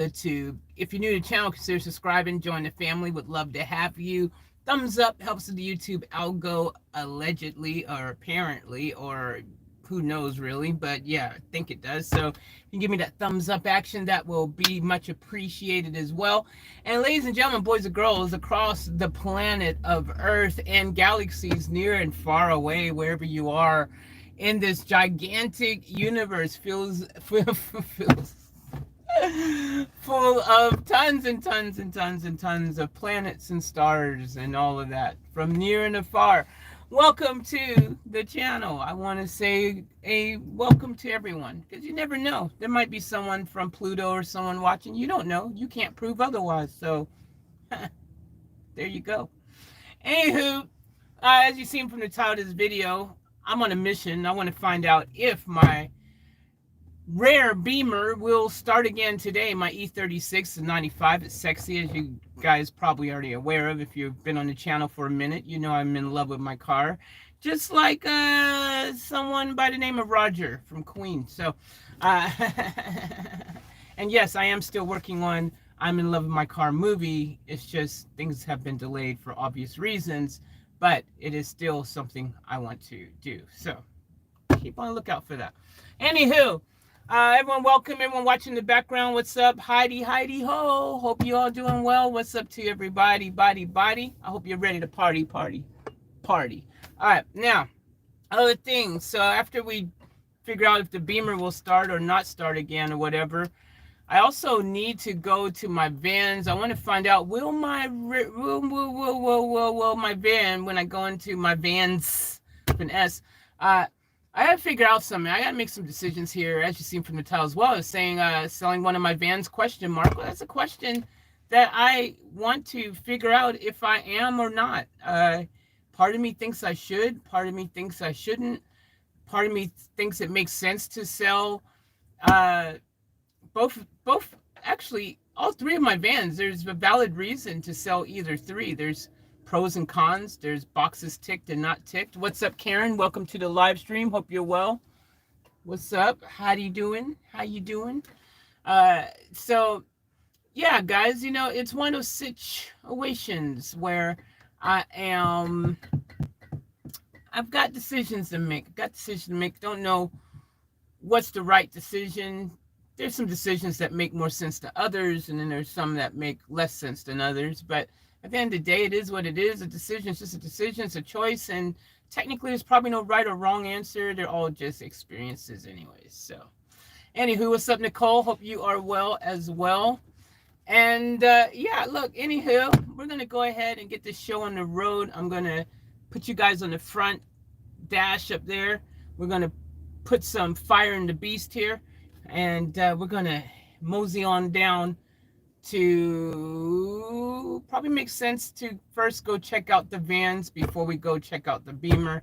YouTube. If you're new to the channel, consider subscribing, join the family. Would love to have you. Thumbs up helps the YouTube algo allegedly or apparently, or who knows really, but yeah, I think it does. So you can give me that thumbs up action. That will be much appreciated as well. And ladies and gentlemen, boys and girls across the planet of Earth and galaxies near and far away, wherever you are in this gigantic universe, feels full of tons and tons and tons and tons of planets and stars and all of that from near and afar. Welcome to the channel. I want to say a welcome to everyone, because you never know. There might be someone from Pluto or someone watching. You don't know. You can't prove otherwise. So there you go. Anywho, as you've seen from the title of this video, I'm on a mission. I want to find out if my rare Beemer will start again today. My E36 95. It's sexy, as you guys probably already aware of. If you've been on the channel for a minute, you know I'm in love with my car, just like someone by the name of Roger from Queen. So and yes, I am still working on I'm in Love with My Car movie. It's just things have been delayed for obvious reasons, but it is still something I want to do. So keep on the lookout for that. Anywho, everyone, welcome. Everyone watching the background, what's up? Heidi, Heidi, ho. Hope you all doing well. What's up to everybody? Body. I hope you're ready to party. All right, now, other things. So after we figure out if the Beemer will start or not start again or whatever, I also need to go to my vans. I want to find out, will my my van, when I go into my vans with an S, I got to figure out something. I got to make some decisions here, as you've seen from the title as well. It's saying selling one of my vans, question mark. Well, that's a question that I want to figure out if I am or not. Part of me thinks I should. Part of me thinks I shouldn't. Part of me thinks it makes sense to sell both, actually, all three of my vans. There's a valid reason to sell either three. There's pros and cons. There's boxes ticked and not ticked. What's up, Karen? Welcome to the live stream. Hope you're well. What's up? How you doing? So yeah, guys, you know, it's one of those situations where I've got decisions to make. Don't know what's the right decision. There's some decisions that make more sense to others, and then there's some that make less sense than others. But at the end of the day, it is what it is. A decision is just a decision. It's a choice. And technically, there's probably no right or wrong answer. They're all just experiences anyways. So anywho, what's up, Nicole? Hope you are well as well. And yeah, look, anywho, we're going to go ahead and get this show on the road. I'm going to put you guys on the front dash up there. We're going to put some fire in the beast here. And we're going to mosey on down to, probably makes sense to first go check out the vans before we go check out the Beemer,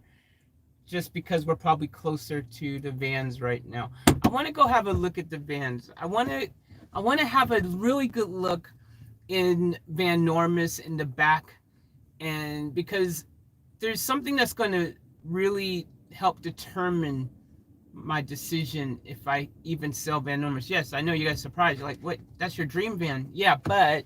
just because we're probably closer to the vans right now. I want to go have a look at the vans. I want to have a really good look in Van Normus in the back, and because there's something that's going to really help determine my decision if I even sell Van Normus. Yes, I know you guys are surprised. You're like, what? That's your dream van? Yeah, but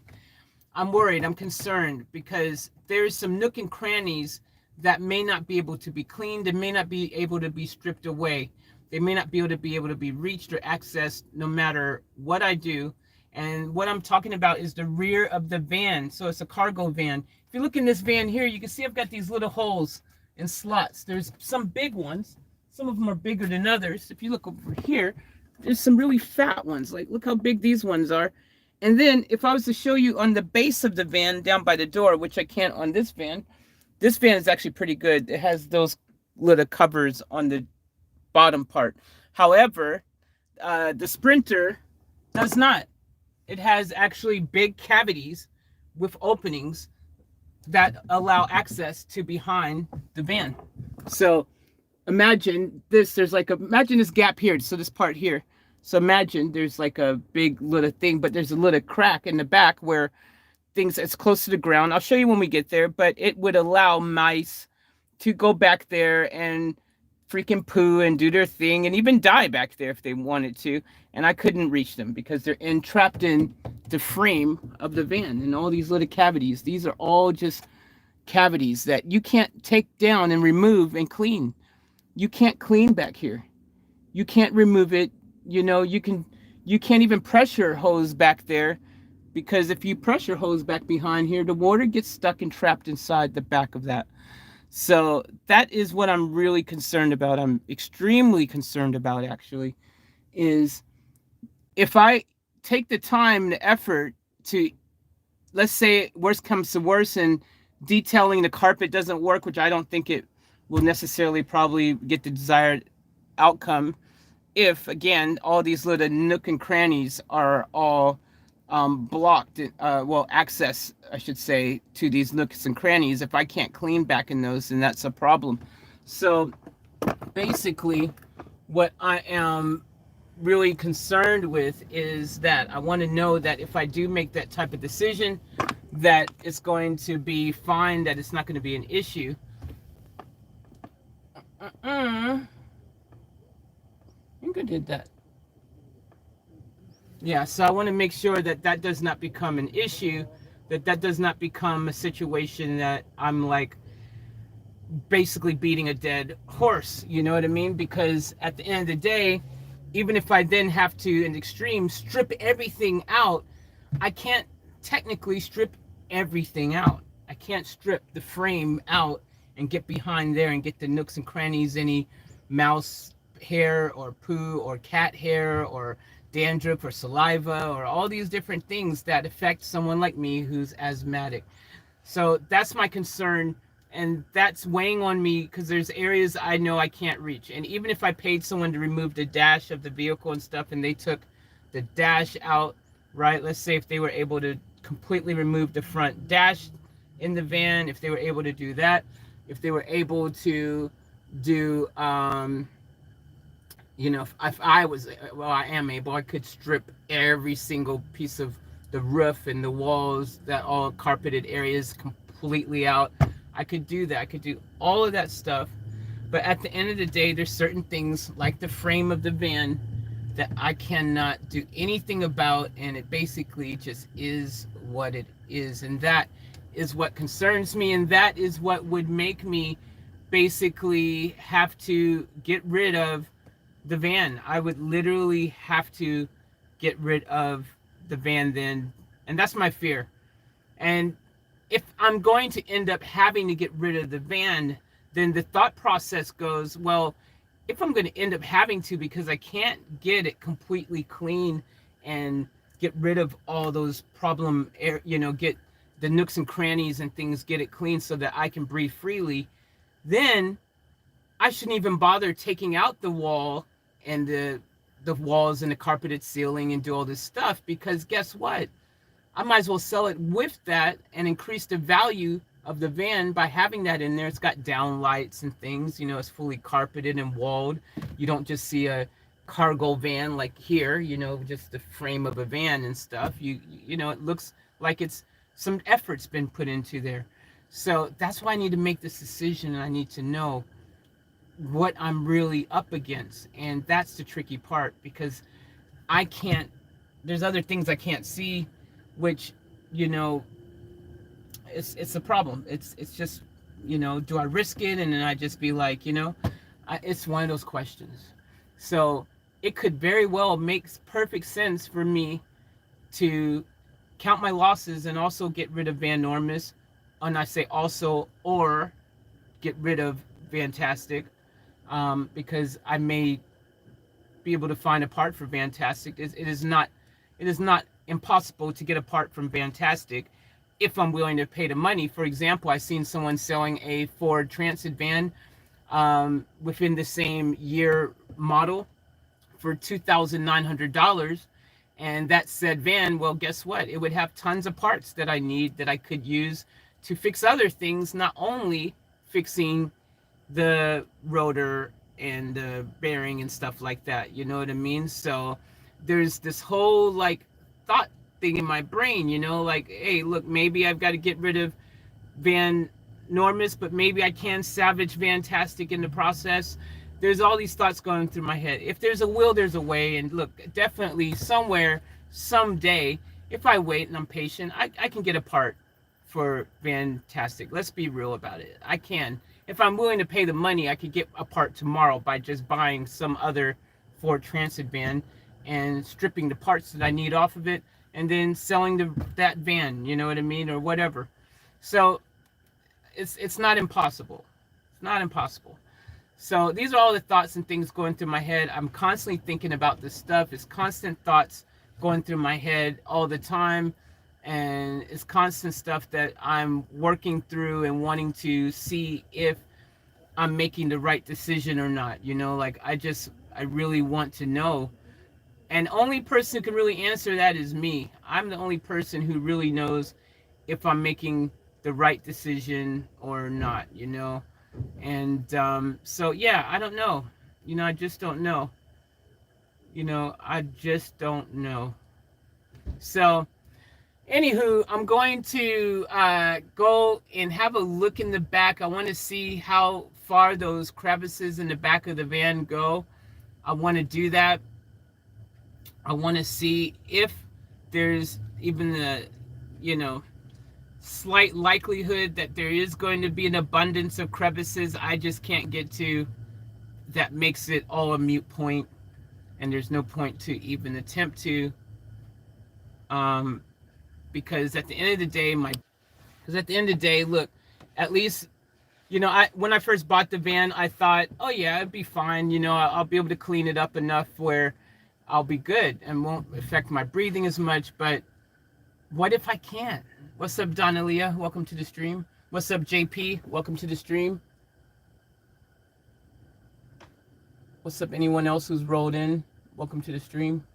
I'm worried. I'm concerned because there's some nook and crannies that may not be able to be cleaned. They may not be able to be stripped away. They may not be able to be reached or accessed no matter what I do. And what I'm talking about is the rear of the van. So it's a cargo van. If you look in this van here, you can see I've got these little holes and slots. There's some big ones. Some of them are bigger than others. If you look over here, there's some really fat ones. Like, look how big these ones are. And then if I was to show you on the base of the van down by the door, which I can't on this van is actually pretty good. It has those little covers on the bottom part. However, the Sprinter does not. It has actually big cavities with openings that allow access to behind the van. So imagine this, imagine this gap here, so this part here. So imagine there's like a big little thing, but there's a little crack in the back where things, it's close to the ground. I'll show you when we get there, but it would allow mice to go back there and freaking poo and do their thing and even die back there if they wanted to. And I couldn't reach them because they're entrapped in the frame of the van and all these little cavities. These are all just cavities that you can't take down and remove and clean. You can't clean back here. You can't remove it. You can't even pressure hose back there, because if you pressure hose back behind here, the water gets stuck and trapped inside the back of that. So that is what I'm really concerned about. I'm extremely concerned about, actually, is if I take the time, the effort to, let's say worst comes to worst and detailing the carpet doesn't work, which I don't think it will necessarily probably get the desired outcome if, again, all these little nook and crannies are all blocked, access, I should say, to these nooks and crannies. If I can't clean back in those, then that's a problem. So basically, what I am really concerned with is that I want to know that if I do make that type of decision, that it's going to be fine, that it's not going to be an issue. I think I did that. Yeah, so I want to make sure that that does not become an issue, that that does not become a situation that I'm like basically beating a dead horse, you know what I mean? Because at the end of the day, even if I then have to, in extreme, strip everything out, I can't technically strip everything out. I can't strip the frame out and get behind there and get the nooks and crannies, any mouse hair or poo or cat hair or dandruff or saliva or all these different things that affect someone like me who's asthmatic. So that's my concern, and that's weighing on me because there's areas I know I can't reach. And even if I paid someone to remove the dash of the vehicle and stuff and they took the dash out, right? Let's say if they were able to completely remove the front dash in the van, if they were able to do that, if they were able to do if I was, well, I am able, I could strip every single piece of the roof and the walls, that all carpeted areas completely out. I could do that. I could do all of that stuff. But at the end of the day, there's certain things like the frame of the van that I cannot do anything about, and it basically just is what it is. And that is what concerns me, and that is what would make me basically have to get rid of the van. I would literally have to get rid of the van then, and that's my fear. And if I'm going to end up having to get rid of the van, then the thought process goes, well, if I'm going to end up having to, because I can't get it completely clean and get rid of all those problem get the nooks and crannies and things, get it clean so that I can breathe freely, then I shouldn't even bother taking out the wall and the walls and the carpeted ceiling and do all this stuff, because guess what? I might as well sell it with that and increase the value of the van by having that in there. It's got down lights and things, it's fully carpeted and walled. You don't just see a cargo van like here, just the frame of a van and stuff. It looks like it's some effort's been put into there. So that's why I need to make this decision, and I need to know what I'm really up against. And that's the tricky part, because I can't, there's other things I can't see, which, it's a problem. It's just, do I risk it? And then I just be like, it's one of those questions. So it could very well make perfect sense for me to count my losses and also get rid of Van Normus. And I say also, or get rid of Fantastic, because I may be able to find a part for Fantastic. It is not impossible to get a part from Fantastic if I'm willing to pay the money. For example, I've seen someone selling a Ford Transit van within the same year model for $2,900. And that said van, well, guess what? It would have tons of parts that I need that I could use to fix other things, not only fixing the rotor and the bearing and stuff like that. You know what I mean? So there's this whole like thought thing in my brain, like, hey, look, maybe I've got to get rid of Van Normus, but maybe I can salvage Fantastic in the process. there's all these thoughts going through my head. If there's a will, there's a way. And look, definitely somewhere, someday, if I wait and I'm patient, I can get a part for Fantastic. Let's be real about it. I can. If I'm willing to pay the money, I could get a part tomorrow by just buying some other Ford Transit van and stripping the parts that I need off of it and then selling that van, you know what I mean, or whatever. So it's not impossible. It's not impossible. So these are all the thoughts and things going through my head. I'm constantly thinking about this stuff. It's constant thoughts going through my head all the time. And it's constant stuff that I'm working through and wanting to see if I'm making the right decision or not. You know, like I really want to know. And only person who can really answer that is me. I'm the only person who really knows if I'm making the right decision or not, you know. And so, yeah, I don't know. You know, I just don't know. You know, I just don't know. So, anywho, I'm going to go and have a look in the back. I want to see how far those crevices in the back of the van go. I want to do that. I want to see if there's even the, you know, slight likelihood that there is going to be an abundance of crevices I just can't get to, that makes it all a moot point, and there's no point to even attempt to, because at the end of the day, look, at least, you know, when I first bought the van, I thought, oh yeah, it'd be fine, you know, I'll be able to clean it up enough where I'll be good and won't affect my breathing as much. But what if I can't? What's up, Donalia? Welcome to the stream. What's up, JP? Welcome to the stream. What's up, anyone else who's rolled in? Welcome to the stream.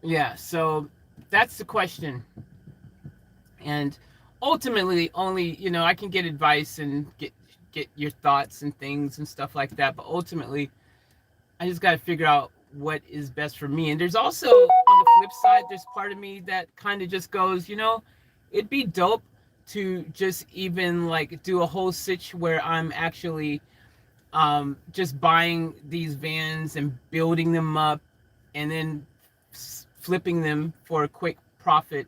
Yeah, so that's the question. And ultimately, only, you know, I can get advice and get your thoughts and things and stuff like that. But ultimately, I just got to figure out what is best for me. And there's also, on the flip side, there's part of me that kind of just goes, you know, it'd be dope to just even like do a whole sitch where I'm actually just buying these vans and building them up and then flipping them for a quick profit.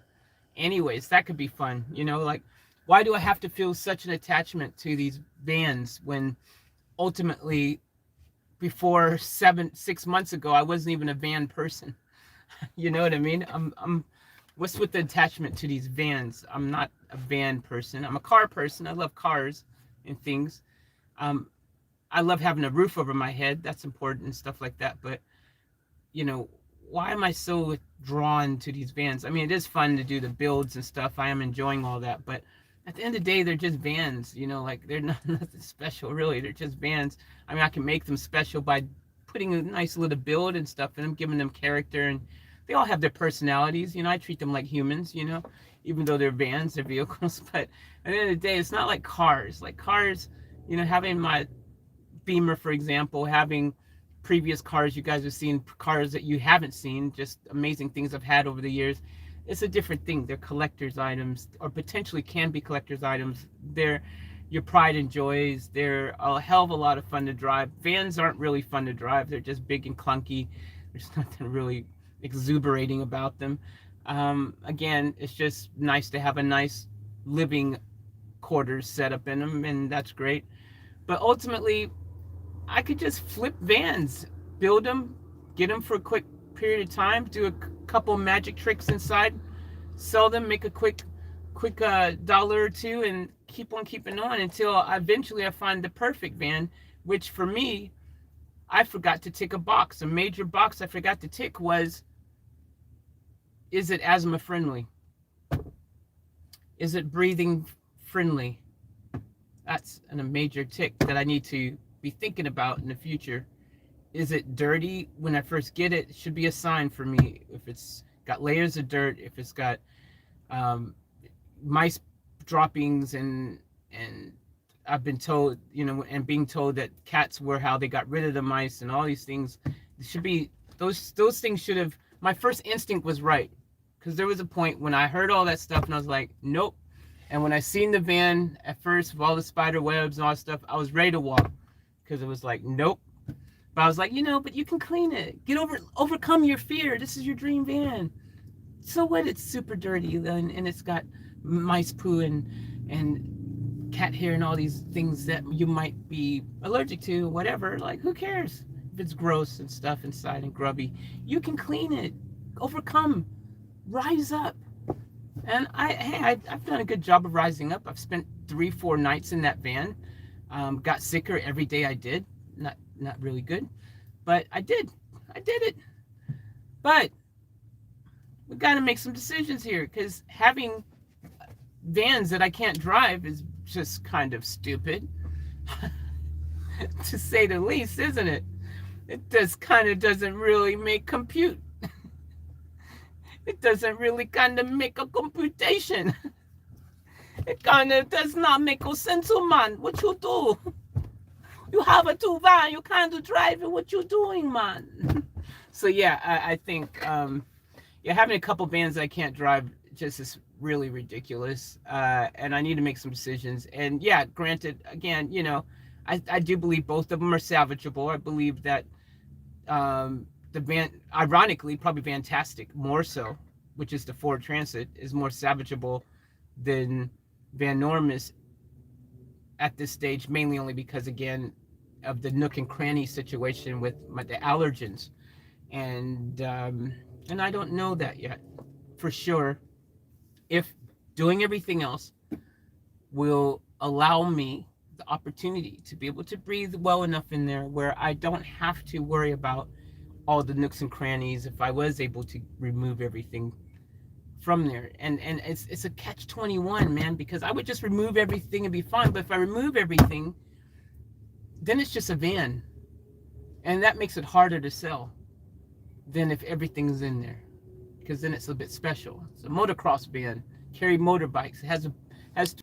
Anyways, that could be fun. You know, like, why do I have to feel such an attachment to these vans when ultimately, before 6 months ago, I wasn't even a van person? You know what I mean? What's with the attachment to these vans? I'm not a van person. I'm a car person. I love cars and things. I love having a roof over my head. That's important and stuff like that. But, you know, why am I so drawn to these vans? I mean, it is fun to do the builds and stuff. I am enjoying all that. But at the end of the day, they're just vans, you know, like they're nothing special, really. They're just vans. I mean, I can make them special by putting a nice little build and stuff in them, giving them character, and they all have their personalities. You know, I treat them like humans, you know, even though they're vans, they're vehicles. But at the end of the day, it's not like cars. Like cars, you know, having my Beemer, for example, having previous cars you guys have seen, cars that you haven't seen, just amazing things I've had over the years. It's a different thing. They're collector's items, or potentially can be collector's items. They're your pride and joys. They're a hell of a lot of fun to drive. Vans aren't really fun to drive. They're just big and clunky. There's nothing really exuberating about them. Again, it's just nice to have a nice living quarters set up in them, and that's great. But ultimately, I could just flip vans, build them, get them for a quick period of time, do a couple magic tricks inside, sell them, make a quick dollar or two, and keep on keeping on until eventually I find the perfect van, which for me, I forgot to tick a box. A major box I forgot to tick was, is it asthma friendly? Is it breathing friendly? That's a major tick that I need to be thinking about in the future. Is it dirty when I first get it? It should be a sign for me. If it's got layers of dirt, if it's got mice droppings, and I've been told, you know, and being told that cats were how they got rid of the mice and all these things. It should be those things should have. My first instinct was right. Because there was a point when I heard all that stuff and I was like, nope. And when I seen the van at first with all the spider webs and all that stuff, I was ready to walk. Because it was like, nope. But I was like, but you can clean it. Overcome your fear. This is your dream van. So what? It's super dirty and it's got mice poo and cat hair and all these things that you might be allergic to, whatever. Like, who cares if it's gross and stuff inside and grubby? You can clean it. Overcome. Rise up. And I've done a good job of rising up. I've spent 3-4 nights in that van. Got sicker every day I did. Not really good, but I did it. But we got to make some decisions here, because having vans that I can't drive is just kind of stupid, to say the least, isn't it? It just kind of doesn't really compute. It doesn't really kind of make a computation. It kind of does not make a sense, man. What you do? You have a 2 van, you can't drive it. What you doing, man? So yeah, I think having a couple vans that I can't drive just is really ridiculous. And I need to make some decisions. And yeah, granted, again, I do believe both of them are salvageable. I believe that the van, ironically, probably Fantastic more so, which is the Ford Transit, is more salvageable than Van Normus at this stage, mainly only because, again, of the nook and cranny situation with the allergens. And I don't know that yet for sure if doing everything else will allow me the opportunity to be able to breathe well enough in there where I don't have to worry about all the nooks and crannies if I was able to remove everything from there. And it's a catch-21, man, because I would just remove everything and be fine. But if I remove everything, then it's just a van. And that makes it harder to sell than if everything's in there, because then it's a bit special. It's a motocross van, carry motorbikes. It has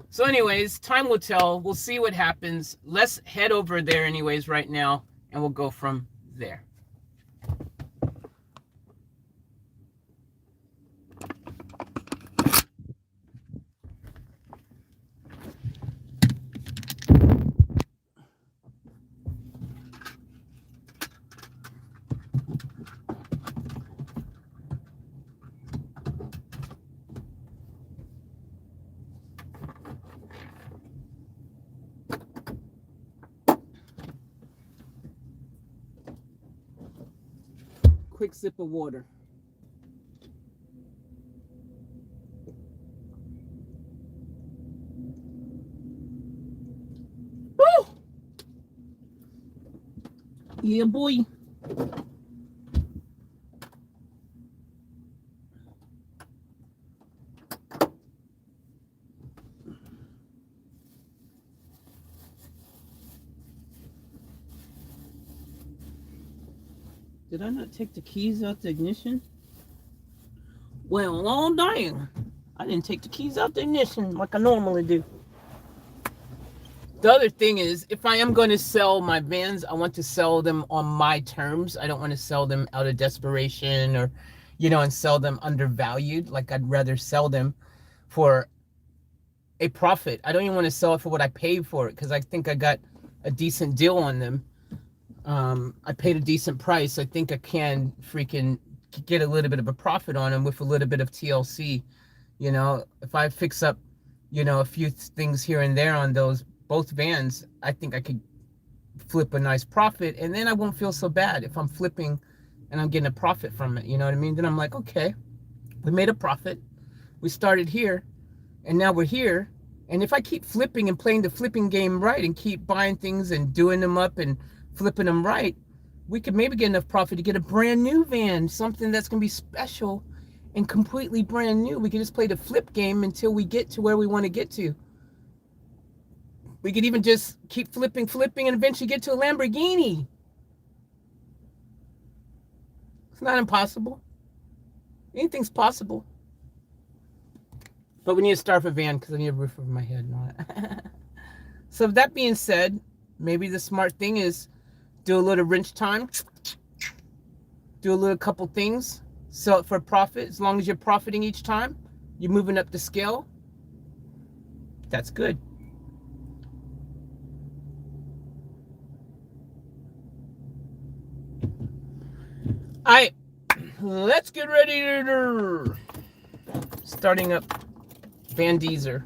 so anyways, time will tell. We'll see what happens. Let's head over there anyways right now, and we'll go from there. Quick sip of water. Woo! Yeah, boy. Did I not take the keys out the ignition? Well, all dang. I didn't take the keys out the ignition like I normally do. The other thing is, if I am going to sell my vans, I want to sell them on my terms. I don't want to sell them out of desperation or, and sell them undervalued. Like, I'd rather sell them for a profit. I don't even want to sell it for what I paid for it, because I think I got a decent deal on them. I paid a decent price. I think I can freaking get a little bit of a profit on them with a little bit of TLC. If I fix up, a few things here and there on both vans, I think I could flip a nice profit, and then I won't feel so bad if I'm flipping and I'm getting a profit from it. You know what I mean? Then I'm like, okay, we made a profit. We started here, and now we're here. And if I keep flipping and playing the flipping game right and keep buying things and doing them up and flipping them right, we could maybe get enough profit to get a brand new van, something that's going to be special and completely brand new. We could just play the flip game until we get to where we want to get to. We could even just keep flipping, and eventually get to a Lamborghini. It's not impossible. Anything's possible. But we need to start with a van, because I need a roof over my head and all that. So that being said, maybe the smart thing is do a little wrench time. Do a little couple things. sell it for profit. As long as you're profiting each time, you're moving up the scale. That's good. All right, let's get ready to starting up Van Diesel.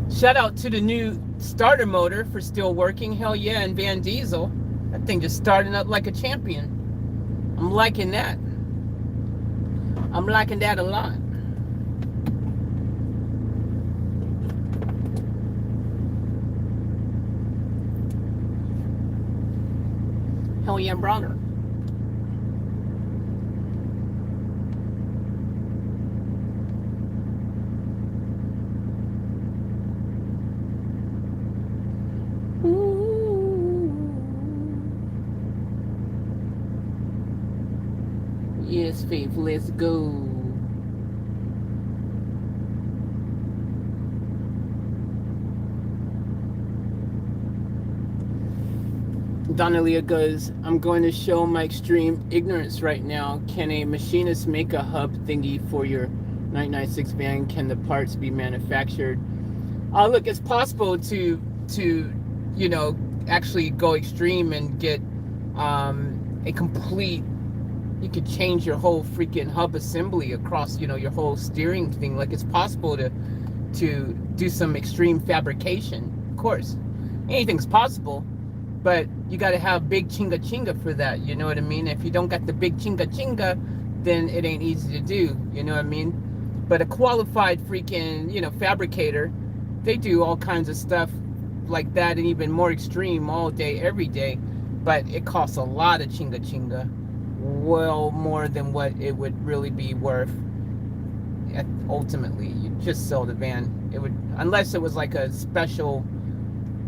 Shout out to the new starter motor for still working. Hell yeah, and Van Diesel. That thing just starting up like a champion. I'm liking that. I'm liking that a lot. Hell yeah, brother. Yes, Faith, let's go. Donalia goes, I'm going to show my extreme ignorance right now. Can a machinist make a hub thingy for your 996 van? Can the parts be manufactured? Look, it's possible to you know, actually go extreme and get a complete, you could change your whole freaking hub assembly across, you know, your whole steering thing. Like, it's possible to do some extreme fabrication. Of course, anything's possible, but you got to have big chinga chinga for that. You know what I mean? If you don't got the big chinga chinga, then it ain't easy to do. You know what I mean? But a qualified freaking, you know, fabricator, they do all kinds of stuff like that and even more extreme all day, every day. But it costs a lot of chinga chinga. Well, more than what it would really be worth. Ultimately, you just sell the van. It would, unless it was like a special,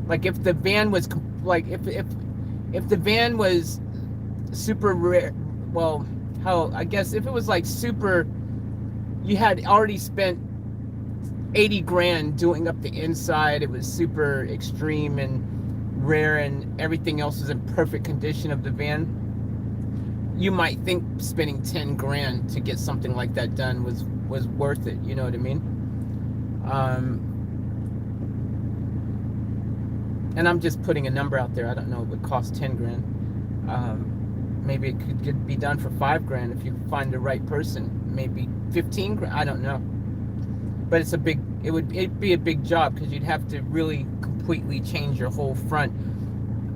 like if the van was like if the van was super rare. Well, how, I guess if it was like super, you had already spent 80 grand doing up the inside, it was super extreme and rare, and everything else was in perfect condition of the van, you might think spending 10 grand to get something like that done was worth it. You know what I mean? And I'm just putting a number out there. I don't know, it would cost 10 grand. Maybe it could be done for 5 grand if you find the right person. Maybe 15 grand. I don't know. But it's a big, it'd be a big job, because you'd have to really completely change your whole front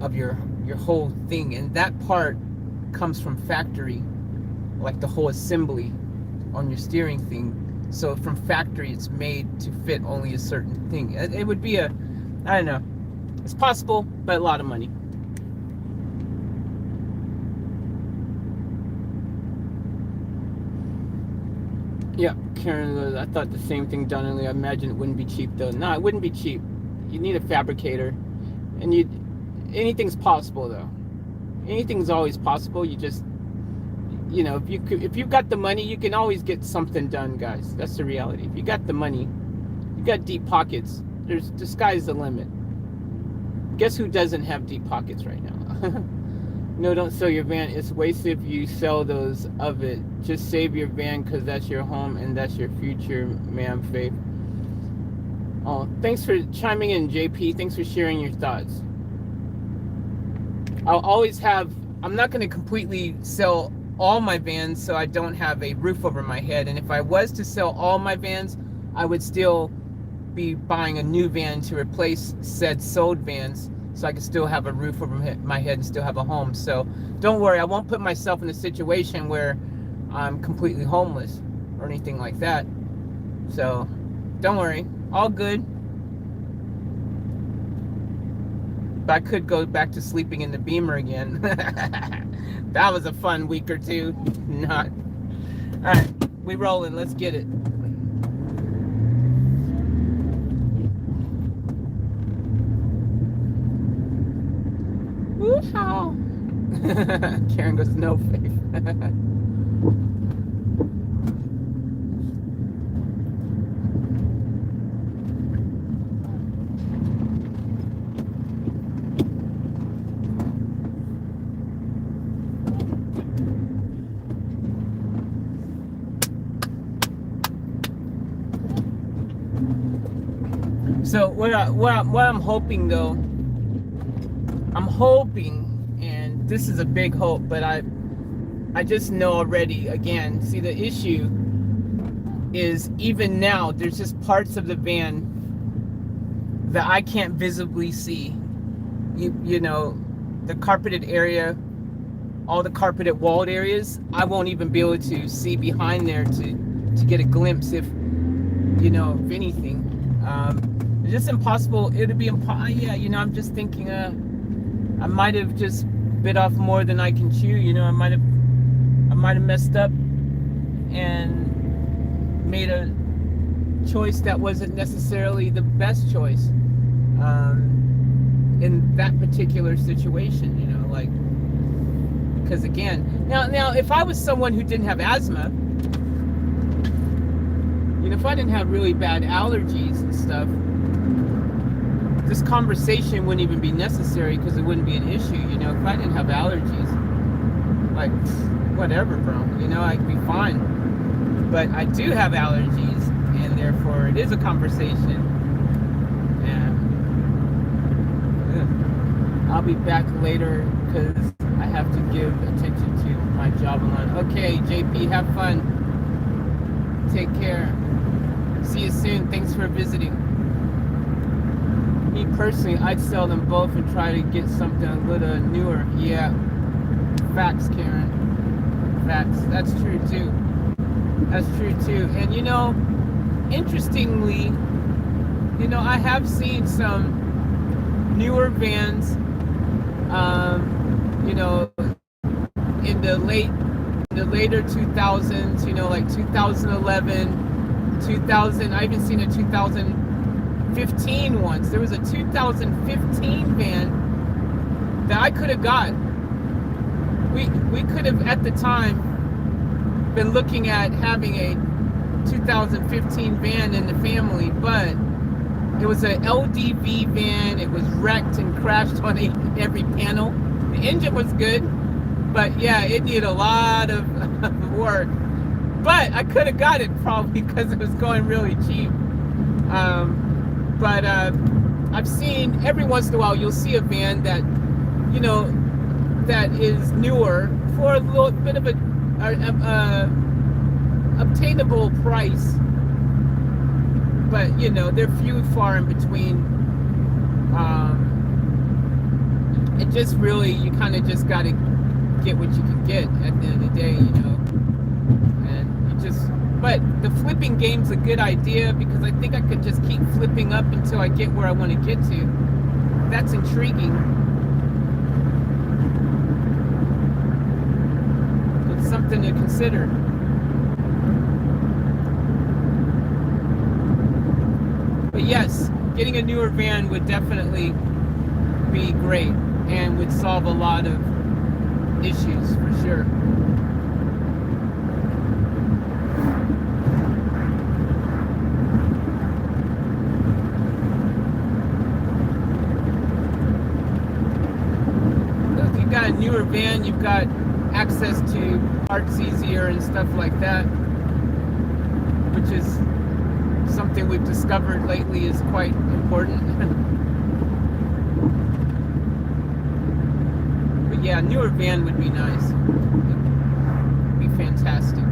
of your whole thing. And that part comes from factory, like the whole assembly on your steering thing. So from factory, it's made to fit only a certain thing. It would be I don't know. It's possible, but a lot of money. Yeah, Karen, I thought the same thing, Donnelly. I imagine it wouldn't be cheap, though. No, it wouldn't be cheap. You need a fabricator, and anything's possible, though. Anything's always possible. You just, you know, if you've got the money, you can always get something done, guys. That's the reality. If you got the money, you got deep pockets. The sky's the limit. Guess who doesn't have deep pockets right now? No, don't sell your van. It's wasted if you sell those of it. Just save your van, because that's your home and that's your future, ma'am, Faith. Oh, thanks for chiming in, JP. Thanks for sharing your thoughts. I'll always have, I'm not going to completely sell all my vans so I don't have a roof over my head. And if I was to sell all my vans, I would still be buying a new van to replace said sold vans, so I can still have a roof over my head and still have a home. So don't worry, I won't put myself in a situation where I'm completely homeless or anything like that. So don't worry, all good. But I could go back to sleeping in the Beemer again. That was a fun week or two. Not. All right, we rolling. Let's get it. How? Karen goes, no, Faith. So what I'm hoping though, I'm hoping, and this is a big hope, but I just know already, again, see, the issue is even now there's just parts of the van that I can't visibly see. You know, the carpeted area, all the carpeted walled areas, I won't even be able to see behind there to get a glimpse, if you know, if anything. It's just impossible. It'd be yeah, you know, I'm just thinking I might have just bit off more than I can chew. You know, I might have messed up and made a choice that wasn't necessarily the best choice in that particular situation. You know, like, because again, now if I was someone who didn't have asthma, you know, if I didn't have really bad allergies and stuff, this conversation wouldn't even be necessary, because it wouldn't be an issue. You know, if I didn't have allergies, like, whatever, bro, you know, I'd be fine. But I do have allergies, and therefore it is a conversation. And I'll be back later because I have to give attention to my job online. Okay, JP, have fun. Take care. See you soon. Thanks for visiting. Me personally, I'd sell them both and try to get something a little newer. Yeah. Facts, Karen. Facts. That's true too. That's true too. And you know, interestingly, you know, I have seen some newer vans, you know, in the later 2000s, you know, like 2011, 2000. I even seen a 2015 once. There was a 2015 van that I could have got. We could have at the time been looking at having a 2015 van in the family, but it was a LDV van. It was wrecked and crashed on every panel. The engine was good, but yeah, it needed a lot of work. But I could have got it probably because it was going really cheap. But I've seen, every once in a while, you'll see a van that, you know, that is newer for a little bit of a obtainable price. But, you know, they're few far in between. It just really, you kind of just got to get what you can get at the end of the day, you know. And you just, but the flipping game's a good idea, because I think I could just keep flipping up until I get where I want to get to. That's intriguing. It's something to consider. But yes, getting a newer van would definitely be great and would solve a lot of issues for sure. If you've got a newer van, you've got access to parts easier and stuff like that, which is something we've discovered lately is quite important. But yeah, a newer van would be nice. It'd be fantastic.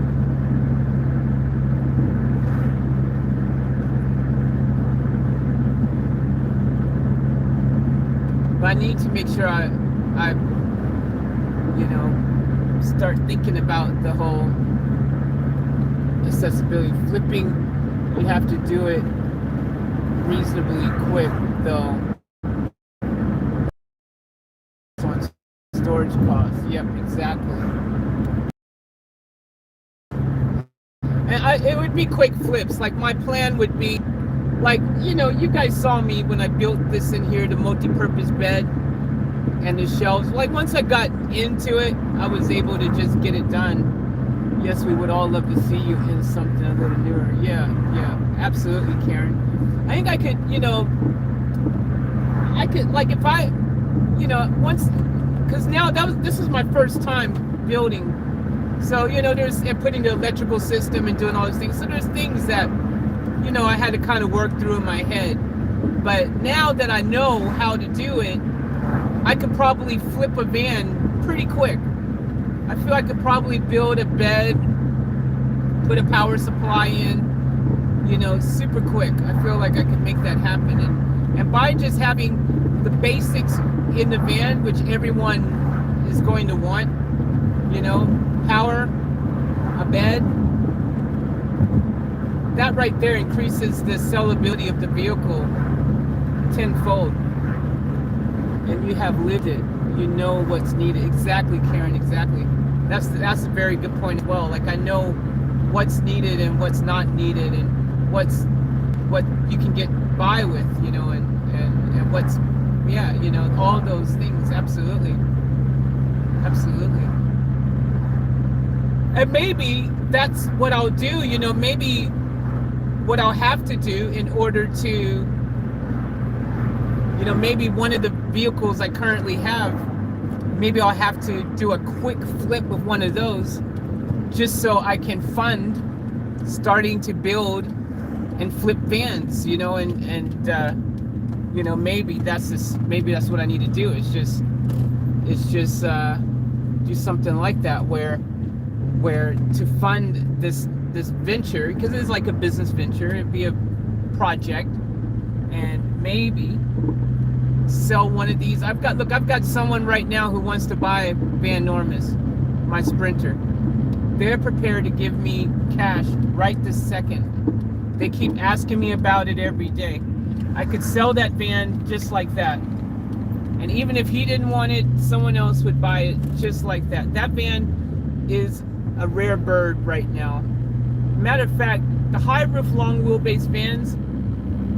But I need to make sure I you know, start thinking about the whole accessibility. Flipping, you have to do it reasonably quick, though. On storage costs. Yep, exactly. And it would be quick flips. Like, my plan would be, like, you know, you guys saw me when I built this in here, the multi-purpose bed. and the shelves. Like once I got into it, I was able to just get it done. Yes, we would all love to see you in something a little newer. Yeah, yeah, absolutely, Karen. I think I could, I could, like, if I, once, because now this is my first time building. So, there's and putting the electrical system and doing all those things. So there's things that, I had to kind of work through in my head. But now that I know how to do it, I could probably flip a van pretty quick. I feel I could probably build a bed, put a power supply in, super quick. I feel like I could make that happen. And by just having the basics in the van, which everyone is going to want, power, a bed, that right there increases the sellability of the vehicle tenfold. And you have lived it. You know what's needed. Exactly, Karen, exactly. That's a very good point as well. Like, I know what's needed and what's not needed, and what you can get by with, and what's, all those things. Absolutely. Absolutely. And maybe that's what I'll do, maybe what I'll have to do in order to, maybe one of the vehicles I currently have, maybe I'll have to do a quick flip of one of those just so I can fund starting to build and flip vans, and maybe that's what I need to do. It's just do something like that where to fund this venture, because it's like a business venture, it'd be a project, and maybe sell one of these. I've got someone right now who wants to buy Van Normus, my Sprinter. They're prepared to give me cash right this second. They keep asking me about it every day. I could sell that van just like that. And even if he didn't want it, someone else would buy it just like that. That van is a rare bird right now. Matter of fact, the high roof, long wheelbase vans,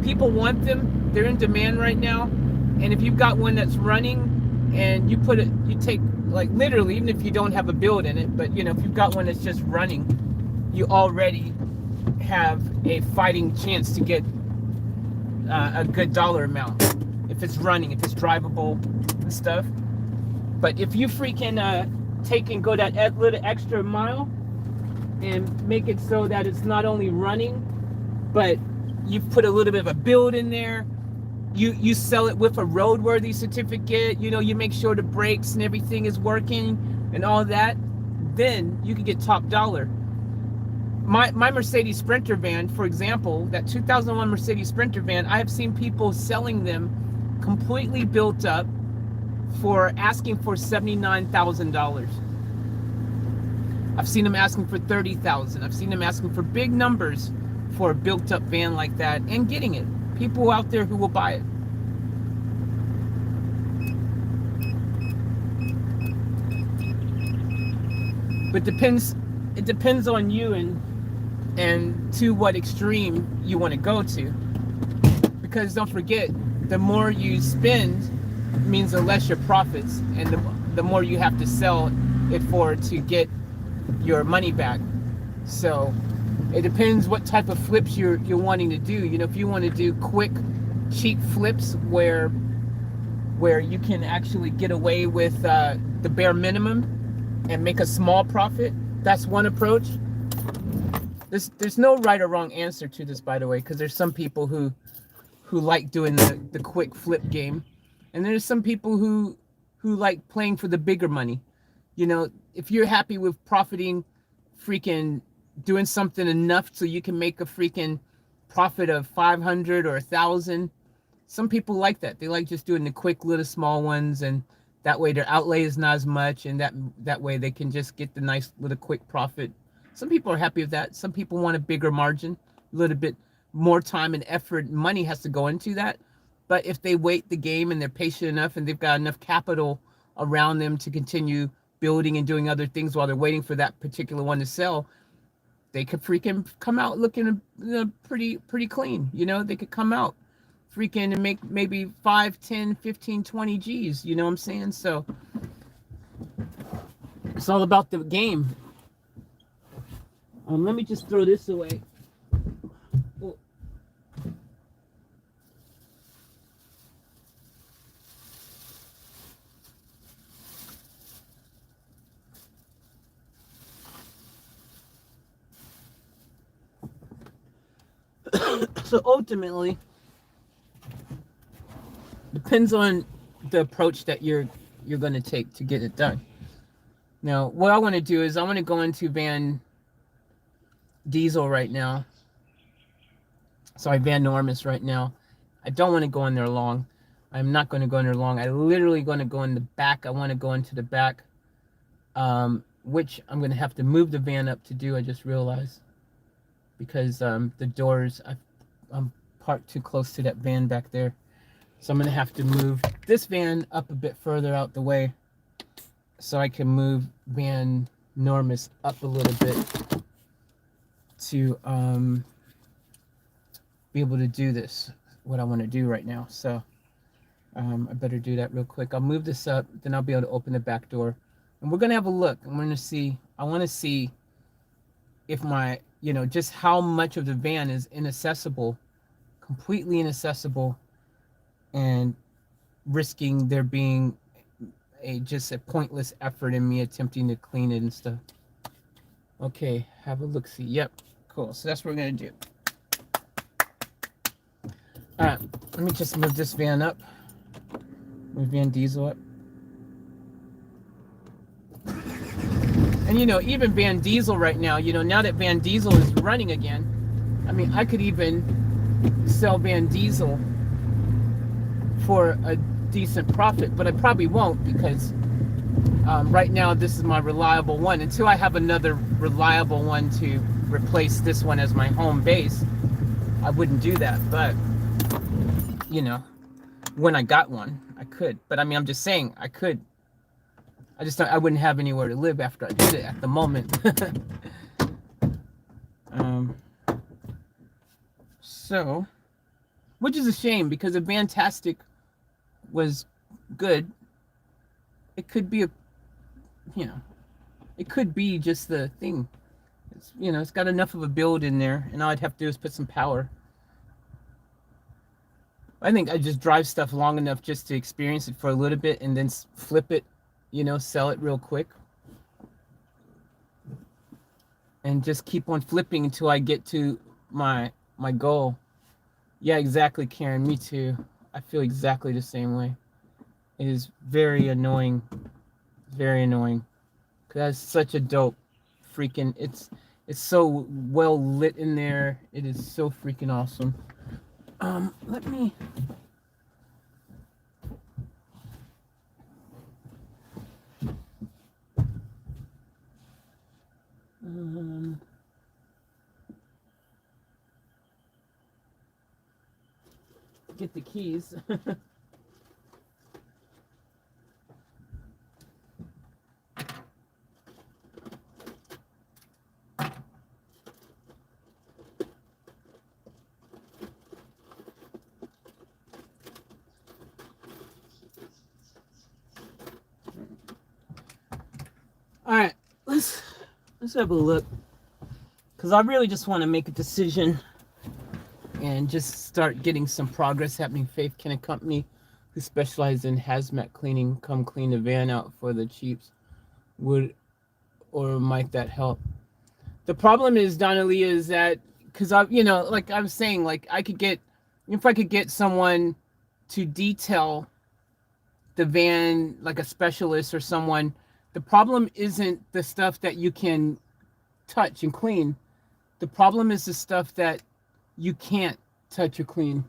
people want them. They're in demand right now. And if you've got one that's running and you take, like, literally, even if you don't have a build in it, but if you've got one that's just running, you already have a fighting chance to get a good dollar amount if it's running, if it's drivable and stuff. But if you freaking take and go that little extra mile and make it so that it's not only running, but you've put a little bit of a build in there, you sell it with a roadworthy certificate, you make sure the brakes and everything is working and all that, then you can get top dollar. My Mercedes Sprinter van, for example, that 2001 Mercedes Sprinter van, I have seen people selling them completely built up for asking for $79,000. I've seen them asking for $30,000. I've seen them asking for big numbers for a built up van like that, and getting it. People out there who will buy it. But it depends on you and to what extreme you want to go to. Because don't forget, the more you spend means the less your profits, and the more you have to sell it for to get your money back. So it depends what type of flips you're wanting to do. If you want to do quick, cheap flips where you can actually get away with the bare minimum and make a small profit, that's one approach. There's no right or wrong answer to this, by the way, because there's some people who like doing the quick flip game, and there's some people who like playing for the bigger money. If you're happy with profiting, freaking doing something enough so you can make a freaking profit of 500 or 1,000, some people like that. They like just doing the quick little small ones, and that way their outlay is not as much, and that way they can just get the nice little quick profit. Some people are happy with that. Some people want a bigger margin, a little bit more time and effort, money has to go into that. But if they wait the game and they're patient enough and they've got enough capital around them to continue building and doing other things while they're waiting for that particular one to sell, they could freaking come out looking pretty clean. They could come out freaking and make maybe 5, 10, 15, 20 G's. You know what I'm saying? So it's all about the game. Let me just throw this away. Oh. So ultimately, depends on the approach that you're going to take to get it done. Now, what I want to do is I want to go into Van Diesel right now. Sorry, Van Normus right now. I don't want to go in there long. I'm not going to go in there long. I literally going to go in the back. I want to go into the back, which I'm going to have to move the van up to do. I just realized because the doors, I'm parked too close to that van back there. So I'm going to have to move this van up a bit further out the way so I can move Van Normus up a little bit to be able to do this, what I want to do right now. So I better do that real quick. I'll move this up, then I'll be able to open the back door. And we're going to have a look. I'm going to see, I want to see if my, you know, just how much of the van is inaccessible, completely inaccessible, and risking there being just a pointless effort in me attempting to clean it and stuff. Okay, have a look-see. Yep, cool. So that's what we're going to do. All right, let me just move this van up. Move Van Diesel up. And, you know, even Van Diesel right now, you know, now that Van Diesel is running again, I mean, I could even sell Van Diesel for a decent profit, but I probably won't because right now this is my reliable one. Until I have another reliable one to replace this one as my home base, I wouldn't do that. But, you know, when I got one, I could. But I mean, I'm just saying I could. I just don't, I wouldn't have anywhere to live after I did it at the moment. So, which is a shame because if Fantastic was good, it could be a, you know, it could be just the thing. It's, you know, it's got enough of a build in there, and all I'd have to do is put some power. I think I just drive stuff long enough just to experience it for a little bit and then flip it, you know, sell it real quick. And just keep on flipping until I get to my goal. Yeah, exactly, Karen. Me too. I feel exactly the same way. It is very annoying. Very annoying. Cause that's such a dope freaking, it's so well lit in there. It is so freaking awesome. Let me get the keys. All right, let's have a look, because I really just want to make a decision and just start getting some progress happening. Faith, can a company who specializes in hazmat cleaning come clean the van out for the cheaps? Would or might that help? The problem is, Donnelly, is that because I, you know, like I was saying, like I could get, if I could get someone to detail the van, like a specialist or someone. The problem isn't the stuff that you can touch and clean. The problem is the stuff that you can't touch or clean.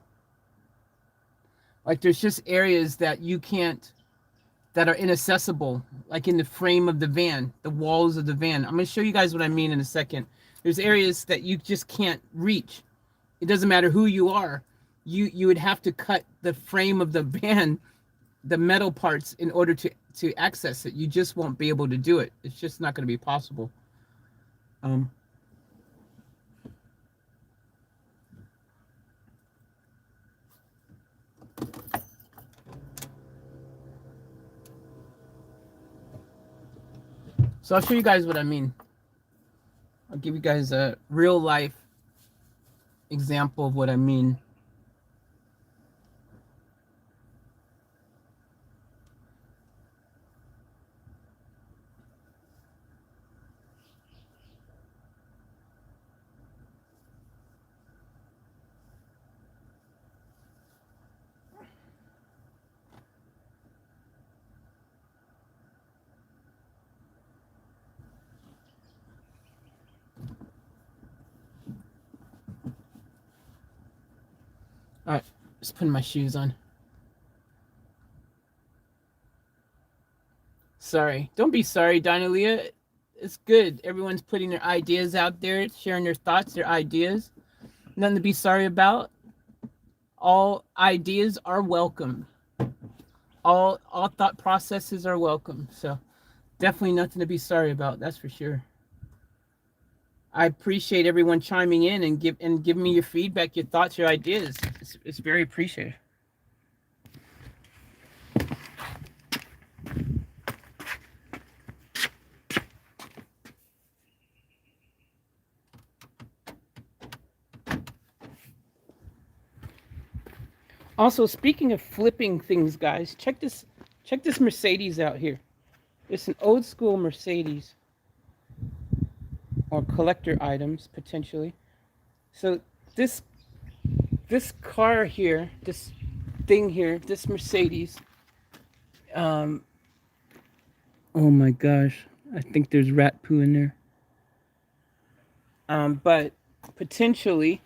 Like there's just areas that you can't, that are inaccessible, like in the frame of the van, the walls of the van. I'm going to show you guys what I mean in a second. There's areas that you just can't reach. It doesn't matter who you are. You would have to cut the frame of the van, the metal parts, in order to access it. You just won't be able to do it. It's just not going to be possible. So I'll show you guys what I mean. I'll give you guys a real life example of what I mean. All right, just putting my shoes on. Sorry. Don't be sorry, Donalia. It's good. Everyone's putting their ideas out there, sharing their thoughts, their ideas. Nothing to be sorry about. All ideas are welcome. All thought processes are welcome. So definitely nothing to be sorry about. That's for sure. I appreciate everyone chiming in and giving me your feedback, your thoughts, your ideas. It's very appreciated. Also, speaking of flipping things, guys, check this Mercedes out here. It's an old school Mercedes, or collector items potentially. So this car here, this thing here, this Mercedes. Oh my gosh, I think there's rat poo in there. But potentially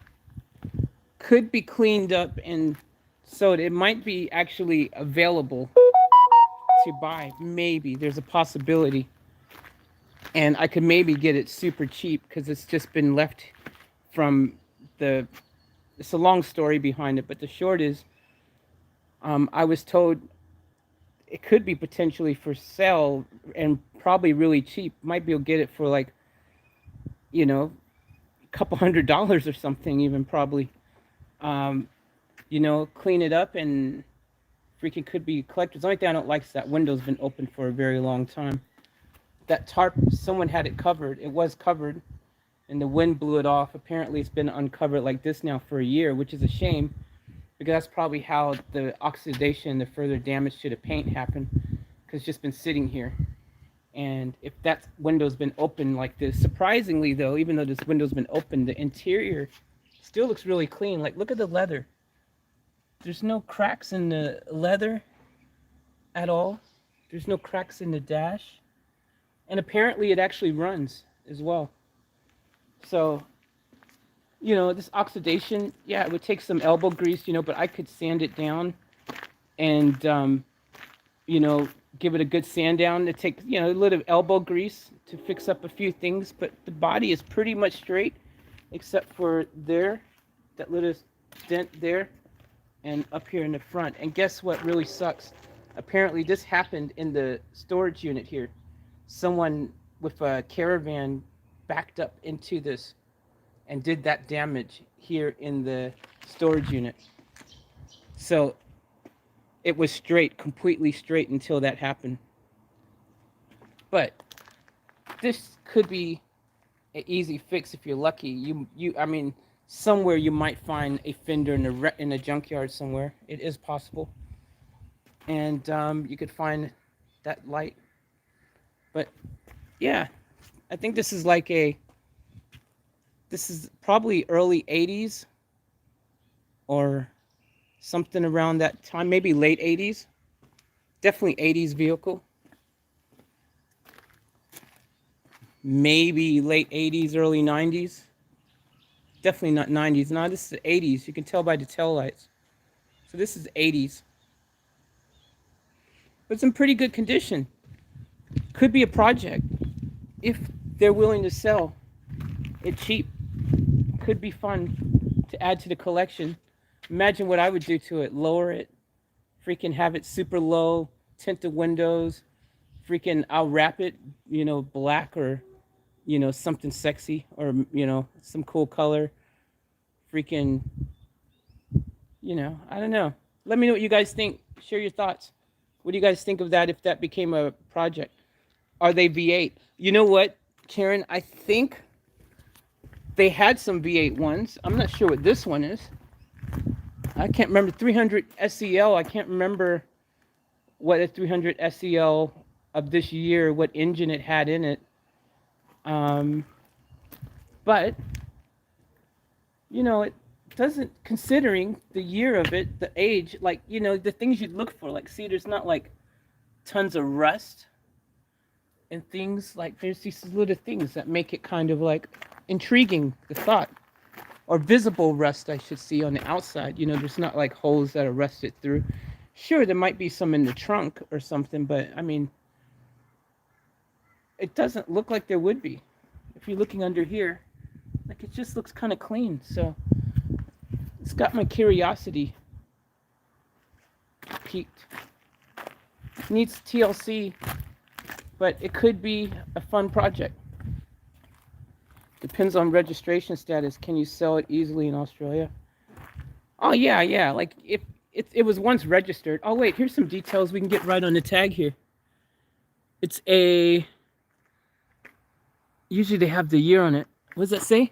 could be cleaned up and sold. It might be actually available to buy. Maybe there's a possibility, and I could maybe get it super cheap because it's just been left from the. It's a long story behind it, but the short is, I was told it could be potentially for sale and probably really cheap. Might be able to get it for like, a couple $100 or something, even probably. Clean it up and freaking could be collectors. The only thing I don't like is that window's been open for a very long time. That tarp, someone had it covered. It was covered, and the wind blew it off. Apparently, it's been uncovered like this now for a year, which is a shame, because that's probably how the oxidation, the further damage to the paint happened, because it's just been sitting here. And if that window's been open like this, surprisingly though, even though this window's been open, the interior still looks really clean. Like, look at the leather. There's no cracks in the leather at all. There's no cracks in the dash. And apparently it actually runs as well. So, this oxidation, yeah, it would take some elbow grease, but I could sand it down and, give it a good sand down. It takes, a little elbow grease to fix up a few things, but the body is pretty much straight, except for there, that little dent there, and up here in the front. And guess what really sucks? Apparently this happened in the storage unit here. Someone with a caravan backed up into this and did that damage here in the storage unit. So it was straight, completely straight until that happened. But this could be an easy fix if you're lucky. I mean, somewhere you might find a fender in a junkyard somewhere. It is possible. And you could find that light. But yeah, I think this is probably early 80s or something around that time, maybe late 80s. Definitely 80s vehicle. Maybe late 80s, early 90s. Definitely not 90s. No, this is 80s. You can tell by the tail lights. So this is 80s. But it's in pretty good condition. Could be a project. If they're willing to sell it cheap. Could be fun to add to the collection. Imagine what I would do to it. Lower it. Freaking have it super low. Tint the windows. Freaking I'll wrap it, black or, something sexy or, some cool color. Freaking, I don't know. Let me know what you guys think. Share your thoughts. What do you guys think of that if that became a project? Are they V8? You know what, Karen? I think they had some V8 ones. I'm not sure what this one is. I can't remember 300 SEL. I can't remember what a 300 SEL of this year, what engine it had in it. Um, but it doesn't, considering the year of it, the age, like, the things you'd look for. Like, see, there's not like tons of rust and things. Like, there's these little things that make it kind of like intriguing, the thought. Or visible rust, I should see, on the outside. There's not like holes that are rusted through. Sure, there might be some in the trunk or something, but I mean, it doesn't look like there would be. If you're looking under here, like, it just looks kind of clean. So it's got my curiosity piqued. Needs TLC, but it could be a fun project. Depends on registration status. Can you sell it easily in Australia? Oh, yeah. Like, if it was once registered. Oh, wait, here's some details we can get right on the tag here. It's a... Usually they have the year on it. What does that say?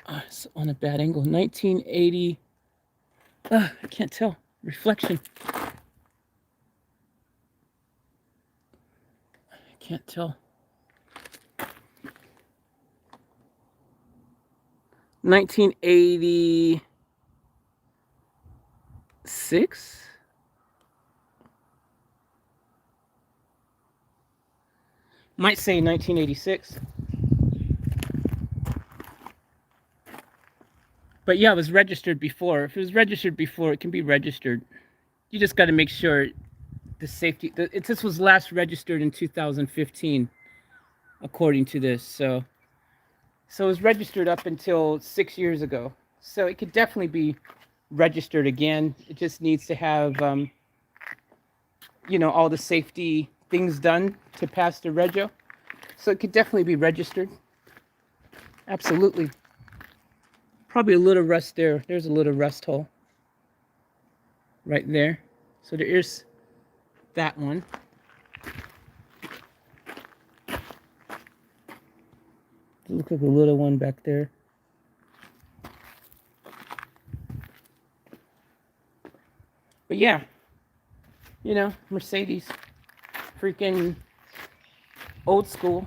Oh, it's on a bad angle. 1980... I can't tell. Reflection. I can't tell. 1986? Might say 1986. But yeah, it was registered before. If it was registered before, it can be registered. You just got to make sure the safety... This was last registered in 2015, according to this. So it was registered up until 6 years ago. So it could definitely be registered again. It just needs to have, all the safety things done to pass the rego. So it could definitely be registered. Absolutely. Probably a little rust there. There's a little rust hole right there. So there is that one. Looks like a little one back there. But yeah, Mercedes, freaking old school.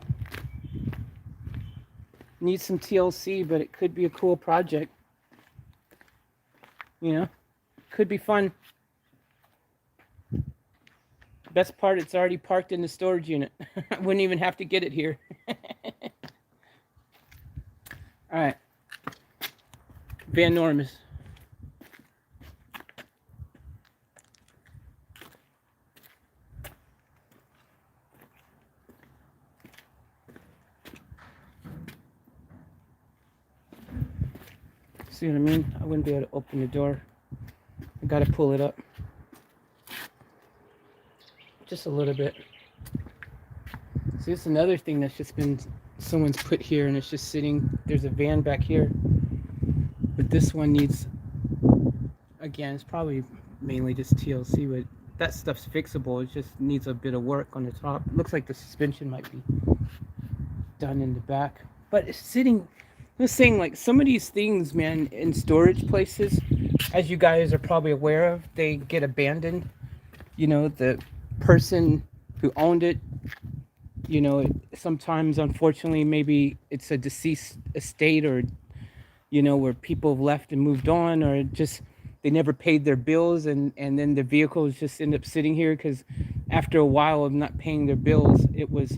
Needs some TLC, but it could be a cool project. Could be fun. Best part, it's already parked in the storage unit. I wouldn't even have to get it here. All right. Van Normus. See what I mean? I wouldn't be able to open the door. I gotta pull it up. Just a little bit. See, it's another thing that's just been, someone's put here, and it's just sitting. There's a van back here. But this one needs, again, it's probably mainly just TLC, but that stuff's fixable. It just needs a bit of work on the top. It looks like the suspension might be done in the back. But it's sitting... I'm just saying, like, some of these things, man, in storage places, as you guys are probably aware of, they get abandoned. The person who owned it, sometimes, unfortunately, maybe it's a deceased estate, or, where people have left and moved on, or just they never paid their bills, and then the vehicles just end up sitting here because after a while of not paying their bills, it was...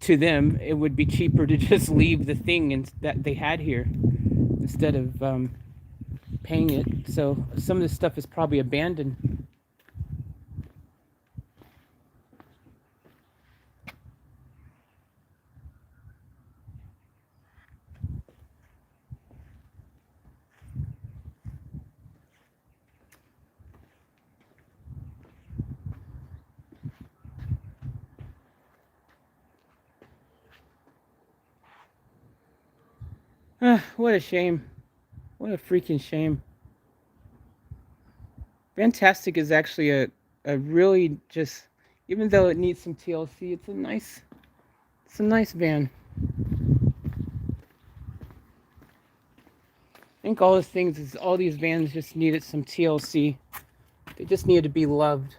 to them, it would be cheaper to just leave the thing that they had here instead of paying it. So some of this stuff is probably abandoned. What a shame. What a freaking shame. Fantastic is actually a really just, Even though it needs some TLC, it's a nice van. I think all all these vans just needed some TLC. They just needed to be loved.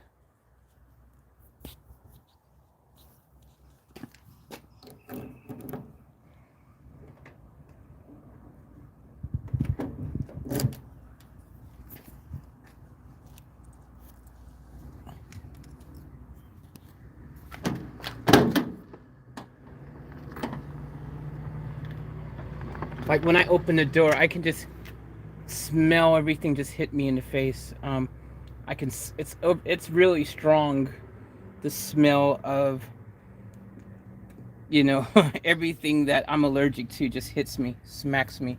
Like when I open the door, I can just smell everything just hit me in the face. I can. It's really strong. The smell of everything that I'm allergic to just hits me, smacks me.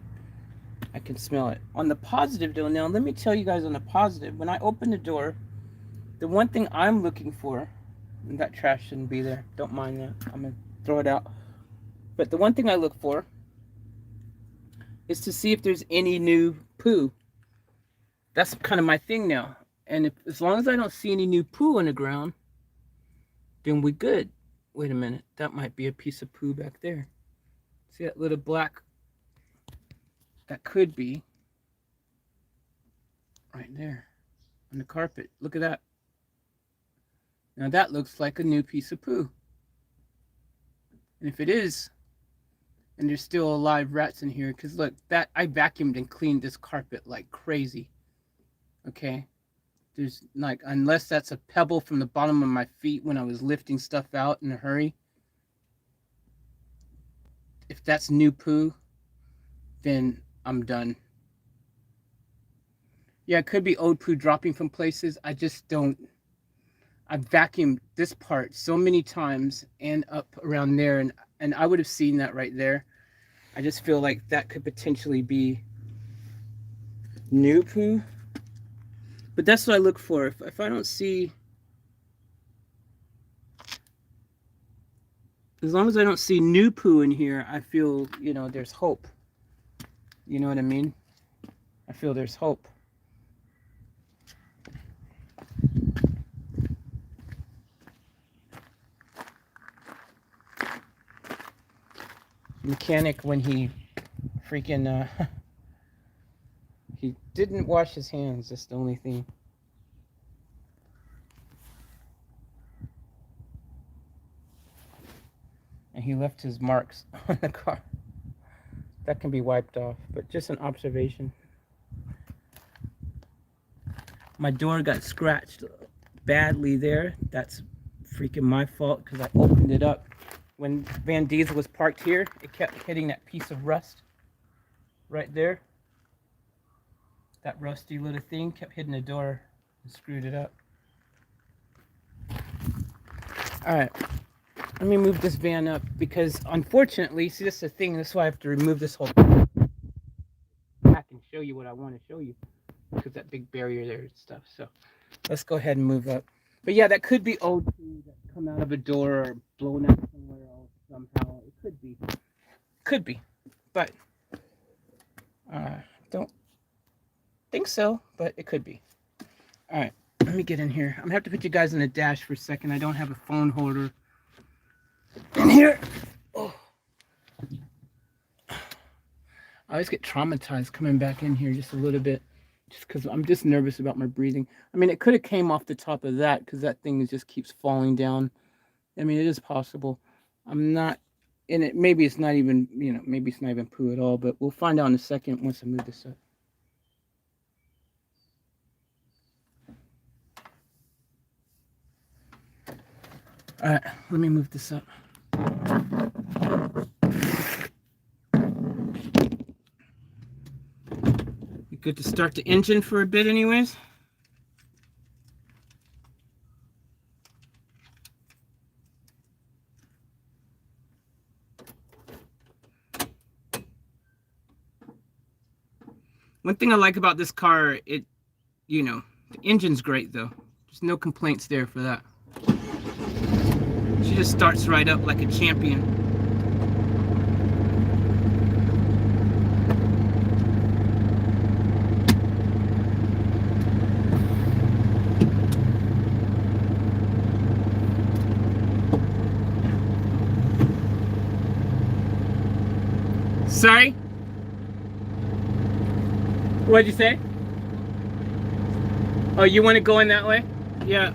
I can smell it. On the positive though, now let me tell you guys on the positive. When I open the door, the one thing I'm looking for, and that trash shouldn't be there. Don't mind that. I'm gonna throw it out. But the one thing I look for is to see if there's any new poo. That's kind of my thing now. And as long as I don't see any new poo on the ground, then we good. Wait a minute. That might be a piece of poo back there. See that little black? That could be right there on the carpet. Look at that. Now that looks like a new piece of poo. And if it is, and there's still alive rats in here, because look, that I vacuumed and cleaned this carpet like crazy. Okay? There's like, unless that's a pebble from the bottom of my feet when I was lifting stuff out in a hurry. If that's new poo, then I'm done. Yeah, it could be old poo dropping from places. I just don't. I've vacuumed this part so many times and up around there, and I would have seen that right there. I just feel like that could potentially be new poo. But that's what I look for. If I don't see, as long as I don't see new poo in here, I feel, there's hope. You know what I mean? I feel there's hope. Mechanic, when he freaking he didn't wash his hands. That's the only thing. And he left his marks on the car. That can be wiped off, but just an observation. My door got scratched badly there. That's freaking my fault because I opened it up. When Van Diesel was parked here, it kept hitting that piece of rust right there. That rusty little thing kept hitting the door and screwed it up. All right, let me move this van up because unfortunately, see, this is the thing. This is why I have to remove this whole thing back and show you what I want to show you because that big barrier there and stuff. So let's go ahead and move up. But yeah, that could be old poo that come out of a door or blown out somewhere else somehow. It could be, but don't think so, but it could be. All right, let me get in here. I'm gonna have to put you guys in the dash for a second. I don't have a phone holder in here. Oh. I always get traumatized coming back in here just a little bit, just because I'm just nervous about my breathing. I mean, it could have came off the top of that because that thing just keeps falling down. I mean, it is possible. I'm not in it. Maybe it's not even, maybe it's not even poo at all, but we'll find out in a second once I move this up. All right, let me move this up. You good to start the engine for a bit anyways? One thing I like about this car, the engine's great though. There's no complaints there for that. She just starts right up like a champion. Sorry? What'd you say? Oh, you want to go in that way? Yeah.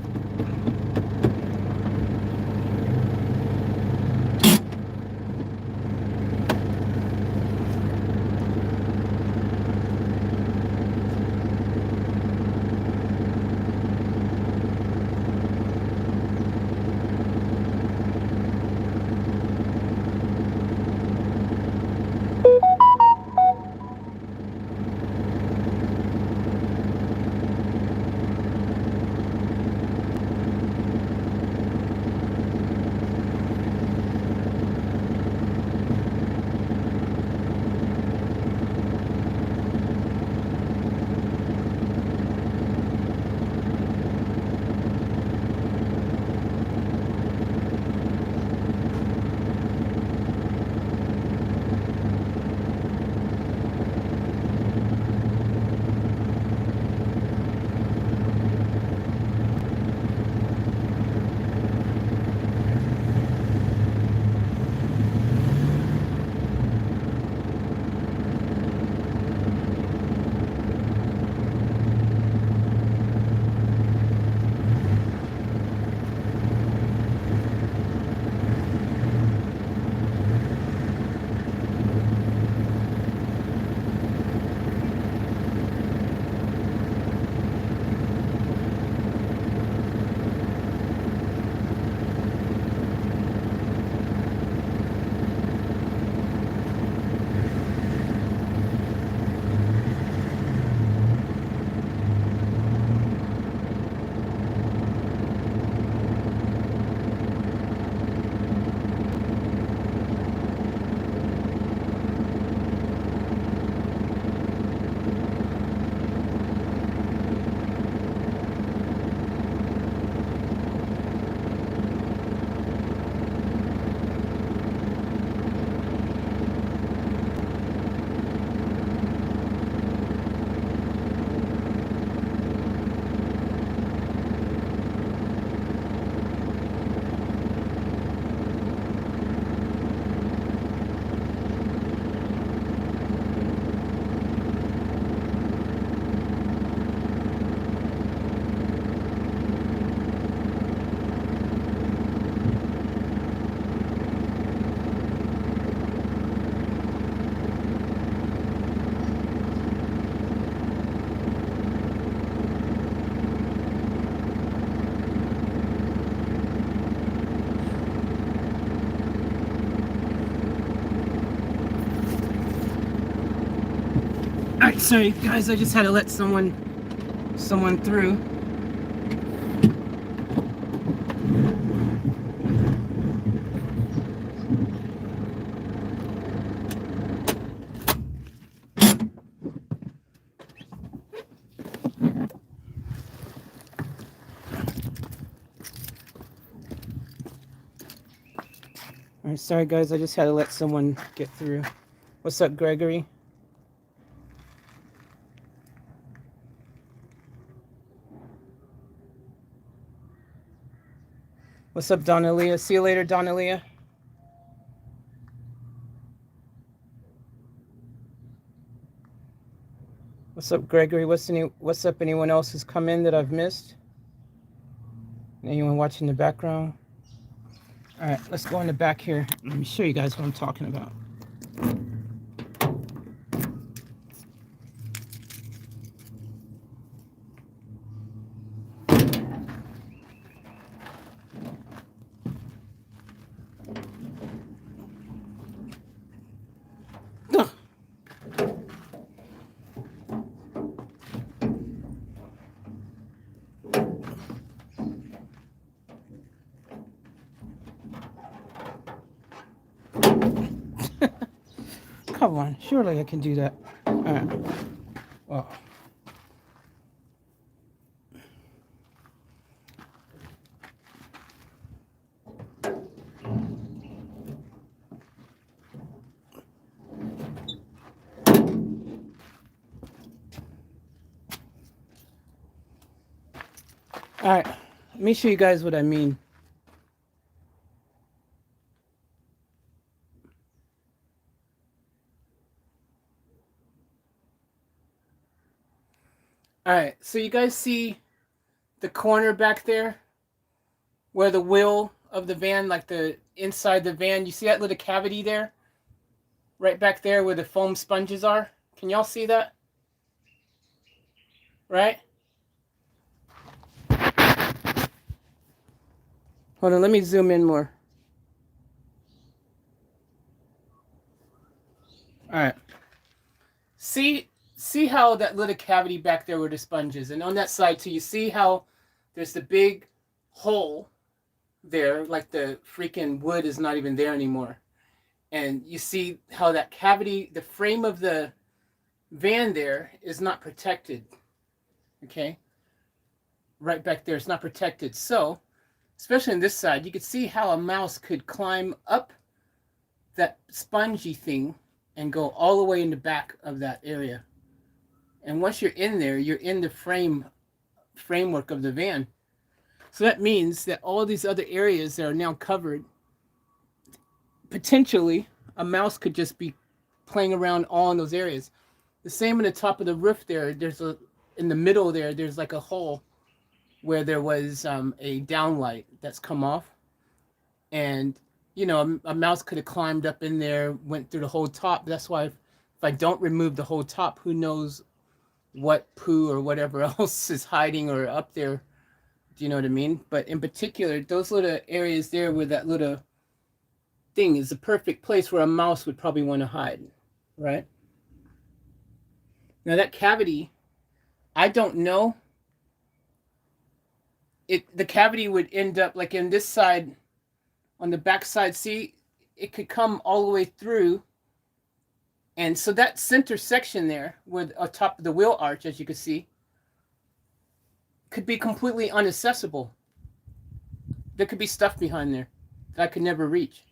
Alright, sorry guys, I just had to let someone through. Alright, sorry guys, I just had to let someone get through. What's up, Gregory? What's up, Donalia? See you later, Donalia. What's up, Gregory? What's up, anyone else who's come in that I've missed? Anyone watching the background? All right, let's go in the back here. Let me show you guys what I'm talking about. Come on, surely I can do that. All right. Well. All right, let me show you guys what I mean. All right, so you guys see the corner back there where the wheel of the van, like the inside the van, you see that little cavity there? Right back there where the foam sponges are? Can y'all see that? Right? Hold on, let me zoom in more. All right. See how that little cavity back there where the sponge is, and on that side too, you see how there's the big hole there, like the freaking wood is not even there anymore. And you see how that cavity, the frame of the van there is not protected. Okay? Right back there, it's not protected. So, especially on this side, you could see how a mouse could climb up that spongy thing and go all the way in the back of that area. And once you're in there, you're in the framework of the van. So that means that all these other areas that are now covered, potentially a mouse could just be playing around all in those areas. The same in the top of the roof there. In the middle there, there's like a hole where there was a downlight that's come off. And, you know, a mouse could have climbed up in there, went through the whole top. That's why if I don't remove the whole top, who knows what poo or whatever else is hiding or up there. Do you know what I mean? But in particular, those little areas there where that little thing is the perfect place where a mouse would probably want to hide, right? Now that cavity, I don't know. The cavity would end up like in this side, on the back side. See, it could come all the way through. And so that center section there, where on top of the wheel arch, as you can see, could be completely inaccessible. There could be stuff behind there that I could never reach.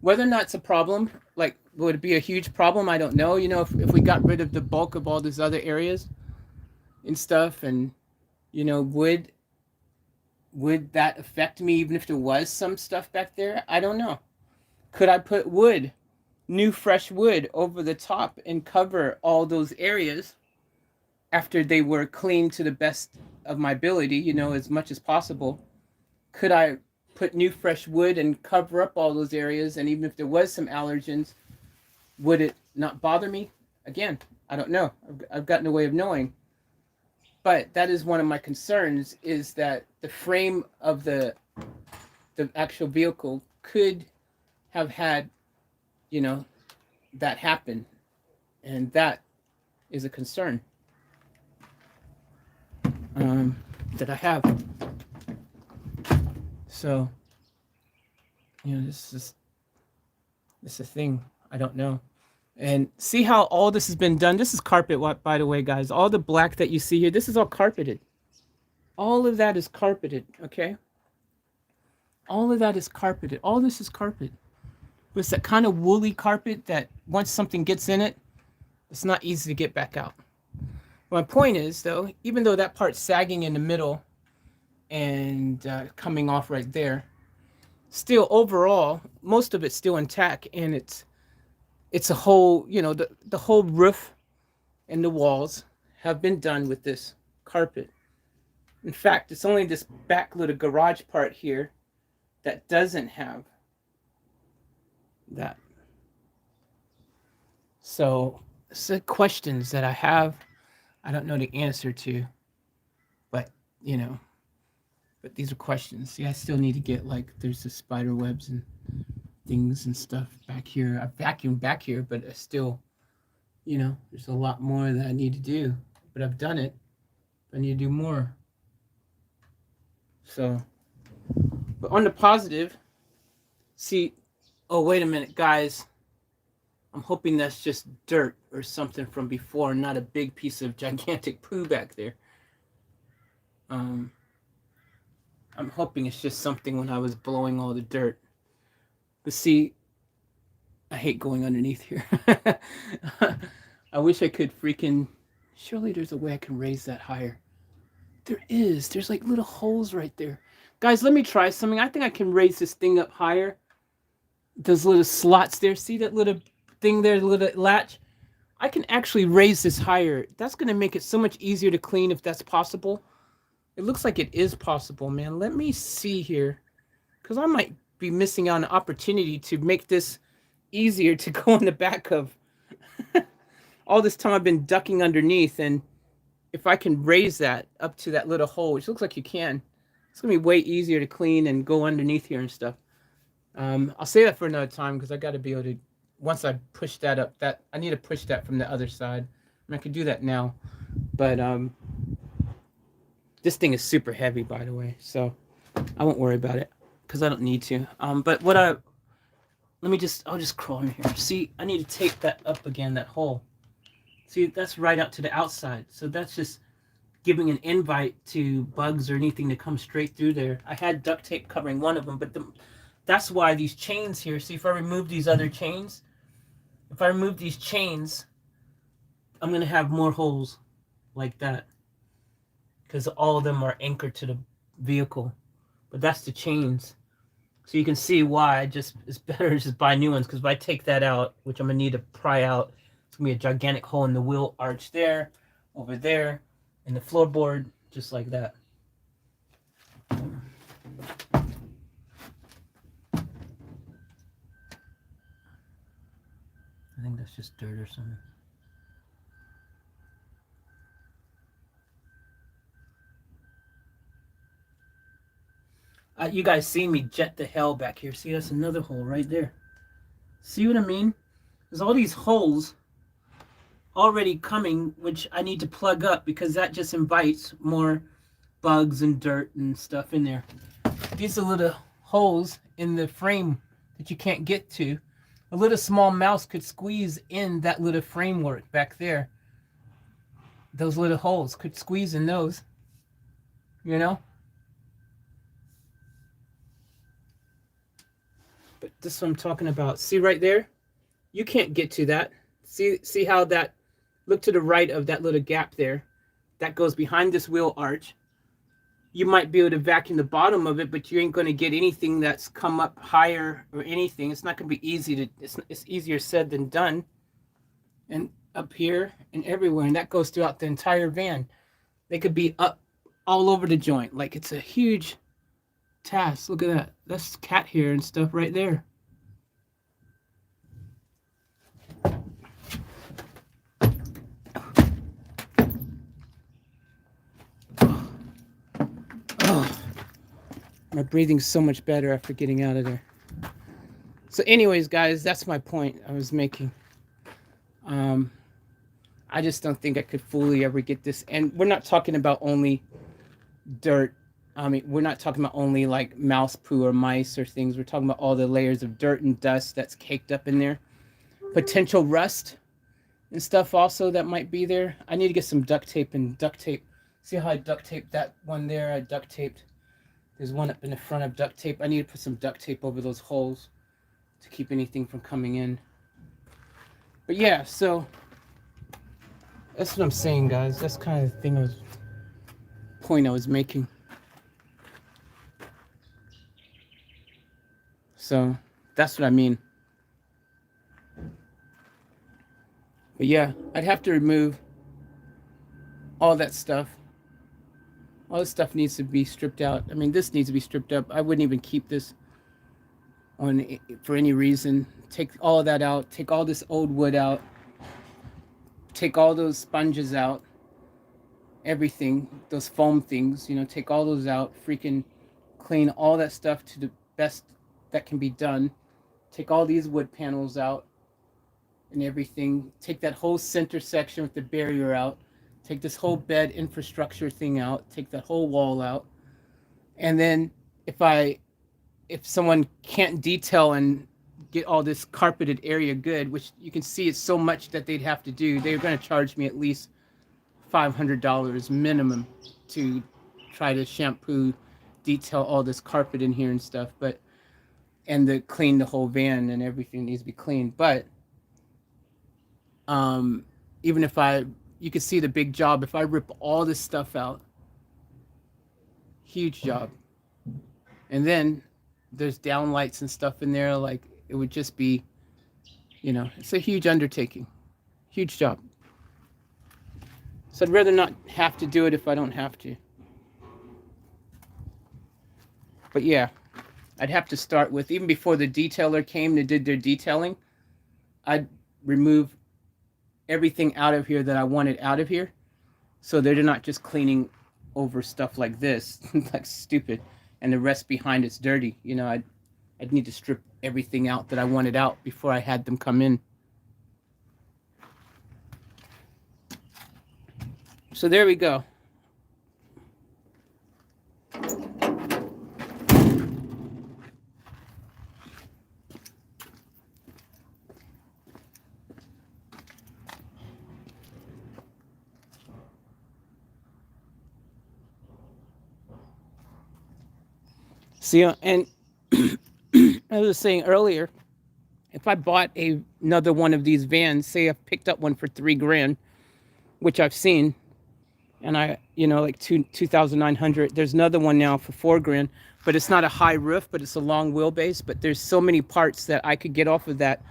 Whether or not it's a problem, like would it be a huge problem, I don't know. You know, if we got rid of the bulk of all these other areas and stuff, and, you know, would that affect me even if there was some stuff back there? I don't know. Could I put wood, new fresh wood, over the top and cover all those areas after they were cleaned to the best of my ability, you know, as much as possible? Could I put new fresh wood and cover up all those areas? And even if there was some allergens, would it not bother me? Again, I don't know. I've got no way of knowing. But that is one of my concerns, is that the frame of the actual vehicle could have had, you know, that happen. And that is a concern that I have. So, you know, this is a thing. I don't know. And see how all this has been done. This is carpet, by the way, guys. All the black that you see here, this is all carpeted. All of that is carpeted, okay? All of that is carpeted. All this is carpet. But it's that kind of woolly carpet that once something gets in it, it's not easy to get back out. My point is, though, even though that part's sagging in the middle and coming off right there, still overall, most of it's still intact, and it's a whole, you know, the whole roof and the walls have been done with this carpet. In fact, it's only this back little garage part here that doesn't have that. So, it's the questions that I have. I don't know the answer to, but, you know, but these are questions. See, I still need to get, like, there's the spider webs and things and stuff back here. I vacuumed back here, but I still, you know, there's a lot more that I need to do. But I've done it. I need to do more. So, but on the positive, see, oh, wait a minute, guys. I'm hoping that's just dirt or something from before, not a big piece of gigantic poo back there. I'm hoping it's just something when I was blowing all the dirt. But see, I hate going underneath here. I wish I could freaking... Surely there's a way I can raise that higher. There is. There's like little holes right there. Guys, let me try something. I think I can raise this thing up higher. Those little slots there. See that little thing there, the little latch? I can actually raise this higher. That's going to make it so much easier to clean if that's possible. It looks like it is possible, man. Let me see here. Because I might be missing out on an opportunity to make this easier to go in the back of. All this time I've been ducking underneath, and if I can raise that up to that little hole, which looks like you can, it's going to be way easier to clean and go underneath here and stuff. I'll say that for another time because I got to be able to, once I push that up, that I need to push that from the other side. I can do that now, but this thing is super heavy, by the way, so I won't worry about it because I don't need to. But I'll just crawl in here. See, I need to tape that up again, that hole. See, that's right out to the outside, so that's just giving an invite to bugs or anything to come straight through there. I had duct tape covering one of them, but that's why these chains here, see, if I remove these other chains, if I remove these chains, I'm going to have more holes like that because all of them are anchored to the vehicle. But that's the chains. So you can see why it's better to just buy new ones, because if I take that out, which I'm going to need to pry out, it's going to be a gigantic hole in the wheel arch there, over there, in the floorboard, just like that. I think that's just dirt or something. You guys see me jet the hell back here. See, that's another hole right there. See what I mean? There's all these holes already coming, which I need to plug up because that just invites more bugs and dirt and stuff in there. These are little holes in the frame that you can't get to. A little small mouse could squeeze in that little framework back there. Those little holes could squeeze in those, you know? But this is what I'm talking about. See right there? You can't get to that. See how that, look to the right of that little gap there. That goes behind this wheel arch. You might be able to vacuum the bottom of it, but you ain't going to get anything that's come up higher or anything. It's not going to be easy to, it's easier said than done. And up here and everywhere, and that goes throughout the entire van. They could be up all over the joint. Like, it's a huge task. Look at that. That's cat hair and stuff right there. My breathing's so much better after getting out of there. So anyways, guys, that's my point I was making. I just don't think I could fully ever get this. And we're not talking about only dirt. I mean, we're not talking about only like mouse poo or mice or things. We're talking about all the layers of dirt and dust that's caked up in there. Potential rust and stuff also that might be there. I need to get some duct tape and duct tape. See how I duct taped that one there? I duct taped. There's one up in the front of duct tape. I need to put some duct tape over those holes to keep anything from coming in. But yeah, so that's what I'm saying, guys. That's kind of the point I was making. So that's what I mean. But yeah, I'd have to remove all that stuff. All this stuff needs to be stripped out. I mean, this needs to be stripped up. I wouldn't even keep this on for any reason. Take all of that out. Take all this old wood out. Take all those sponges out. Everything. Those foam things, you know, take all those out. Freaking clean all that stuff to the best that can be done. Take all these wood panels out and everything. Take that whole center section with the barrier out. Take this whole bed infrastructure thing out. Take that whole wall out. And then if someone can't detail and get all this carpeted area good, which you can see it's so much that they'd have to do, they're going to charge me at least $500 minimum to try to shampoo, detail all this carpet in here and stuff. But and to clean the whole van, and everything needs to be cleaned. But even if you can see the big job. If I rip all this stuff out, huge job. And then there's downlights and stuff in there. Like, it would just be, you know, it's a huge undertaking. Huge job. So I'd rather not have to do it if I don't have to. But yeah, I'd have to start with, even before the detailer came that did their detailing, I'd remove everything out of here that I wanted out of here, so they're not just cleaning over stuff like this, like stupid, and the rest behind it's dirty. You know, I'd need to strip everything out that I wanted out before I had them come in. So there we go. See, and I was saying earlier, if I bought another one of these vans, say I picked up one for $3,000, which I've seen, and I, you know, like 2,900. There's another one now for $4,000, but it's not a high roof, but it's a long wheelbase. But there's so many parts that I could get off of that,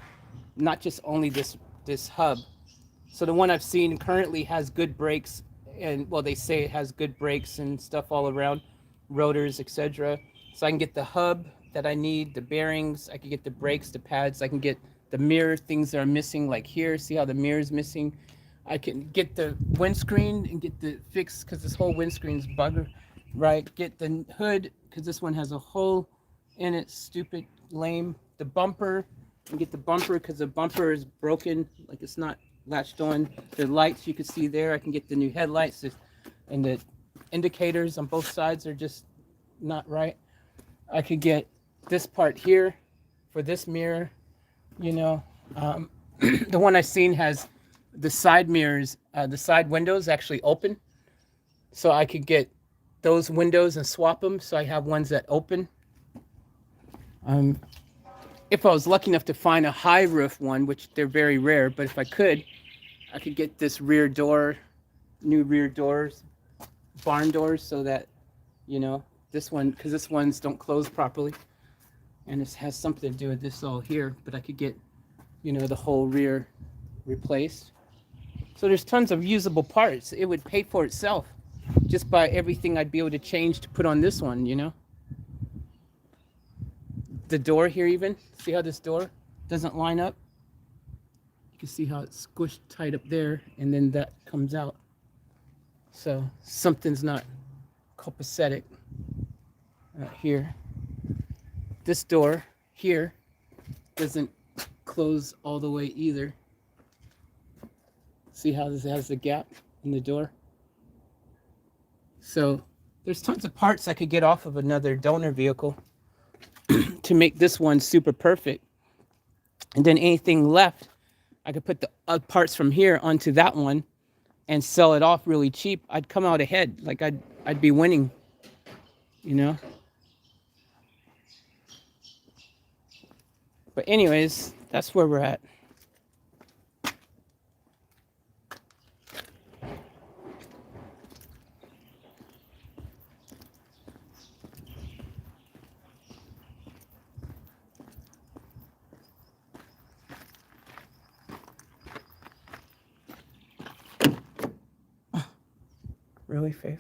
not just only this hub. So the one I've seen currently has good brakes, and well, they say it has good brakes and stuff all around, rotors, etc. So I can get the hub that I need, the bearings. I can get the brakes, the pads. I can get the mirror things that are missing, like here. See how the mirror is missing? I can get the windscreen and get the fix because this whole windscreen's bugger, right? Get the hood because this one has a hole in it, stupid, lame. The bumper, and get the bumper because the bumper is broken, like it's not latched on. The lights you can see there, I can get the new headlights, and the indicators on both sides are just not right. I could get this part here for this mirror, you know. The one I've seen has the side mirrors, the side windows actually open. So I could get those windows and swap them so I have ones that open. If I was lucky enough to find a high roof one, which they're very rare, but if I could get this rear door, new rear doors, barn doors, so that, you know, this one, because this ones don't close properly. And this has something to do with this all here, but I could get, you know, the whole rear replaced. So there's tons of usable parts. It would pay for itself just by everything I'd be able to change to put on this one, you know. The door here even, see how this door doesn't line up? You can see how it's squished tight up there, and then that comes out. So something's not copacetic here. This door here doesn't close all the way either. See how this has a gap in the door? So there's tons of parts I could get off of another donor vehicle to make this one super perfect. And then anything left, I could put the parts from here onto that one and sell it off really cheap. I'd come out ahead. Like I'd be winning, you know? But anyways, that's where we're at. Really, Faith?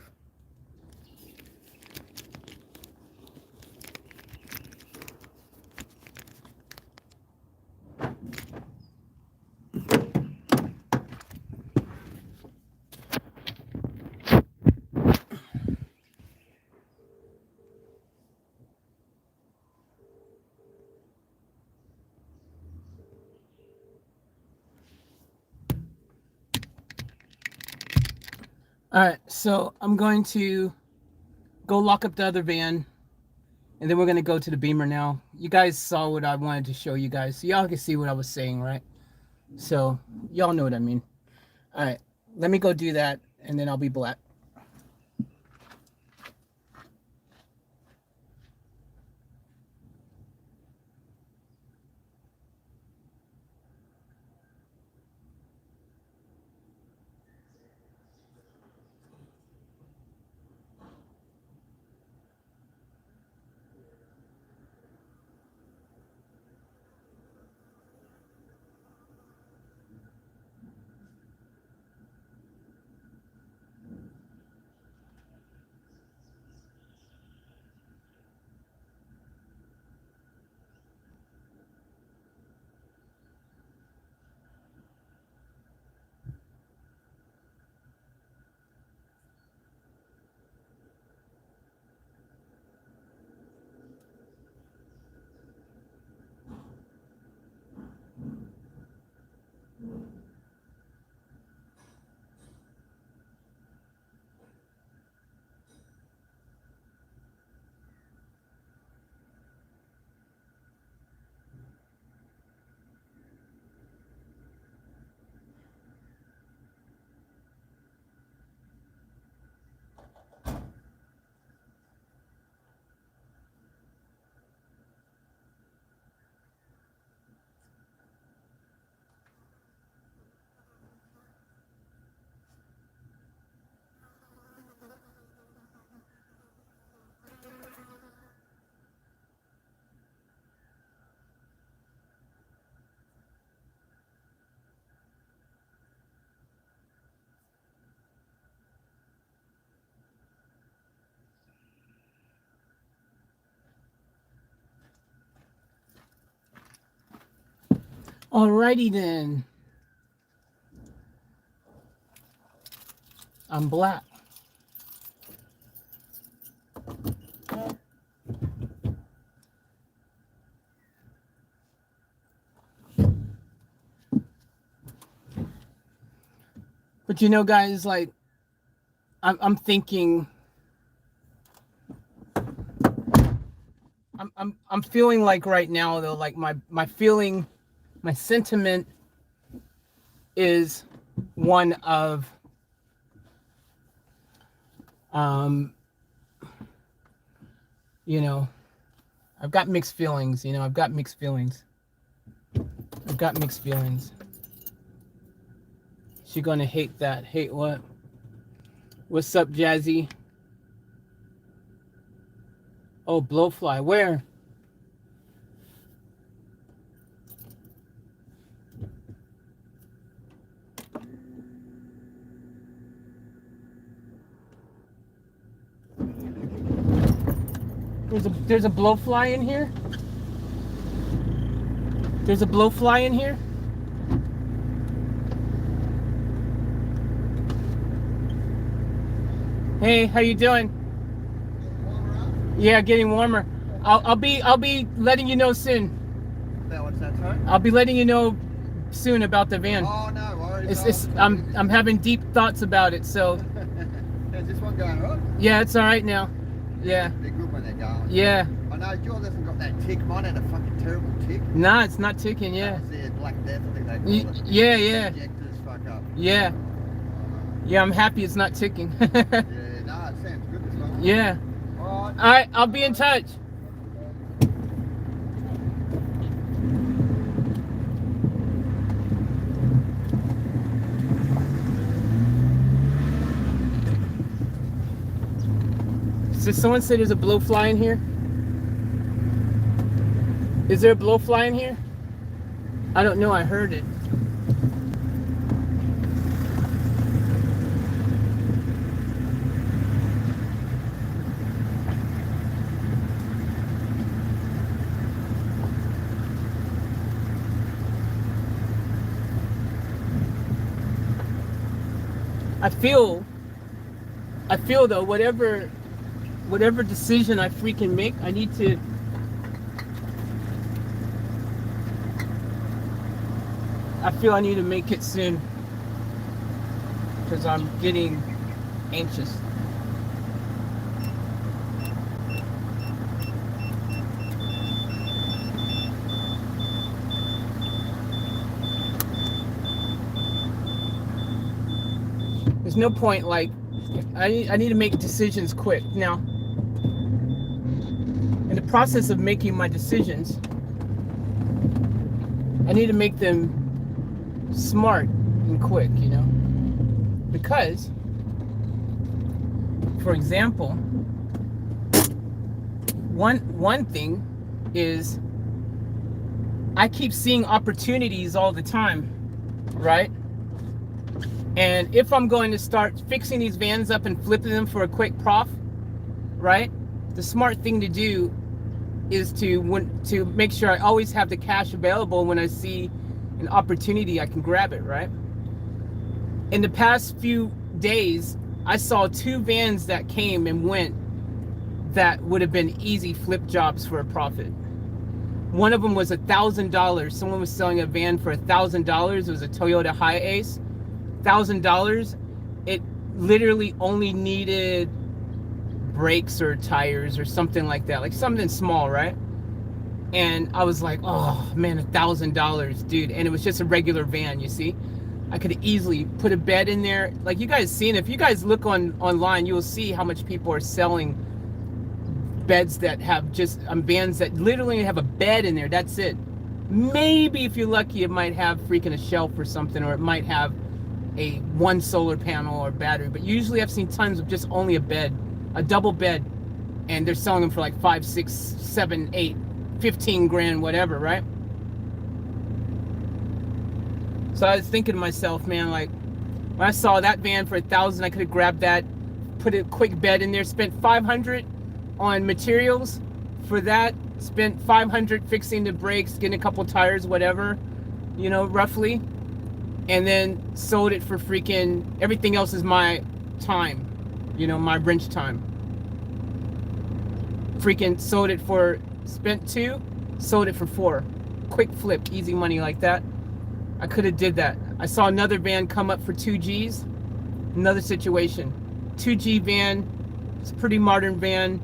All right, so I'm going to go lock up the other van, and then we're going to go to the Beemer now. You guys saw what I wanted to show you guys, so y'all can see what I was saying, right? So y'all know what I mean. All right, let me go do that, and then I'll be back. Alrighty then. I'm black. But you know, guys, like I'm thinking, I'm feeling like right now though, like my feeling, my sentiment is one of you know, I've got mixed feelings, you know, I've got mixed feelings. I've got mixed feelings. She gonna hate that. Hate what? What's up, Jazzy? Oh, blowfly. Where? There's a blowfly in here? There's a blowfly in here? Hey, how you doing? Yeah, getting warmer. I'll be letting you know soon. What's that, sorry? I'll be letting you know soon about the van. Oh, no worries. I'm having deep thoughts about it, so. Is this one going right? Yeah, it's all right now. Yeah. They're good when they're going. Yeah. I know yours hasn't got that tick. Mine had a fucking terrible tick. Nah, it's not ticking. Yeah. That was their Black Death, I think they call it. Yeah, yeah. Injectors fuck up. Yeah. Yeah, I'm happy it's not ticking. Yeah, no, it sounds good this one. Yeah. All right. All right, I'll be in touch. So someone said there's a blowfly in here? Is there a blowfly in here? I don't know, I heard it. I feel though, whatever decision I freaking make, I need to make it soon, because I'm getting anxious. There's no point, like, I need to make decisions quick. Now, in the process of making my decisions, I need to make them smart and quick, you know? Because, for example, one thing is I keep seeing opportunities all the time, right? And if I'm going to start fixing these vans up and flipping them for a quick prof, right? The smart thing to do is to make sure I always have the cash available when I see an opportunity, I can grab it, right? In the past few days, I saw 2 vans that came and went that would have been easy flip jobs for a profit. One of them was $1,000. Someone was selling a van for $1,000. It was a Toyota Hiace. $1,000. It literally only needed brakes or tires or something like that, like something small, right? And I was like, oh man, $1,000, dude. And it was just a regular van, you see. I could easily put a bed in there. Like you guys seen, if you guys look online, you will see how much people are selling beds that have just vans that literally have a bed in there. That's it. Maybe if you're lucky, it might have freaking a shelf or something, or it might have one solar panel or battery. But usually I've seen tons of just only a bed, a double bed, and they're selling them for like 5, 6, 7, 8, 15 grand, whatever, right? So I was thinking to myself, man, like when I saw that van for $1,000, I could have grabbed that, put a quick bed in there, spent $500 on materials for that, spent $500 fixing the brakes, getting a couple tires, whatever, you know, roughly, and then sold it for freaking, everything else is my time, you know, my wrench time. Freaking sold it for, spent 2, sold it for 4. Quick flip, easy money like that. I could have did that. I saw another van come up for 2 G's. Another situation. 2G van. It's a pretty modern van.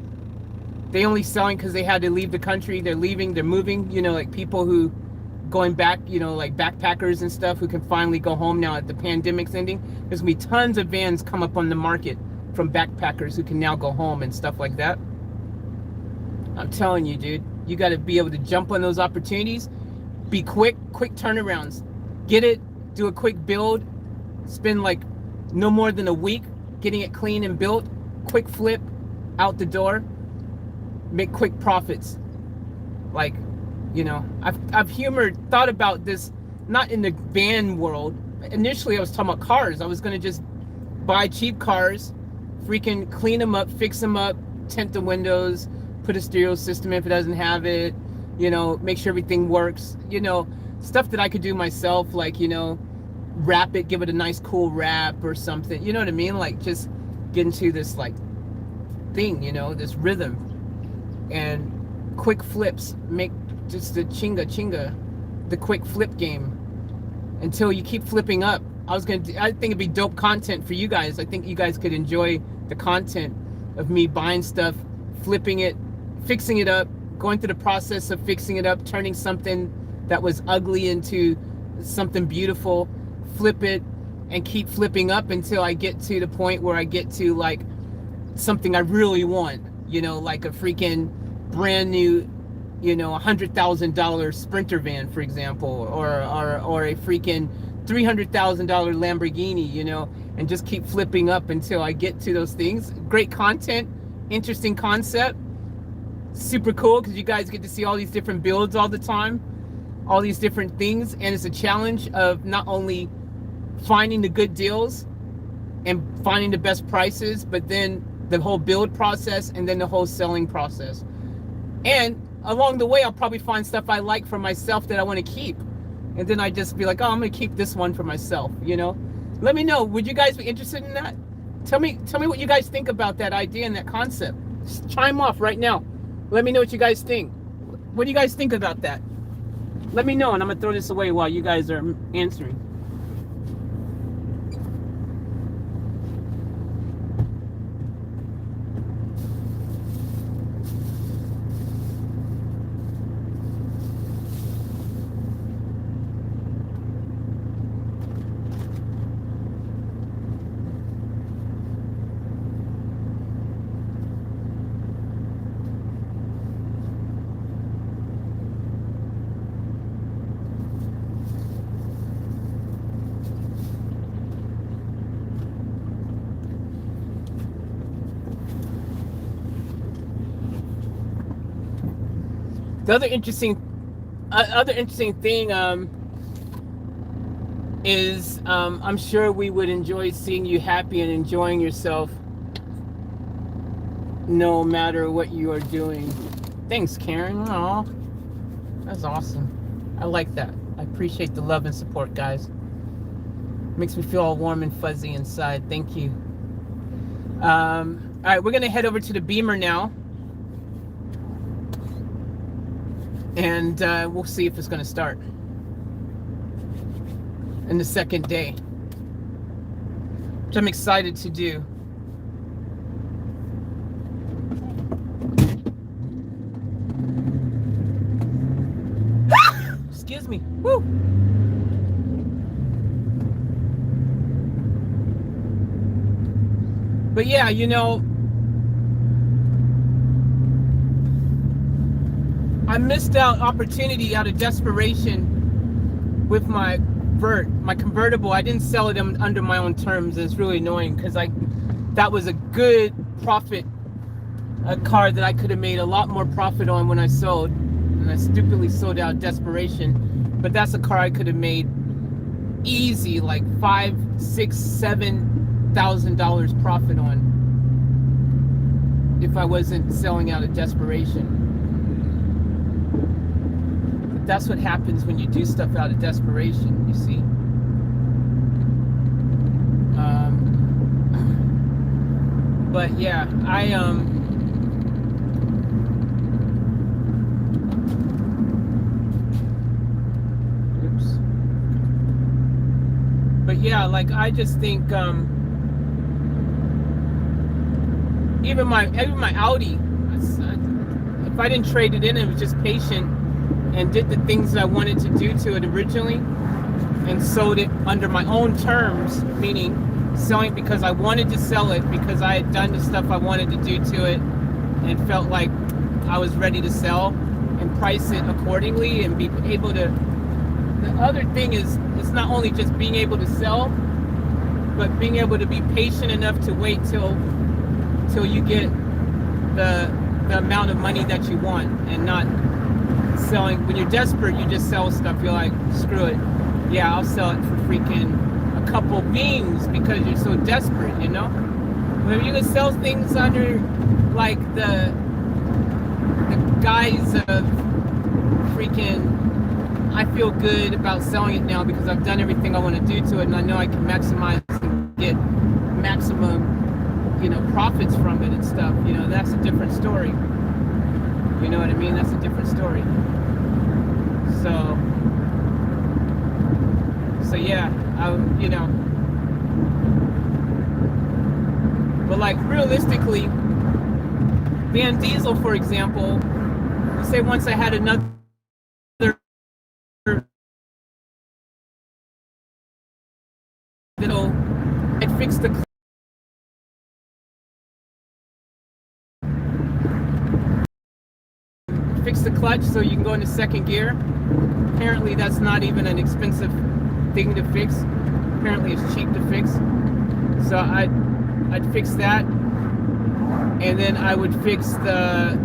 They only selling because they had to leave the country. They're leaving. They're moving. You know, like people who going back. You know, like backpackers and stuff who can finally go home now that the pandemic's ending. There's gonna be tons of vans come up on the market from backpackers who can now go home and stuff like that. I'm telling you, dude. You got to be able to jump on those opportunities. Be quick turnarounds. Get it. Do a quick build. Spend like no more than a week getting it clean and built. Quick flip out the door. Make quick profits. Like, you know, I've thought about this, not in the van world. Initially I was talking about cars. I was going to just buy cheap cars, freaking clean them up, fix them up, tint the windows, put a stereo system if it doesn't have it, you know, make sure everything works, you know, stuff that I could do myself, like, you know, wrap it, give it a nice cool wrap or something, you know what I mean? Like, just get into this like thing, you know, this rhythm, and quick flips, make just the chinga, the quick flip game until you keep flipping up. I think it'd be dope content for you guys. I think you guys could enjoy the content of me buying stuff, flipping it, fixing it up, going through the process of fixing it up, turning something that was ugly into something beautiful, flip it, and keep flipping up until I get to the point where I get to like something I really want, you know, like a freaking brand new, you know, $100,000 Sprinter van, for example, or a freaking $300,000 Lamborghini, you know, and just keep flipping up until I get to those things. Great content, interesting concept, super cool because you guys get to see all these different builds all the time, all these different things, and it's a challenge of not only finding the good deals and finding the best prices, but then the whole build process and then the whole selling process. And along the way, I'll probably find stuff I like for myself that I want to keep. And then I just be like, oh, I'm going to keep this one for myself, you know? Let me know. Would you guys be interested in that? Tell me what you guys think about that idea and that concept. Just chime off right now. Let me know what you guys think. What do you guys think about that? Let me know, and I'm going to throw this away while you guys are answering. The other interesting thing is I'm sure we would enjoy seeing you happy and enjoying yourself no matter what you are doing. Thanks, Karen. Aw, that's awesome. I like that. I appreciate the love and support, guys. Makes me feel all warm and fuzzy inside. Thank you. All right, we're gonna head over to the Beemer now. And we'll see if it's going to start in the second day, which I'm excited to do. Excuse me. Woo! But yeah, you know, I missed out opportunity out of desperation with my convertible. I didn't sell it under my own terms. It's really annoying because that was a good profit, a car that I could have made a lot more profit on when I sold, and I stupidly sold out of desperation. But that's a car I could have made easy, like $5,000, $6,000, $7,000 profit on if I wasn't selling out of desperation. that's what happens when you do stuff out of desperation, you see. But yeah, oops. But yeah, like I just think even my Audi, if I didn't trade it in, it was just patient and did the things that I wanted to do to it originally and sold it under my own terms, meaning selling because I wanted to sell it because I had done the stuff I wanted to do to it and felt like I was ready to sell, and price it accordingly and be able to. The other thing is, it's not only just being able to sell, but being able to be patient enough to wait till you get the amount of money that you want, and not selling. When you're desperate, you just sell stuff. You're like, screw it, yeah, I'll sell it for freaking a couple beans because you're so desperate, you know. When you can sell things under like the guise of freaking, I feel good about selling it now because I've done everything I want to do to it, and I know I can maximize and get maximum, you know, profits from it and stuff. You know, that's a different story. You know what I mean? That's a different story. So yeah, you know. But like realistically, Van Diesel, for example, say once I had another little, I'd fix the clutch so you can go into second gear. Apparently that's not even an expensive thing to fix. Apparently it's cheap to fix. So I'd fix that, and then I would fix the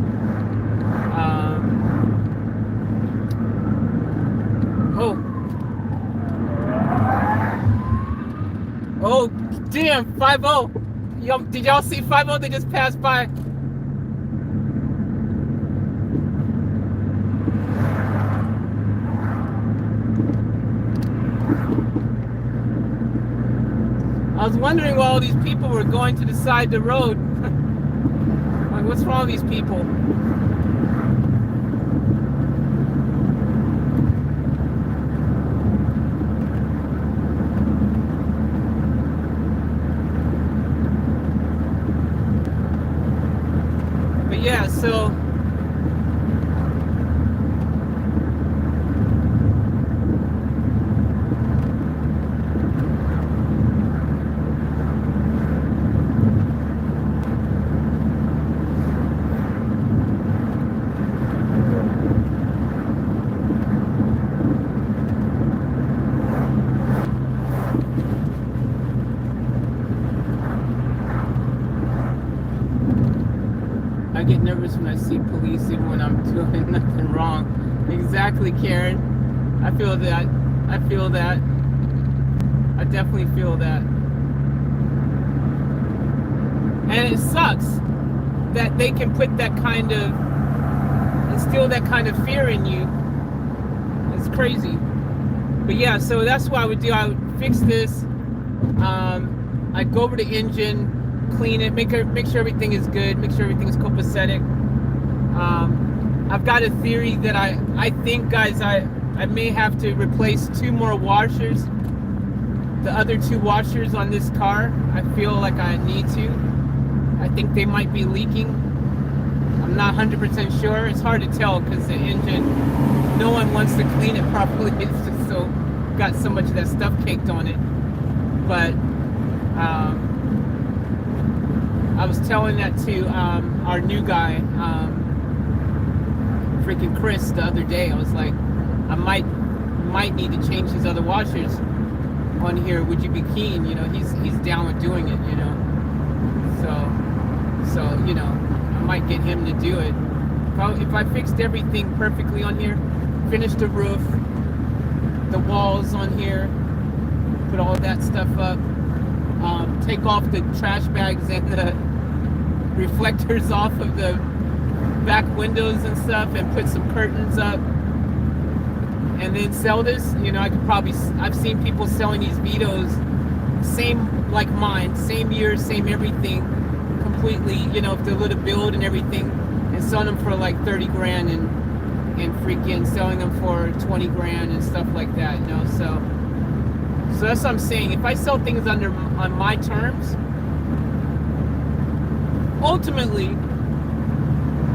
oh damn, 5-0. Did y'all see 5-0? They just passed by. I was wondering why all these people were going to the side of the road. Like, what's wrong with these people? But yeah, so I get nervous when I see police, even when I'm doing nothing wrong. Exactly, Karen. I feel that. I feel that. I definitely feel that. And it sucks that they can put that kind of, instill that kind of fear in you. It's crazy. But yeah, so that's what I would do. I would fix this. I'd go over the engine, clean it, make sure everything is good, make sure everything is copacetic. I've got a theory that I think, guys, I may have to replace 2 more washers. The other 2 washers on this car, I feel like I need to. I think they might be leaking. I'm not 100% sure. It's hard to tell because the engine, no one wants to clean it properly. It's just so, got so much of that stuff caked on it. But I was telling that to our new guy, freaking Chris, the other day. I was like, I might need to change these other washers on here. Would you be keen? You know, he's down with doing it. You know, so you know, I might get him to do it. If I fixed everything perfectly on here, finished the roof, the walls on here, put all that stuff up. Take off the trash bags and the reflectors off of the back windows and stuff, and put some curtains up. and then sell this. You know, I've seen people selling these Vitos, same like mine, same year, same everything, completely, you know, the little build and everything, and selling them for like 30 grand and freaking selling them for 20 grand and stuff like that, you know. So that's what I'm saying. If I sell things on my terms, ultimately,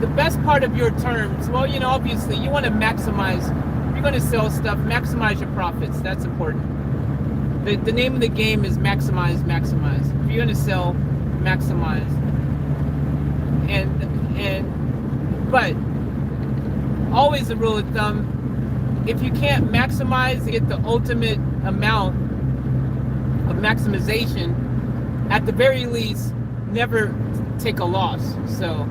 the best part of your terms, well, you know, obviously you want to maximize, if you're going to sell stuff, maximize your profits. That's important. The name of the game is maximize. If you're going to sell, maximize. But always a rule of thumb, if you can't maximize to get the ultimate amount of maximization, at the very least, never take a loss. So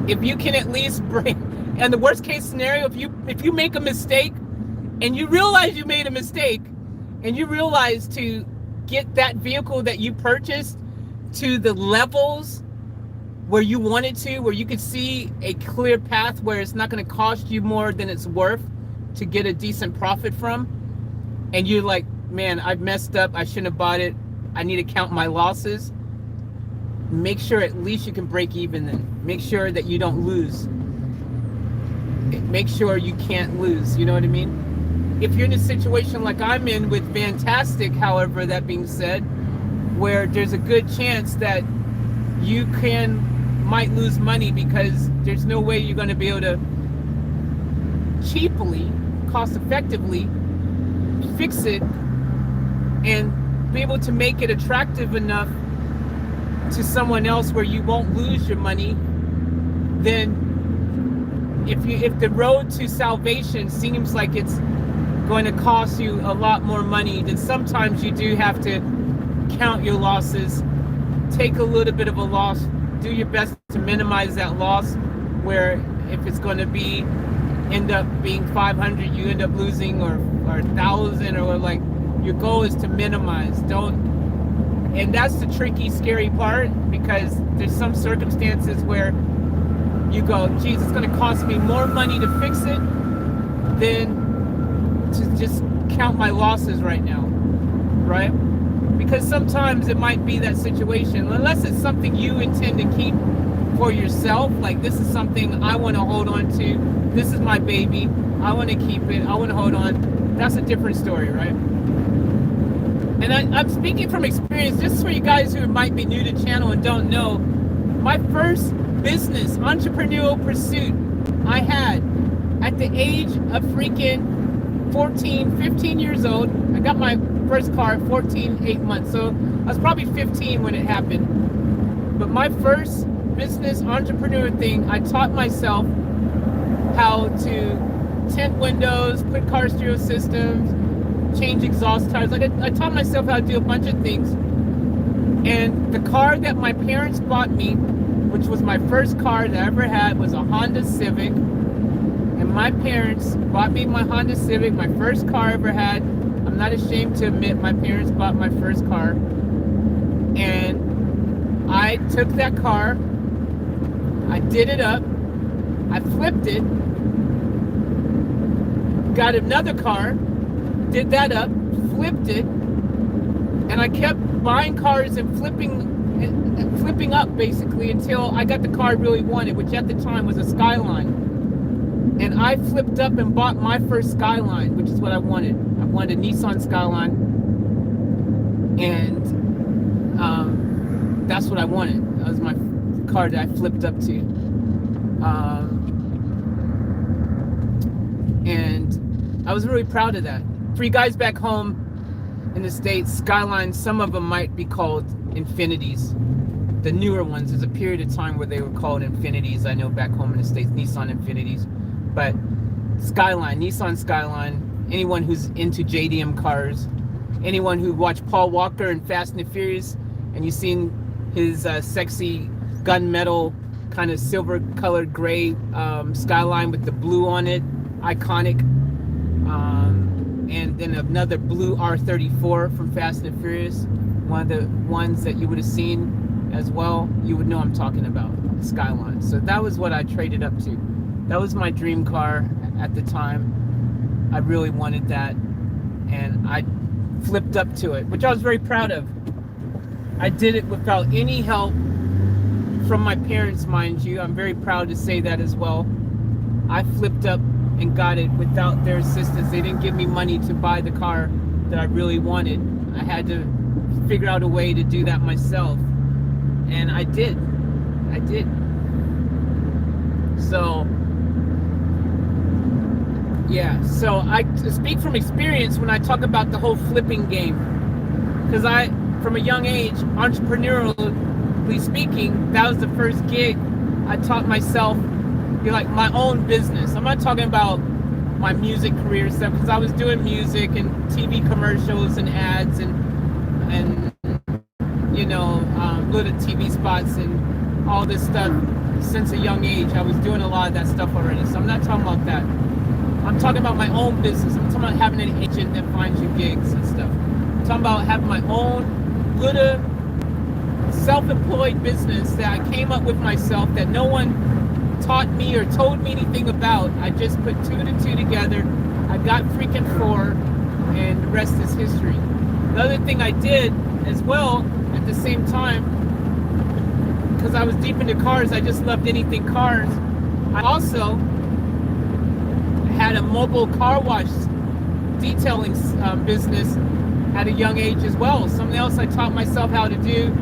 if you can at least bring, and the worst case scenario, if you make a mistake and you realize you made a mistake and you realize to get that vehicle that you purchased to the levels where you want it to, where you could see a clear path where it's not going to cost you more than it's worth to get a decent profit from, and you're like, man, I've messed up, I shouldn't have bought it, I need to count my losses, make sure at least you can break even then. Make sure that you don't lose. Make sure you can't lose, you know what I mean? If you're in a situation like I'm in with Fantastic, however, that being said, where there's a good chance that you might lose money because there's no way you're going to be able to cheaply, cost effectively fix it and be able to make it attractive enough to someone else where you won't lose your money, then if the road to salvation seems like it's going to cost you a lot more money, then sometimes you do have to count your losses, take a little bit of a loss, do your best to minimize that loss, where if it's going to end up being 500, you end up losing, or 1,000, or like, your goal is to minimize. And that's the tricky, scary part, because there's some circumstances where you go, geez, it's going to cost me more money to fix it than to just count my losses right now, right? Because sometimes it might be that situation, unless it's something you intend to keep for yourself, like this is something I want to hold on to, this is my baby, I want to keep it, I want to hold on, that's a different story, right? And I'm speaking from experience, just for you guys who might be new to the channel and don't know, my first business, entrepreneurial pursuit I had at the age of freaking 14, 15 years old. I got my first car at 14, 8 months. So I was probably 15 when it happened. But my first business entrepreneur thing, I taught myself how to tint windows, put car stereo systems, change exhaust tires. Like I taught myself how to do a bunch of things. And the car that my parents bought me, which was my first car that I ever had, was a Honda Civic. And my parents bought me my Honda Civic, my first car I ever had. I'm not ashamed to admit my parents bought my first car. And I took that car, I did it up, I flipped it, got another car, did that up, flipped it, and I kept buying cars and flipping up basically until I got the car I really wanted, which at the time was a Skyline. And I flipped up and bought my first Skyline, which is what I wanted. I wanted a Nissan Skyline, and that's what I wanted. That was my car that I flipped up to. And I was really proud of that. For you guys back home in the States, Skylines, some of them might be called Infinities. The newer ones, there's a period of time where they were called Infinities. I know back home in the States, Nissan Infinities. But Skyline, Nissan Skyline, anyone who's into JDM cars, anyone who watched Paul Walker in Fast and the Furious, and you've seen his sexy gunmetal kind of silver colored gray Skyline with the blue on it, iconic. And then another blue R34 from Fast and Furious, one of the ones that you would have seen as well. You would know I'm talking about, Skyline. So that was what I traded up to. That was my dream car at the time. I really wanted that, and I flipped up to it, which I was very proud of. I did it without any help from my parents, mind you. I'm very proud to say that as well. I flipped up and got it without their assistance. They didn't give me money to buy the car that I really wanted. I had to figure out a way to do that myself, and I did. So yeah, so I speak from experience when I talk about the whole flipping game, because I, from a young age, entrepreneurially speaking, that was the first gig I taught myself, like my own business. I'm not talking about my music career stuff, because I was doing music and TV commercials and ads and little TV spots and all this stuff since a young age. I was doing a lot of that stuff already, so I'm not talking about that. I'm talking about my own business. I'm talking about having an agent that finds you gigs and stuff. I'm talking about having my own little self-employed business that I came up with myself, that no one taught me or told me anything about. I just put 2 to 2 together. I got freaking 4, and the rest is history. The other thing I did as well at the same time, because I was deep into cars, I just loved anything cars. I also had a mobile car wash detailing business at a young age as well. Something else I taught myself how to do.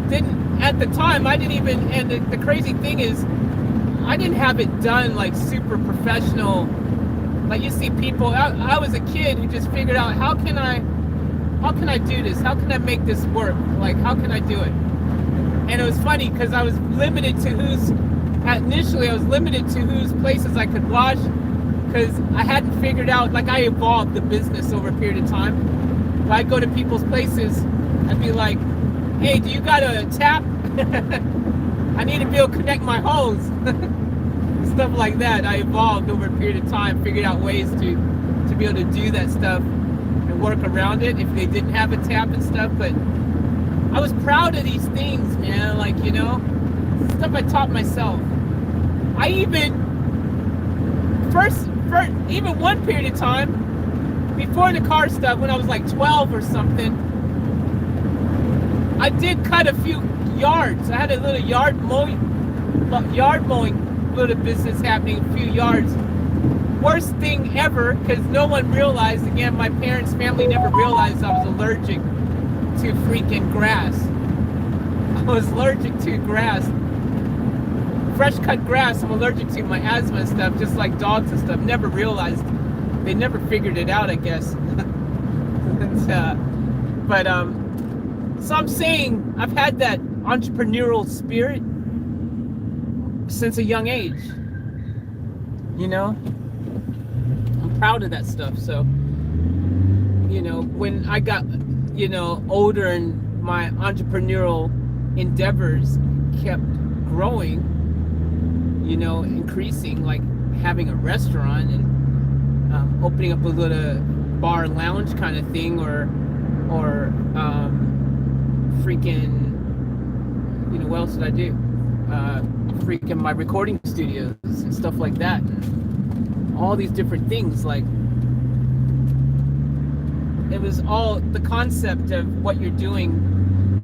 Didn't at the time, I didn't even, and the crazy thing is, I didn't have it done like super professional. Like you see people, I was a kid who just figured out, how can I do this? How can I make this work? Like, how can I do it? And it was funny because I was limited to initially I was limited to whose places I could wash, because I hadn't figured out, like, I evolved the business over a period of time. If I go to people's places, I'd be like, hey, do you got a tap? I need to be able to connect my hose. Stuff like that. I evolved over a period of time, figured out ways to be able to do that stuff and work around it if they didn't have a tap and stuff. But I was proud of these things, man. Like, stuff I taught myself. I even, even one period of time, before the car stuff, when I was like 12 or something, I did cut a few yards. I had a little yard mowing little business happening, a few yards. Worst thing ever, because no one realized, again, my parents' family never realized I was allergic to freaking grass. I was allergic to grass. Fresh cut grass, I'm allergic to, my asthma and stuff, just like dogs and stuff. Never realized. They never figured it out, I guess. So I'm saying I've had that entrepreneurial spirit since a young age. I'm proud of that stuff. So, when I got, older and my entrepreneurial endeavors kept growing, increasing, like having a restaurant and opening up a little bar and lounge kind of thing, or freaking, what else did I do? Freaking my recording studios and stuff like that. And all these different things, like, it was all the concept of what you're doing,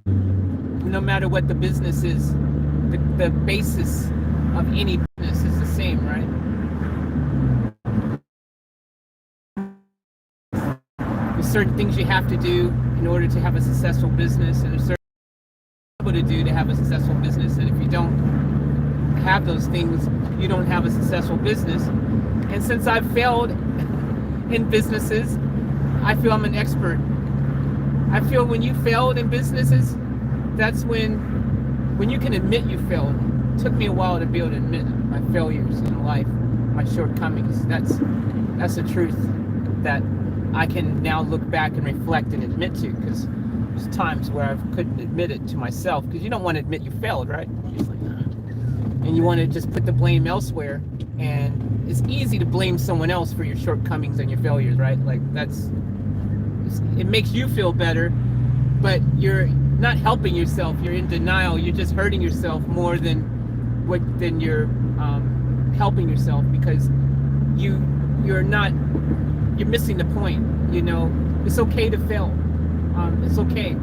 no matter what the business is, the basis of any business is the same, right? There's certain things you have to do in order to have a successful business, and there's certain things to do to have a successful business, and if you don't have those things, you don't have a successful business. And since I've failed in businesses, I feel I'm an expert. I feel when you failed in businesses, that's when you can admit you failed. It took me a while to be able to admit my failures in life, my shortcomings. That's the truth that I can now look back and reflect and admit to, because there's times where I couldn't admit it to myself, because you don't want to admit you failed, right? It's like, and you want to just put the blame elsewhere, and it's easy to blame someone else for your shortcomings and your failures, right? Like, it makes you feel better, but you're not helping yourself. You're in denial. You're just hurting yourself more than you're helping yourself, because you you're not, you're missing the point. You know, it's okay to fail. It's okay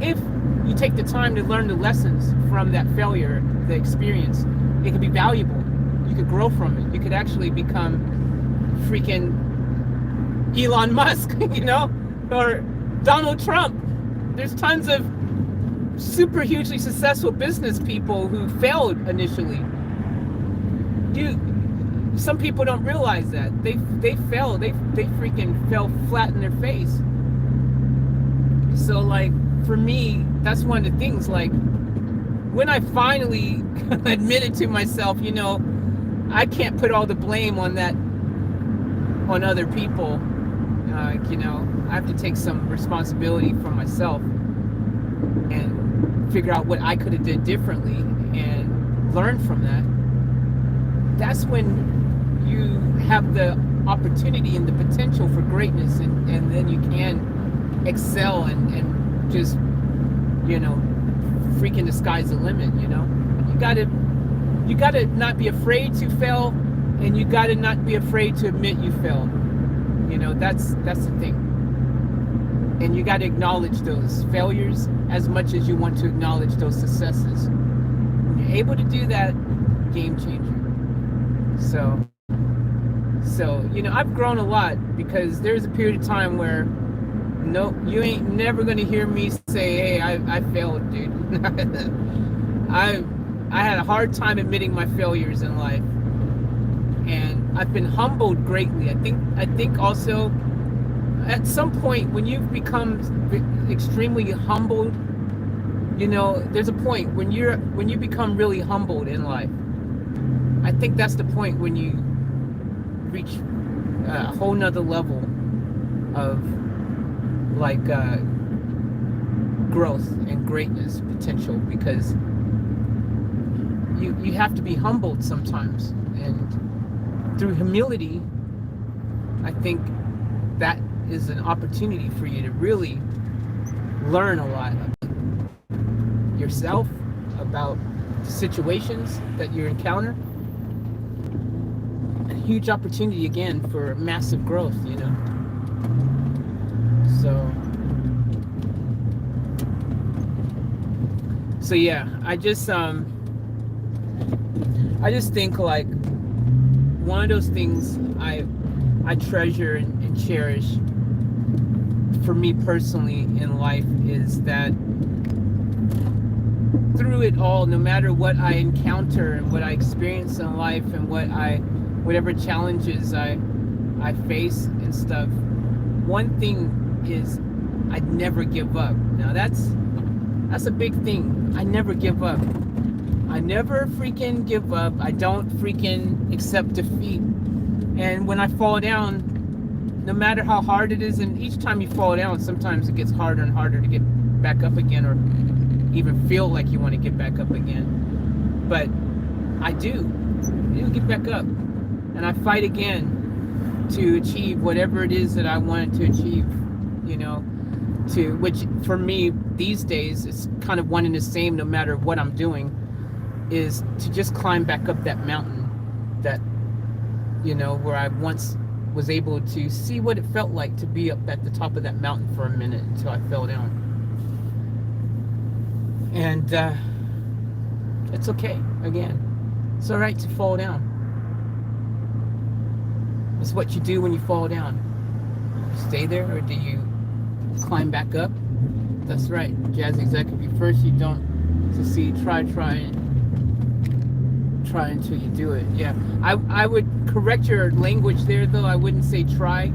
if you take the time to learn the lessons from that failure, the experience. It can be valuable. You could grow from it. You could actually become freaking Elon Musk, you know, or Donald Trump. There's tons of super hugely successful business people who failed initially. Some people don't realize that they fail. They freaking fell flat in their face. So like for me, that's one of the things. Like when I finally admitted to myself, you know, I can't put all the blame on that on other people. You know, I have to take some responsibility for myself and figure out what I could have did differently and learn from that. That's when you have the opportunity and the potential for greatness, and then you can excel and just, you know, freaking the sky's the limit. You know, you gotta not be afraid to fail, and you gotta not be afraid to admit you failed. You know, that's the thing. And you gotta acknowledge those failures as much as you want to acknowledge those successes. When you're able to do that, game changer. So you know, I've grown a lot because there's a period of time where no, you ain't never gonna hear me say, "Hey, I failed, dude." I had a hard time admitting my failures in life, and I've been humbled greatly. I think also at some point when you've become extremely humbled, you know, there's a point when you become really humbled in life. I think that's the point when you reach a whole nother level of like growth and greatness potential, because you have to be humbled sometimes, and through humility, I think that is an opportunity for you to really learn a lot about yourself, about the situations that you encounter. A huge opportunity again for massive growth, you know. So yeah, I just think like one of those things I treasure and cherish for me personally in life is that through it all, no matter what I encounter and what I experience in life and whatever challenges I face and stuff, one thing is I'd never give up. Now that's a big thing. I never give up. I never freaking give up. I don't freaking accept defeat. And when I fall down, no matter how hard it is, and each time you fall down, sometimes it gets harder and harder to get back up again, or even feel like you want to get back up again. But I do get back up, and I fight again to achieve whatever it is that I wanted to achieve, you know, which for me these days is kind of one and the same no matter what I'm doing, is to just climb back up that mountain that, you know, where I once was able to see what it felt like to be up at the top of that mountain for a minute until I fell down. And it's okay, again. It's all right to fall down. It's what you do when you fall down. You stay there, or do you climb back up? That's right, Jazz Executive. First you don't succeed, try until you do it. Yeah, I would correct your language there though. I wouldn't say try,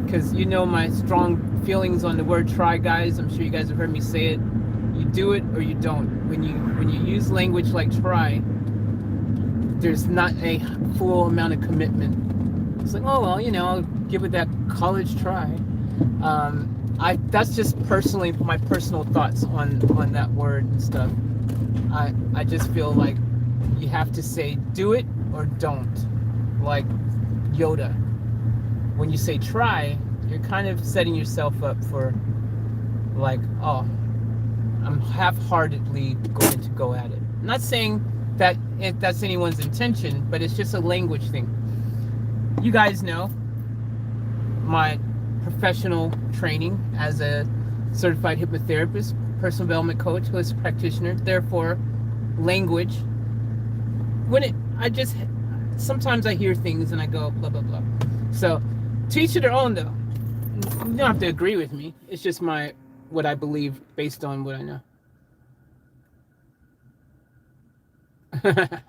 because you know my strong feelings on the word try, guys. I'm sure you guys have heard me say it. You do it or you don't. When you use language like try, there's not a full amount of commitment. It's like, oh well, you know, I'll give it that college try. That's just personally my personal thoughts on that word and stuff. I just feel like you have to say do it or don't. Like Yoda. When you say try, you're kind of setting yourself up for like, oh, I'm half-heartedly going to go at it. I'm not saying that that's anyone's intention, but it's just a language thing. You guys know my professional training as a certified hypnotherapist, personal development coach, holistic practitioner. Therefore, language. When it, I just sometimes I hear things and I go blah blah blah. So, to each of their own though. You don't have to agree with me. It's just my what I believe based on what I know.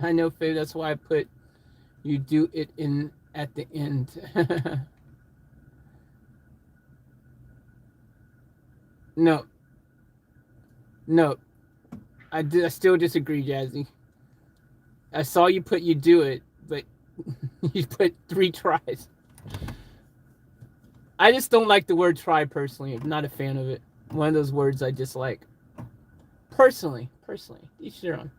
I know, Faye. That's why I put you do it in at the end. No, no. I still disagree, Jazzy. I saw you put you do it, but you put 3 tries. I just don't like the word try personally. I'm not a fan of it. One of those words I dislike. Personally, each their own.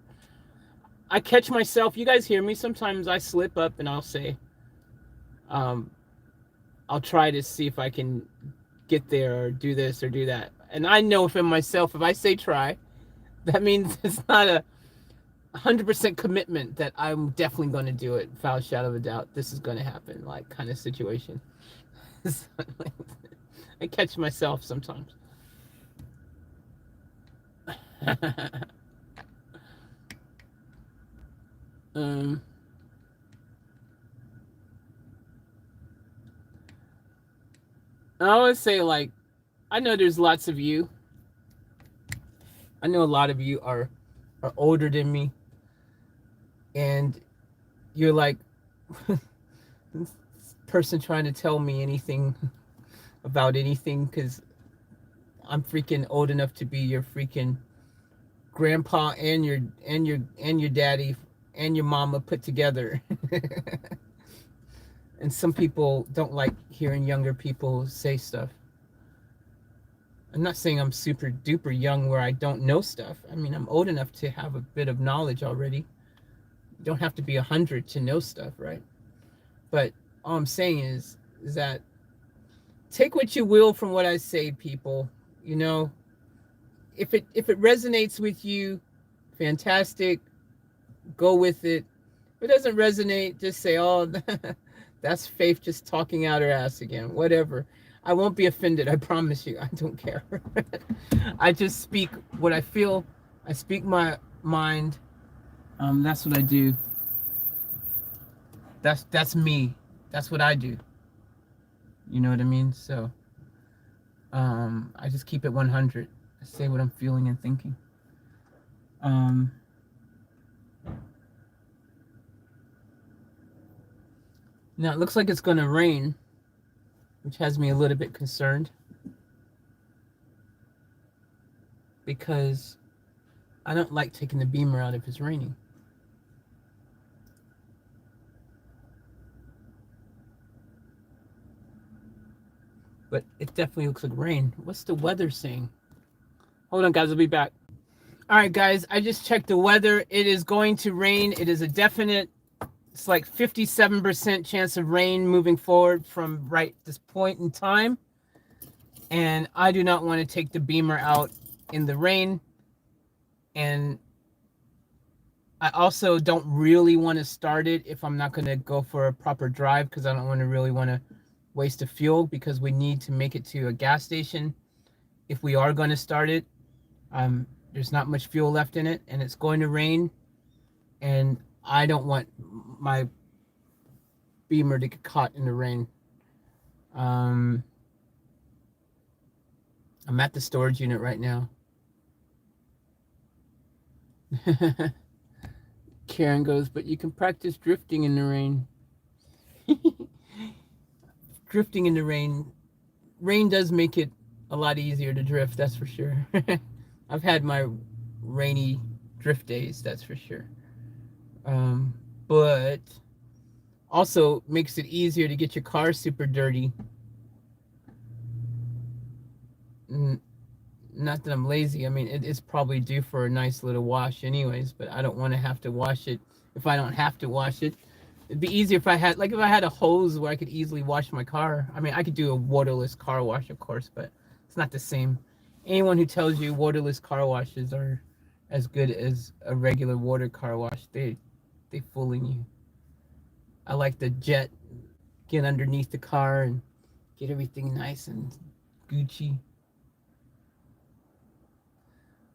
I catch myself. You guys hear me. Sometimes I slip up and I'll say, um, I'll try to see if I can get there or do this or do that. And I know for myself, if I say try, that means it's not a 100% commitment that I'm definitely going to do it without a shadow of a doubt. This is going to happen, like kind of situation. I catch myself sometimes. um, I always say, like, I know there's lots of you. I know a lot of you are older than me, and you're like this person trying to tell me anything about anything because I'm freaking old enough to be your freaking grandpa and your daddy and your mama put together. And some people don't like hearing younger people say stuff. I'm not saying I'm super duper young where I don't know stuff. I mean, I'm old enough to have a bit of knowledge already. You don't have to be 100 to know stuff, right? But all I'm saying is that take what you will from what I say, people. You know, if it resonates with you, fantastic. Go with it. If it doesn't resonate, just say, "Oh, that's Faith just talking out her ass again." Whatever. I won't be offended. I promise you. I don't care. I just speak what I feel. I speak my mind. That's what I do. That's me. That's what I do. You know what I mean? So, I just keep it 100. I say what I'm feeling and thinking. Um, Now it looks like it's going to rain, which has me a little bit concerned because I don't like taking the Beamer out if it's raining. But it definitely looks like rain. What's the weather saying? Hold on, guys. I'll be back. All right, guys. I just checked the weather. It is going to rain. It is a definite. It's like 57% chance of rain moving forward from right this point in time. And I do not want to take the Beamer out in the rain. And I also don't really want to start it if I'm not going to go for a proper drive because I don't really want to waste the fuel because we need to make it to a gas station if we are going to start it. There's not much fuel left in it and it's going to rain and I don't want my Beamer to get caught in the rain. I'm at the storage unit right now. Karen goes, but you can practice drifting in the rain. Drifting in the rain. Rain does make it a lot easier to drift, that's for sure. I've had my rainy drift days, that's for sure. But also makes it easier to get your car super dirty. Not that I'm lazy. I mean, it's probably due for a nice little wash anyways, but I don't want to have to wash it if I don't have to wash it. It'd be easier if I had a hose where I could easily wash my car. I mean, I could do a waterless car wash, of course, but it's not the same. Anyone who tells you waterless car washes are as good as a regular water car wash, they fooling you. I like the jet get underneath the car and get everything nice and Gucci.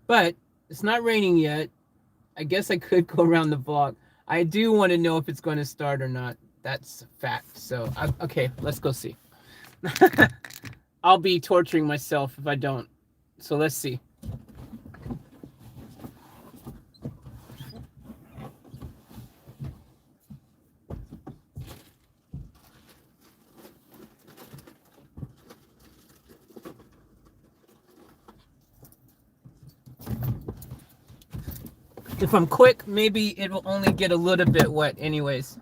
But it's not raining yet. I guess I could go around the block. I do want to know if it's going to start or not. That's a fact. So, okay, let's go see. I'll be torturing myself if I don't. So let's see. If I'm quick, maybe it will only get a little bit wet anyways.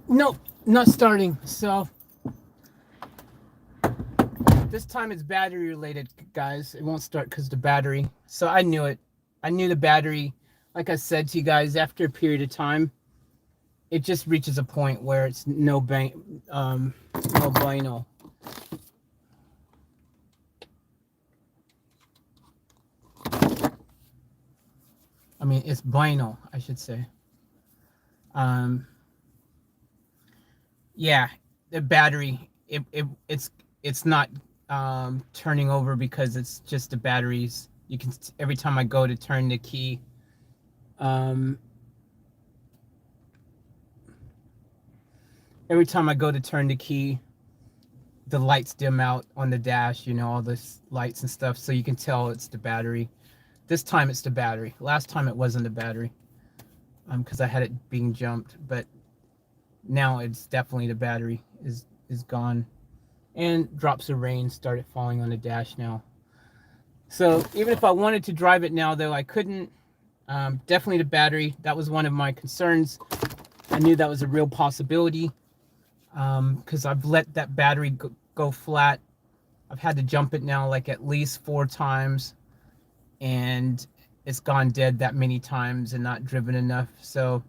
Nope, not starting. So this time it's battery related, guys. It won't start because the battery. So I knew it. I knew the battery. Like I said to you guys, after a period of time, it just reaches a point where it's no bueno. I mean, it's bueno, I should say. Um, yeah, the battery. It's not turning over because it's just the batteries. You can every time I go to turn the key, um, every time I go to turn the key, the lights dim out on the dash. You know, all this lights and stuff, so you can tell it's the battery. This time it's the battery. Last time it wasn't the battery, because I had it being jumped, but now it's definitely the battery is gone. And drops of rain started falling on the dash now. So even if I wanted to drive it now, though, I couldn't. Definitely the battery. That was one of my concerns. I knew that was a real possibility because I've let that battery go flat. I've had to jump it now like at least 4 times, and it's gone dead that many times and not driven enough. So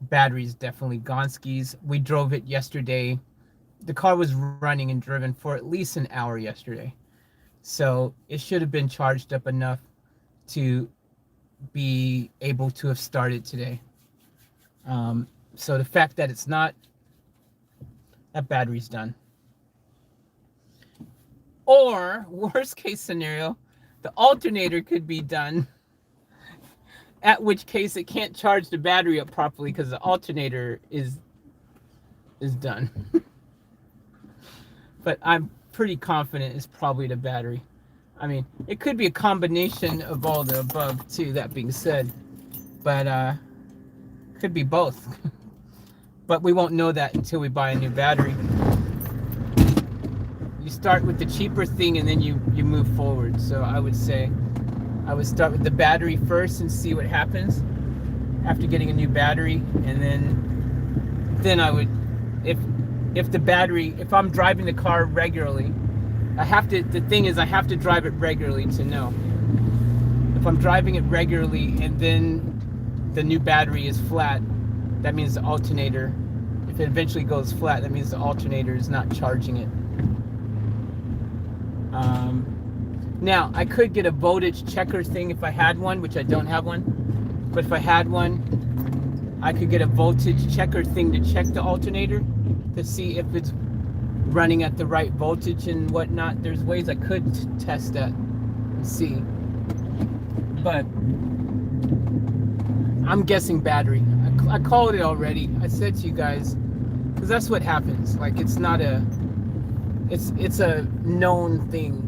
battery's definitely gone skis. We drove it yesterday. The car was running and driven for at least an hour yesterday. So it should have been charged up enough to be able to have started today. So the fact that it's not, that battery's done. Or worst case scenario, the alternator could be done, at which case it can't charge the battery up properly because the alternator is done. But I'm pretty confident it's probably the battery. I mean, it could be a combination of all the above too, that being said. But could be both. But we won't know that until we buy a new battery. You start with the cheaper thing and then you move forward. So I would say I would start with the battery first and see what happens after getting a new battery, and then I would, if the battery, if I'm driving the car regularly, the thing is I have to drive it regularly to know. If I'm driving it regularly and then the new battery is flat, that means the alternator, if it eventually goes flat, that means the alternator is not charging it. Now, I could get a voltage checker thing if I had one, which I don't have one. But if I had one, I could get a voltage checker thing to check the alternator to see if it's running at the right voltage and whatnot. There's ways I could test that and see. But I'm guessing battery. I called it already. I said to you guys, because that's what happens. Like, it's not a, it's a known thing.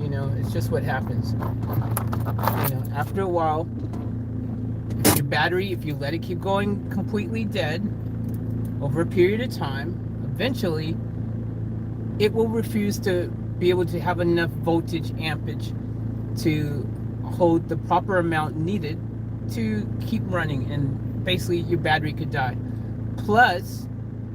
You know, it's just what happens. You know, after a while, if your battery, if you let it keep going completely dead over a period of time, eventually it will refuse to be able to have enough voltage ampage to hold the proper amount needed to keep running, and basically your battery could die. Plus,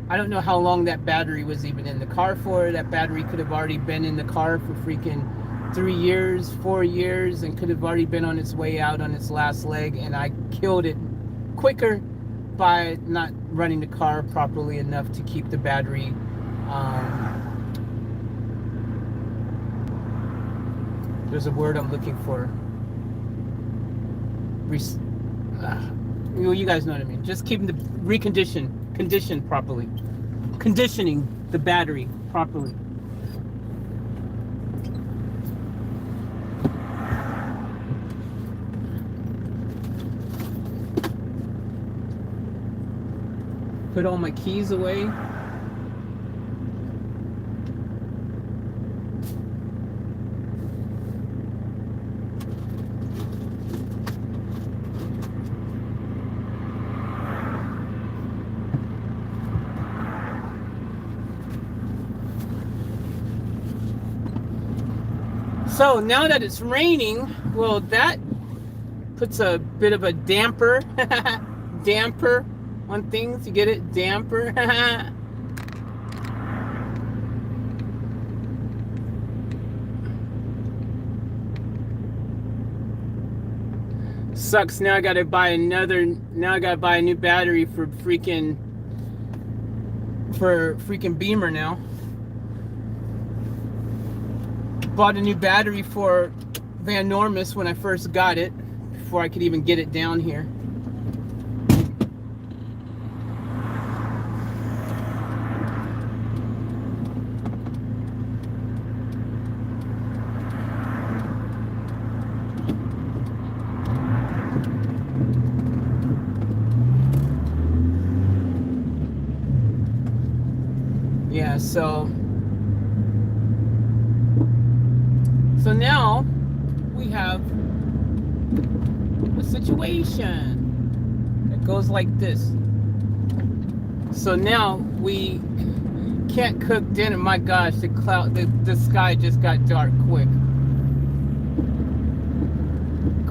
I don't know how long that battery was even in the car for. That battery could have already been in the car for freaking 3 years, 4 years, and could have already been on its way out on its last leg, and I killed it quicker by not running the car properly enough to keep the battery there's a word I'm looking for. You guys know what I mean. Just keeping the conditioned properly. Conditioning the battery properly. Put all my keys away. So now that it's raining, well, that puts a bit of a damper on things. You get it? Damper. Sucks. Now I gotta buy a new battery for freaking Beemer now. Bought a new battery for Van Normus when I first got it, before I could even get it down here. Yeah, so now we have a situation that goes like this. So now we can't cook dinner. My gosh, the sky just got dark quick.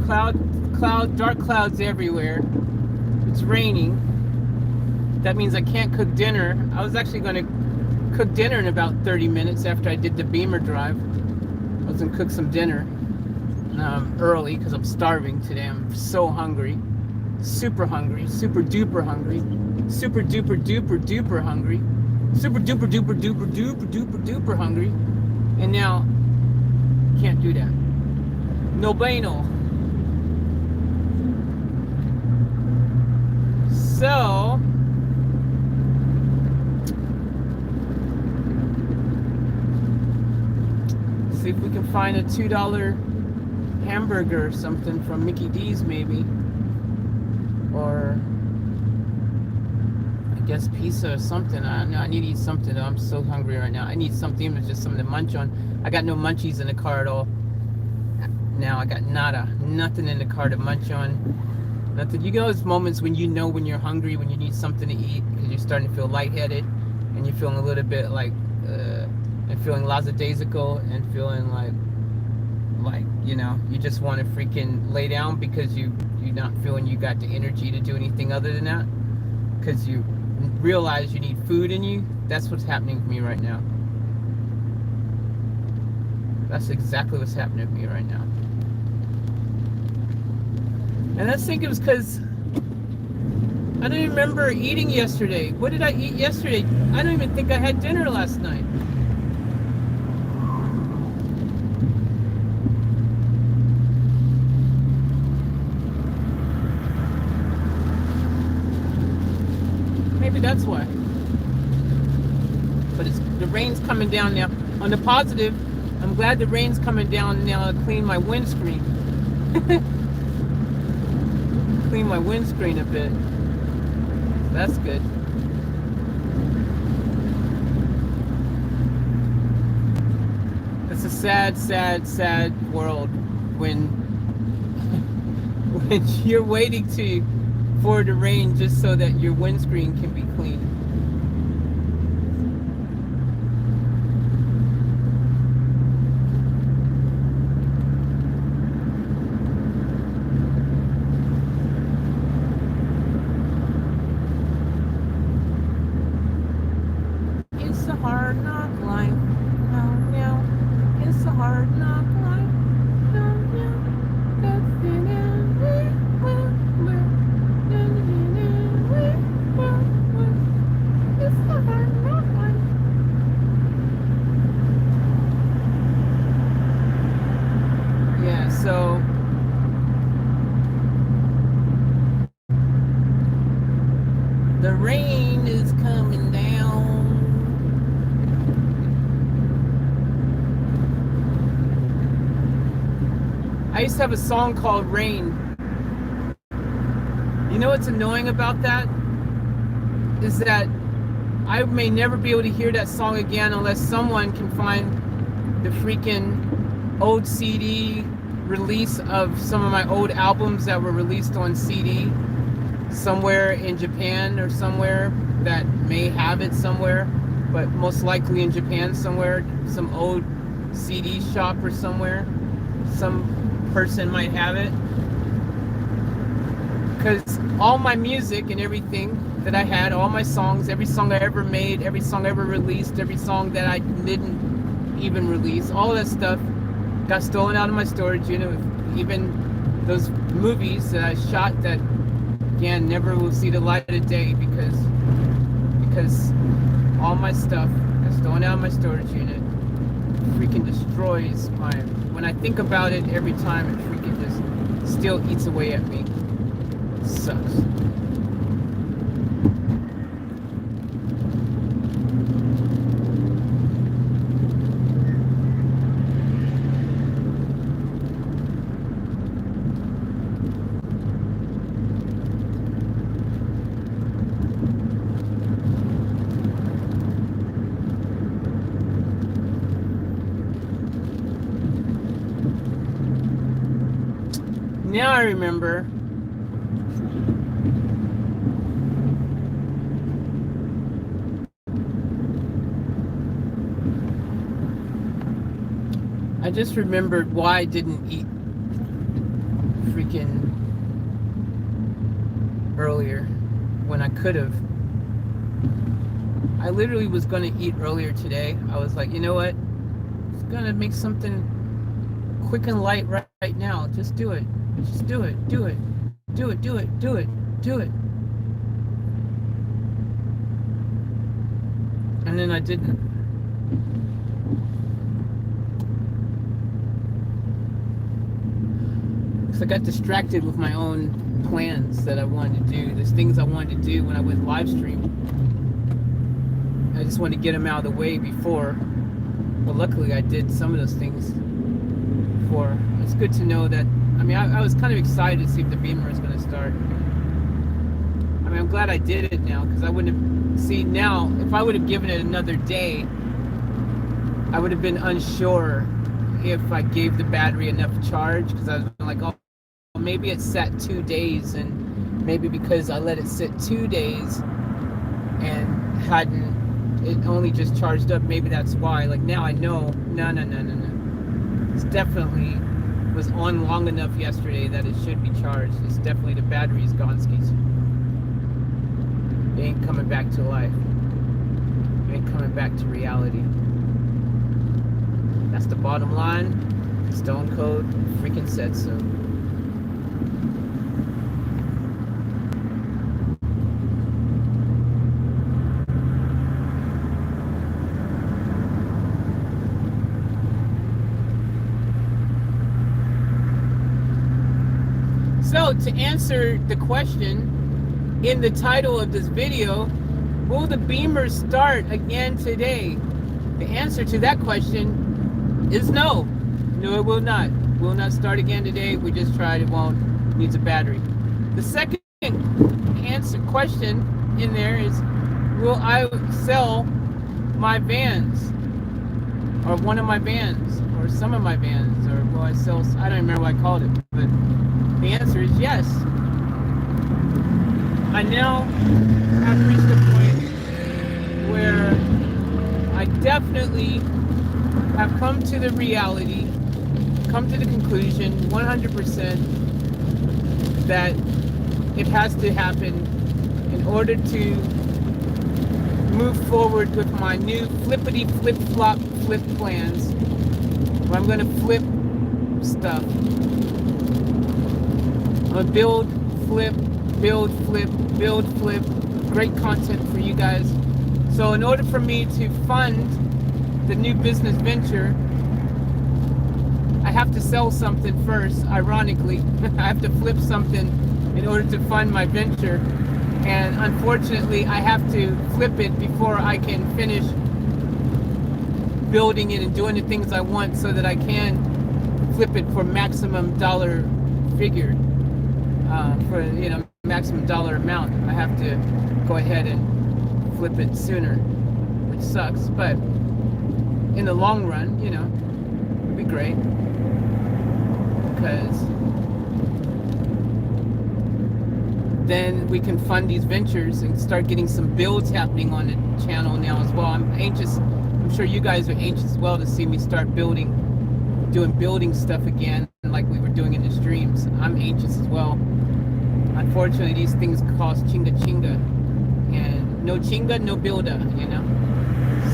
Dark clouds everywhere. It's raining. That means I can't cook dinner. I was actually going to cook dinner in about 30 minutes after I did the Beemer drive. I was gonna cook some dinner early because I'm starving today. I'm so hungry, super duper hungry, super duper duper hungry, super duper duper duper duper duper duper hungry. And now Can't do that. No bueno. So, see if we can find a $2 hamburger or something from Mickey D's maybe. Or I guess pizza or something. I don't know. I need to eat something. I'm so hungry right now. I need something, even just something to munch on. I got no munchies in the car at all. Now I got nothing in the car to munch on. Nothing. You know those moments when you know when you're hungry, when you need something to eat because you're starting to feel lightheaded and you're feeling a little bit like, and feeling lackadaisical and feeling like you know, you just want to freaking lay down because you're not feeling you got the energy to do anything other than that because you realize you need food in you. That's what's happening to me right now. That's exactly what's happening to me right now. And I think it was because I don't even remember eating yesterday. What did I eat yesterday? I don't even think I had dinner last night. Maybe that's why. But the rain's coming down now. On the positive, I'm glad the rain's coming down now to clean my windscreen. Clean my windscreen a bit. That's good. It's a sad, sad, sad world when when you're waiting for it to rain just so that your windscreen can be clean. It's a hard knock life. No, no. It's a hard knock life. No, no. That's it. It's a hard knock life. Yeah, so the rain is coming down. I used to have a song called Rain. You know what's annoying about that? Is that I may never be able to hear that song again unless someone can find the freaking old CD release of some of my old albums that were released on CD somewhere in Japan or somewhere that may have it somewhere, but most likely in Japan somewhere, some old CD shop or somewhere. Some person might have it, because all my music and everything that I had, all my songs, every song I ever made, every song I ever released, every song that I didn't even release, all of that stuff got stolen out of my storage unit. Even those movies that I shot that again never will see the light of day because all my stuff got stolen out of my storage unit. Freaking destroys my, when I think about it every time, it freaking just still eats away at me. It sucks. Now I remember. I just remembered why I didn't eat freaking earlier when I could have. I literally was going to eat earlier today. I was like, you know what? It's going to make something quick and light right now. Just do it. Just do it. Do it. Do it. Do it. Do it. Do it. And then I didn't. I got distracted with my own plans that I wanted to do. There's things I wanted to do when I went live stream. I just wanted to get them out of the way before. But luckily I did some of those things before. It's good to know that, I mean, I was kind of excited to see if the Beemer is going to start. I mean, I'm glad I did it now, because I wouldn't have, see now, if I would have given it another day, I would have been unsure if I gave the battery enough charge, because I was like, oh, maybe it sat 2 days, and maybe because I let it sit 2 days and it only just charged up, maybe that's why. Like now I know, no. It's definitely was on long enough yesterday that it should be charged. It's definitely the battery's gone skis. It ain't coming back to life. It ain't coming back to reality. That's the bottom line. Stone Cold freaking said so. So to answer the question in the title of this video, will the Beemer start again today? The answer to that question is no. No, it will not. Will not start again today. We just tried. It won't. Needs a battery. The second question in there is, will I sell my vans, or one of my vans, or some of my vans, or will I sell? I don't remember what I called it, but the answer is yes. I now have reached a point where I definitely have come to the reality, come to the conclusion 100% that it has to happen in order to move forward with my new flippity flip-flop flip plans, where I'm going to flip stuff. I'm going to build, flip, build, flip. Great content for you guys. So in order for me to fund the new business venture, I have to sell something first, ironically. I have to flip something in order to fund my venture. And unfortunately, I have to flip it before I can finish building it and doing the things I want, so that I can flip it for maximum dollar figure. For maximum dollar amount. I have to go ahead and flip it sooner, which sucks, but in the long run, it'd be great, because then we can fund these ventures and start getting some builds happening on the channel now as well. I'm anxious. I'm sure you guys are anxious as well to see me start doing building stuff again, like we were doing in the streams. I'm anxious as well. Unfortunately, these things cost chinga, and no chinga, no builder,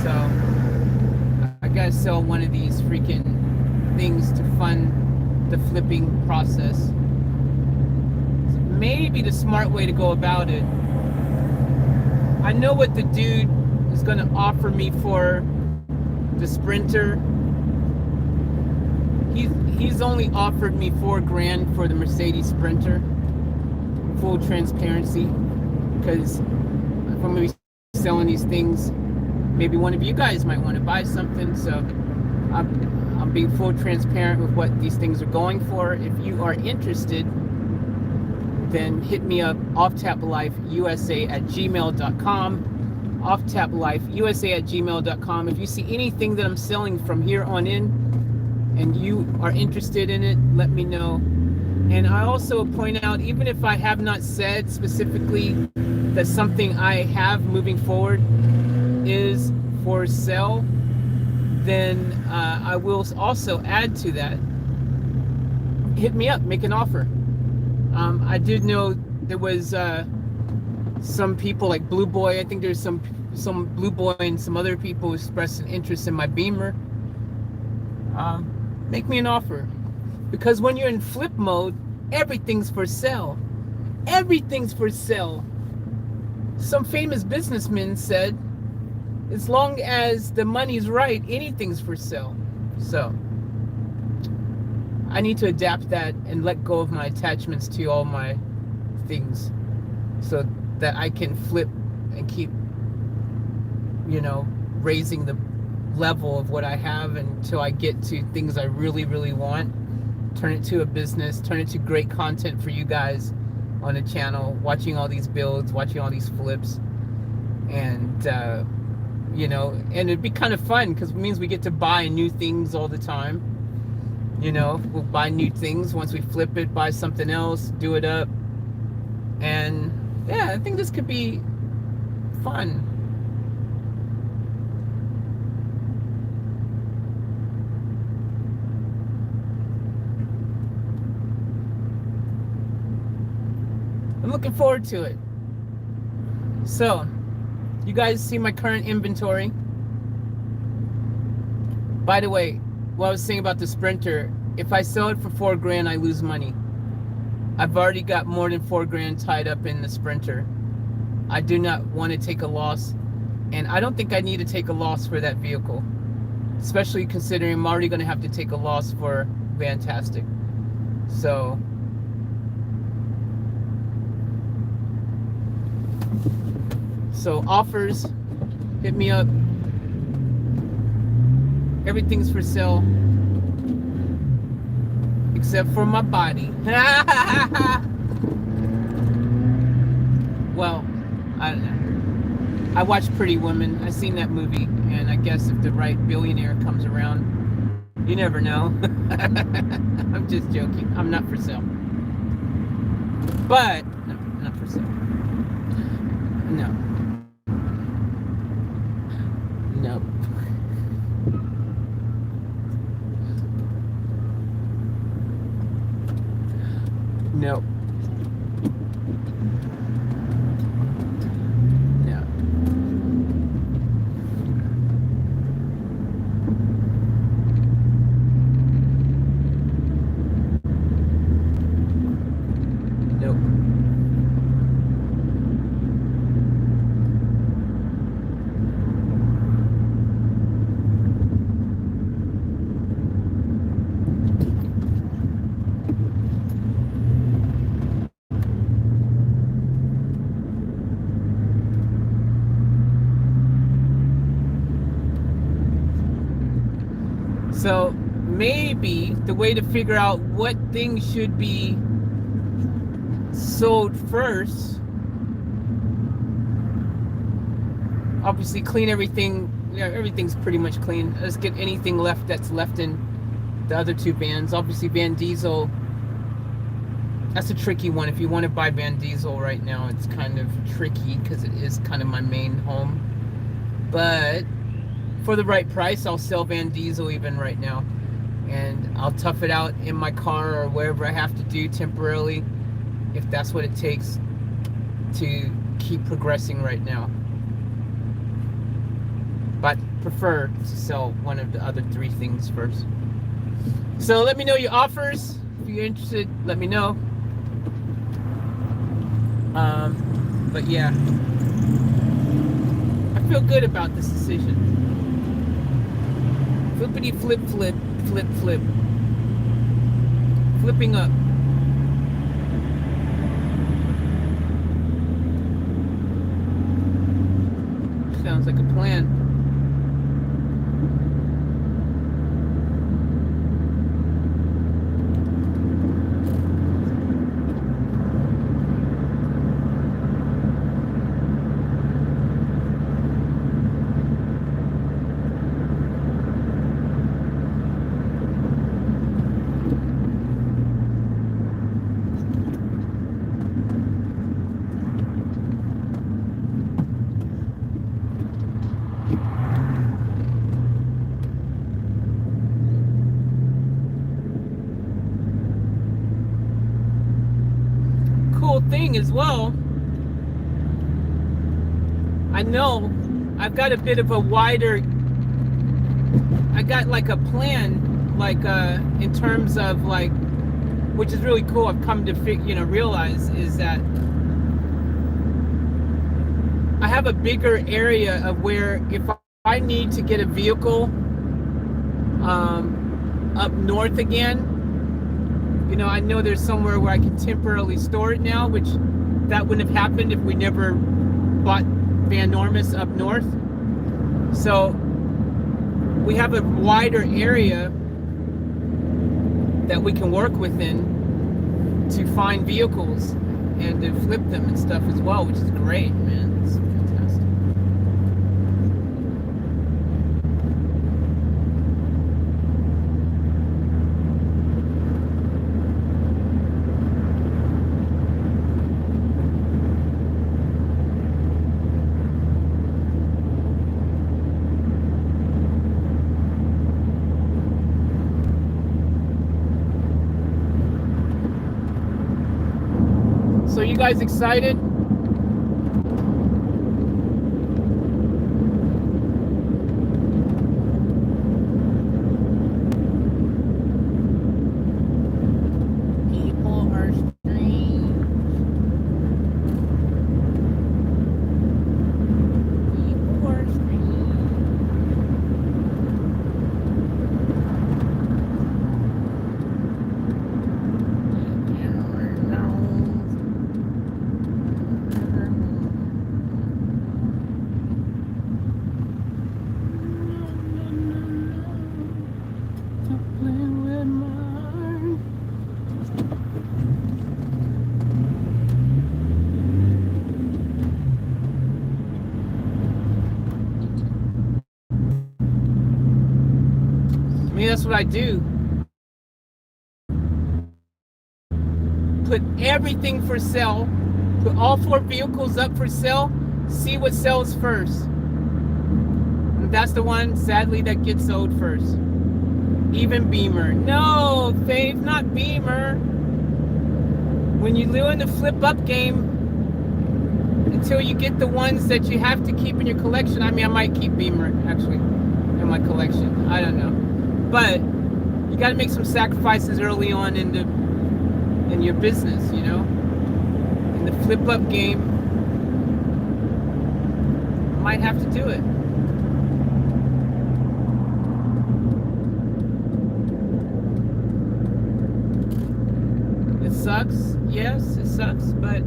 So I gotta sell one of these freaking things to fund the flipping process. So maybe the smart way to go about it. I know what the dude is gonna offer me for the Sprinter. He's only offered me $4,000 for the Mercedes Sprinter. Full transparency, because if I'm going to be selling these things, maybe one of you guys might want to buy something. So I'm being full transparent with what these things are going for. If you are interested, then hit me up, offtaplifeusa@gmail.com, offtaplifeusa@gmail.com. If you see anything that I'm selling from here on in and you are interested in it, let me know. And I also point out, even if I have not said specifically that something I have moving forward is for sale, then I will also add to that. Hit me up, make an offer. I did know there was some people like Blue Boy. I think there's some Blue Boy and some other people who expressed an interest in my Beemer. Make me an offer. Because when you're in flip mode, everything's for sale. Everything's for sale. Some famous businessman said, as long as the money's right, anything's for sale. So, I need to adapt that and let go of my attachments to all my things so that I can flip and keep, raising the level of what I have until I get to things I really, really want. Turn it to a business, turn it to great content for you guys on the channel, watching all these builds, watching all these flips. And, and it'd be kind of fun because it means we get to buy new things all the time. We'll buy new things. Once we flip it, buy something else, do it up. And yeah, I think this could be fun. I'm looking forward to it. So, you guys see my current inventory. By the way, what I was saying about the Sprinter, if I sell it for $4,000, I lose money. I've already got more than $4,000 tied up in the Sprinter. I do not want to take a loss, and I don't think I need to take a loss for that vehicle, especially considering I'm already going to have to take a loss for Fantastic. So offers, hit me up. Everything's for sale except for my body. Well, I don't know. I watched Pretty Woman. I seen that movie, and I guess if the right billionaire comes around, you never know. I'm just joking. I'm not for sale. But no, not for sale. No. No. No. No. Nope. So maybe the way to figure out what things should be sold first, obviously clean everything. Everything's pretty much clean. Let's get anything left that's left in the other two vans. Obviously Van Diesel, that's a tricky one. If you want to buy Van Diesel right now, it's kind of tricky because it is kind of my main home. But for the right price, I'll sell Van Diesel even right now, and I'll tough it out in my car or wherever I have to do temporarily, if that's what it takes to keep progressing right now. But prefer to sell one of the other three things first. So let me know your offers. If you're interested, let me know. But yeah, I feel good about this decision. Flippity flip flip flip flip. Flipping up. Sounds like a plan. Thing as well, I know I've got a bit of a wider, I got like a plan, like in terms of like, which is really cool. I've come to realize is that I have a bigger area of where if I need to get a vehicle up north again, You know, I know there's somewhere where I can temporarily store it now, which that wouldn't have happened if we never bought Van Normus up north. So we have a wider area that we can work within to find vehicles and to flip them and stuff as well, which is great, man. It's fantastic. So you guys excited? People are strange. People are strange. I mean, that's what I do. Put everything for sale. Put all 4 vehicles up for sale. See what sells first. And that's the one, sadly, that gets sold first. Even Beemer. No, Faith, not Beemer. When you do in the flip up game, until you get the ones that you have to keep in your collection. I mean, I might keep Beemer, actually, in my collection. I don't know. But you got to make some sacrifices early on in your business, you know? In the flip up game, might have to do it. It sucks. Yes, it sucks, but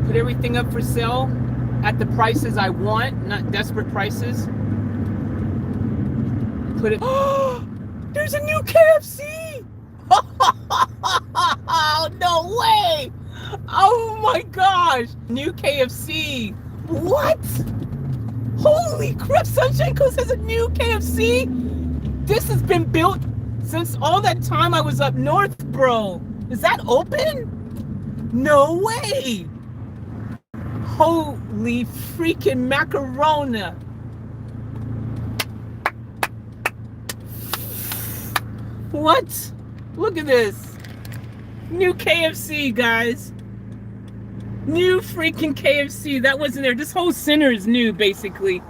put everything up for sale at the prices I want, not desperate prices. Put it. Oh, there's a new KFC! Oh, no way! Oh my gosh! New KFC! What? Holy crap! Sunshine Coast has a new KFC? This has been built since all that time I was up north, bro. Is that open? No way! Holy freaking macarona. What? Look at this. New KFC, guys. New freaking KFC. That wasn't there. This whole center is new, basically.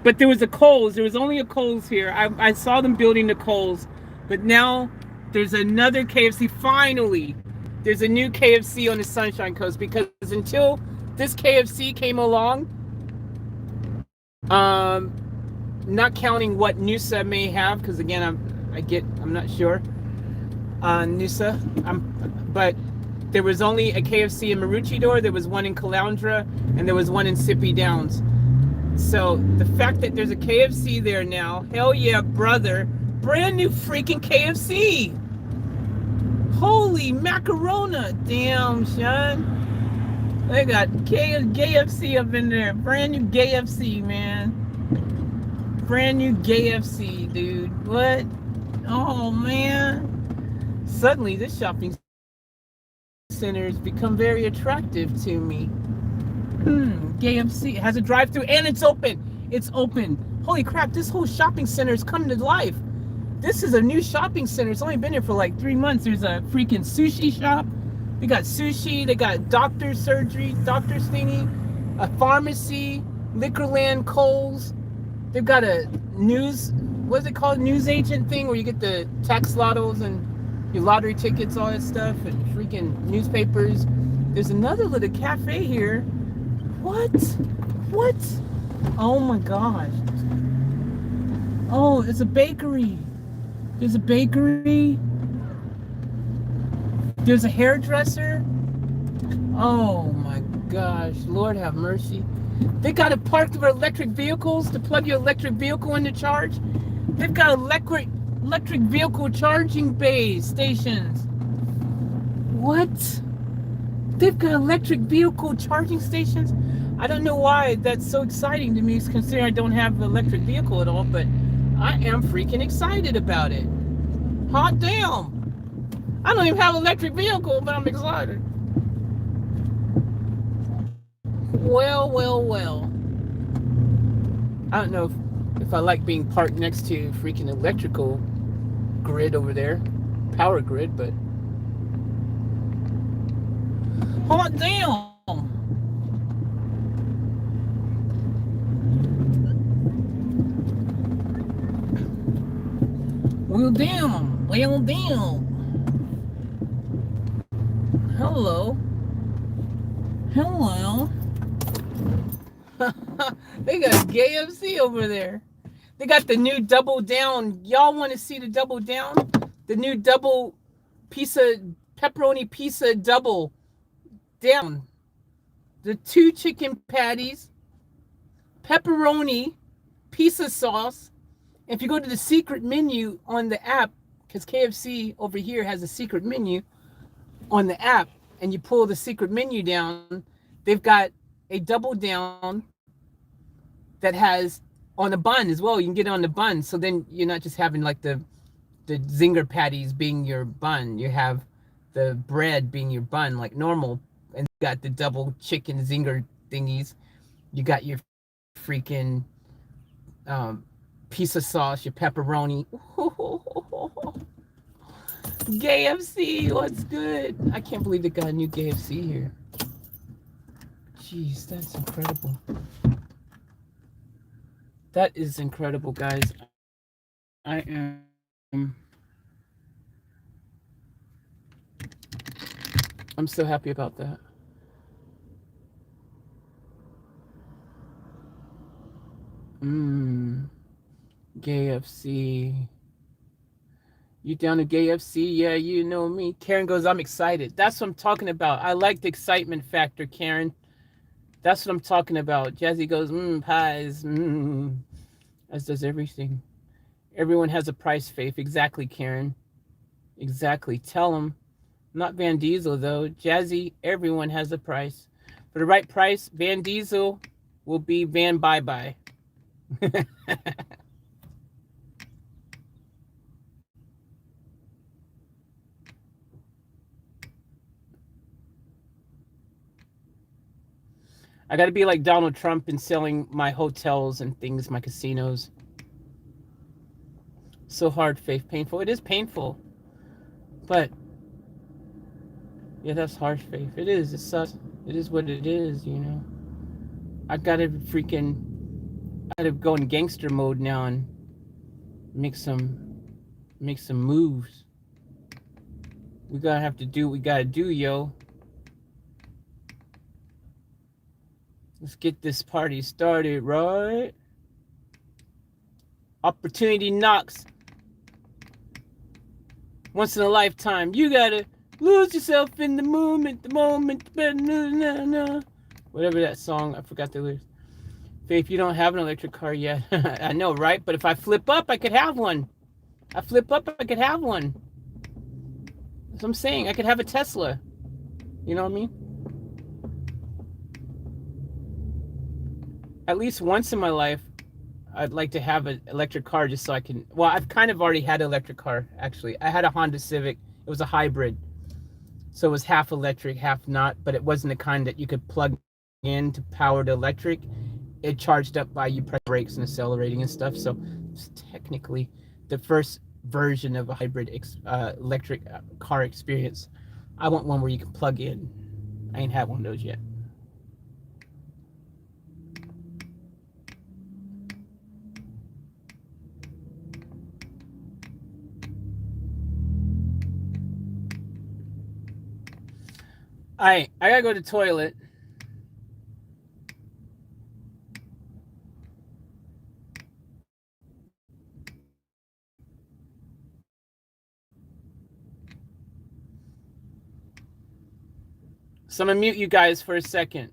But there was a Kohl's. There was only a Kohl's here. I saw them building the Kohl's. But now there's another KFC. Finally, there's a new KFC on the Sunshine Coast. Because until this KFC came along, not counting what Noosa may have, because again, I'm not sure. Noosa, but there was only a KFC in Maroochydore, there was one in Caloundra, and there was one in Sippy Downs. So the fact that there's a KFC there now, hell yeah, brother, brand new freaking KFC. Holy macarona, damn, Sean. They got KFC up in there. Brand new KFC, man. Brand new KFC, dude. What? Oh, man. Suddenly, this shopping center has become very attractive to me. KFC has a drive-thru and it's open. It's open. Holy crap, this whole shopping center is coming to life. This is a new shopping center. It's only been here for like 3 months. There's a freaking sushi shop. They got sushi, they got doctor's surgery, doctor's thingy, a pharmacy, Liquorland, Kohl's. They've got a news, what's it called, news agent thing where you get the tax lottos and your lottery tickets, all that stuff, and freaking newspapers. There's another little cafe here. What? Oh my gosh. Oh, it's a bakery. There's a bakery. There's a hairdresser. Oh my gosh. Lord have mercy. They got a park for electric vehicles to plug your electric vehicle into charge. They've got electric vehicle charging bays, stations. What? They've got electric vehicle charging stations? I don't know why that's so exciting to me, considering I don't have an electric vehicle at all, but I am freaking excited about it. Hot damn. I don't even have an electric vehicle, but I'm excited. Well. I don't know if I like being parked next to freaking electrical grid over there, power grid, but hot damn. Well, damn. Well, damn. Hello. Hello. They got KFC over there. They got the new double down. Y'all want to see the double down? The new double pizza, pepperoni pizza double down. The 2 chicken patties, pepperoni, pizza sauce. If you go to the secret menu on the app, because KFC over here has a secret menu on the app, and you pull the secret menu down, they've got a double down that has on a bun as well. You can get it on the bun, so then you're not just having like the zinger patties being your bun. You have the bread being your bun like normal, and you got the double chicken zinger thingies. You got your freaking pizza sauce, your pepperoni. KFC, what's good? I can't believe they got a new KFC here. Jeez, that's incredible. That is incredible, guys. I am. I'm so happy about that. Mmm. KFC. You down to KFC? Yeah, you know me. Karen goes, I'm excited. That's what I'm talking about. I like the excitement factor, Karen. That's what I'm talking about. Jazzy goes, pies. As does everything. Everyone has a price, Faith. Exactly, Karen. Exactly. Tell them. Not Van Diesel, though. Jazzy, everyone has a price. For the right price, Van Diesel will be Van Bye Bye. I got to be like Donald Trump in selling my hotels and things, my casinos. So hard, Faith. Painful. It is painful. But, yeah, that's harsh, Faith. It is. It sucks. It is what it is, you know. I got to freaking. I got to go in gangster mode now and make some moves. We gotta have to do what we gotta do, yo. Let's get this party started, right? Opportunity knocks once in a lifetime. You gotta lose yourself in the moment, whatever that song, I forgot the lyrics. Faith, you don't have an electric car yet. I know, right? But if I flip up, I could have one. I flip up, I could have one. That's what I'm saying. I could have a Tesla. You know what I mean? At least once in my life, I'd like to have an electric car just so I can. Well, I've kind of already had an electric car, actually. I had a Honda Civic. It was a hybrid. So it was half electric, half not, but it wasn't the kind that you could plug in to power the electric. It charged up by you press brakes and accelerating and stuff. So it's technically the first version of a hybrid electric car experience. I want one where you can plug in. I ain't had one of those yet. All right, I gotta go to the toilet. So I'm gonna mute you guys for a second.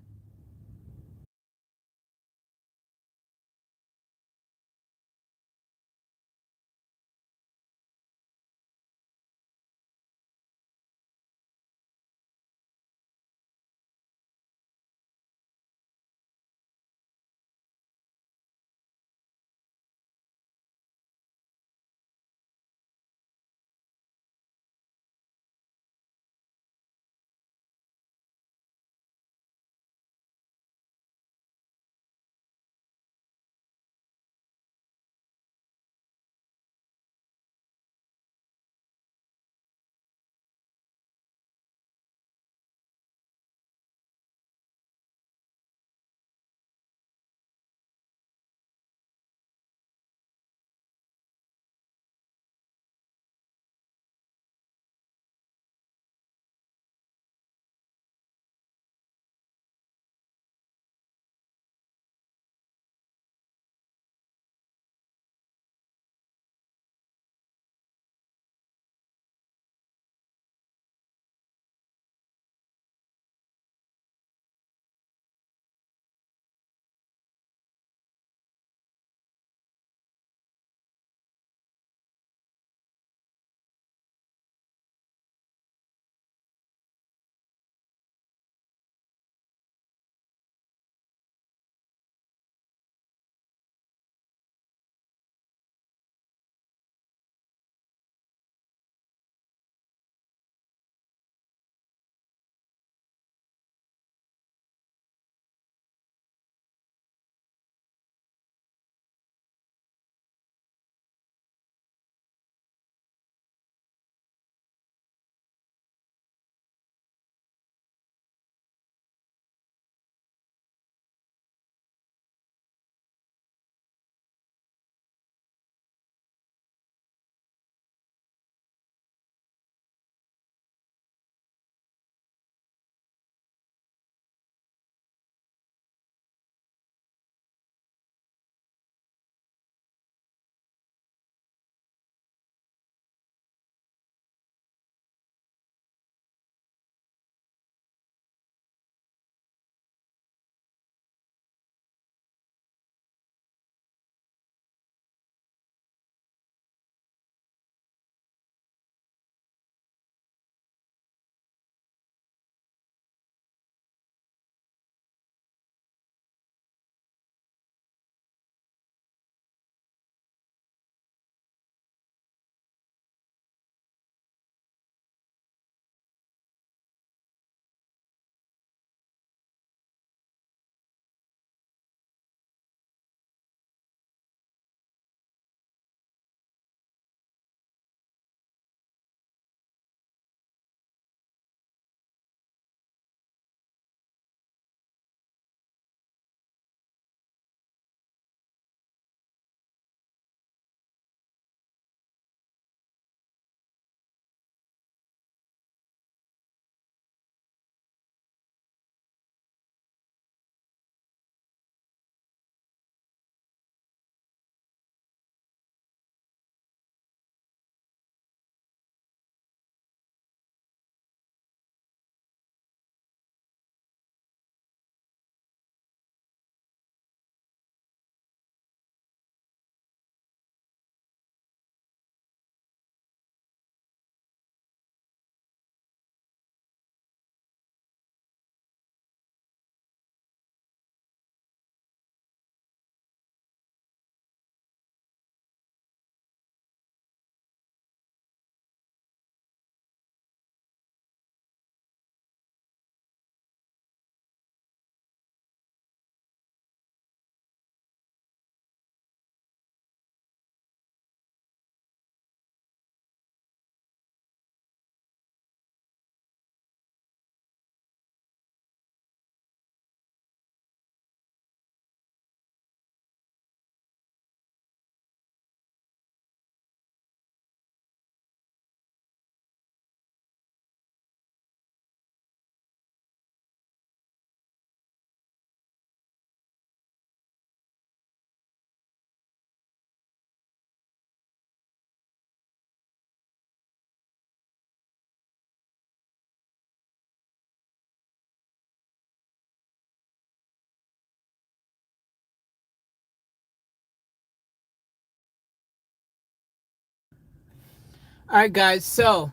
All right, guys. So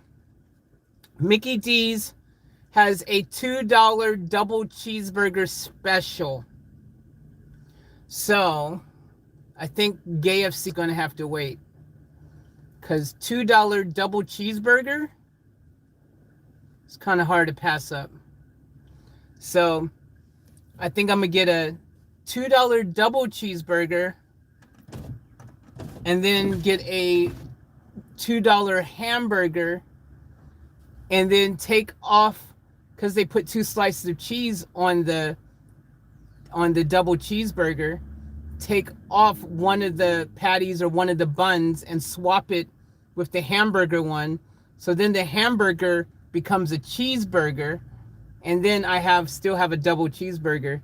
Mickey D's has a $2 double cheeseburger special. So I think KFC is going to have to wait. Because $2 double cheeseburger is kind of hard to pass up. So I think I'm going to get a $2 double cheeseburger and then get a $2 hamburger and then take off, because they put 2 slices of cheese on the double cheeseburger, take off one of the patties or one of the buns and swap it with the hamburger one. So then the hamburger becomes a cheeseburger, and then I still have a double cheeseburger,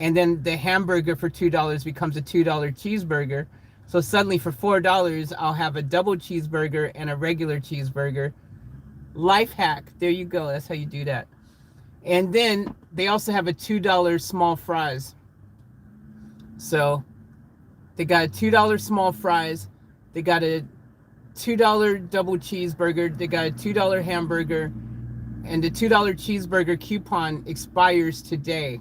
and then the hamburger for $2 becomes a $2 cheeseburger. So suddenly for $4 I'll have a double cheeseburger and a regular cheeseburger. Life hack. There you go. That's how you do that. And then they also have a $2 small fries. So they got a $2 small fries. They got a $2 double cheeseburger. They got a $2 hamburger. And the $2 cheeseburger coupon expires today.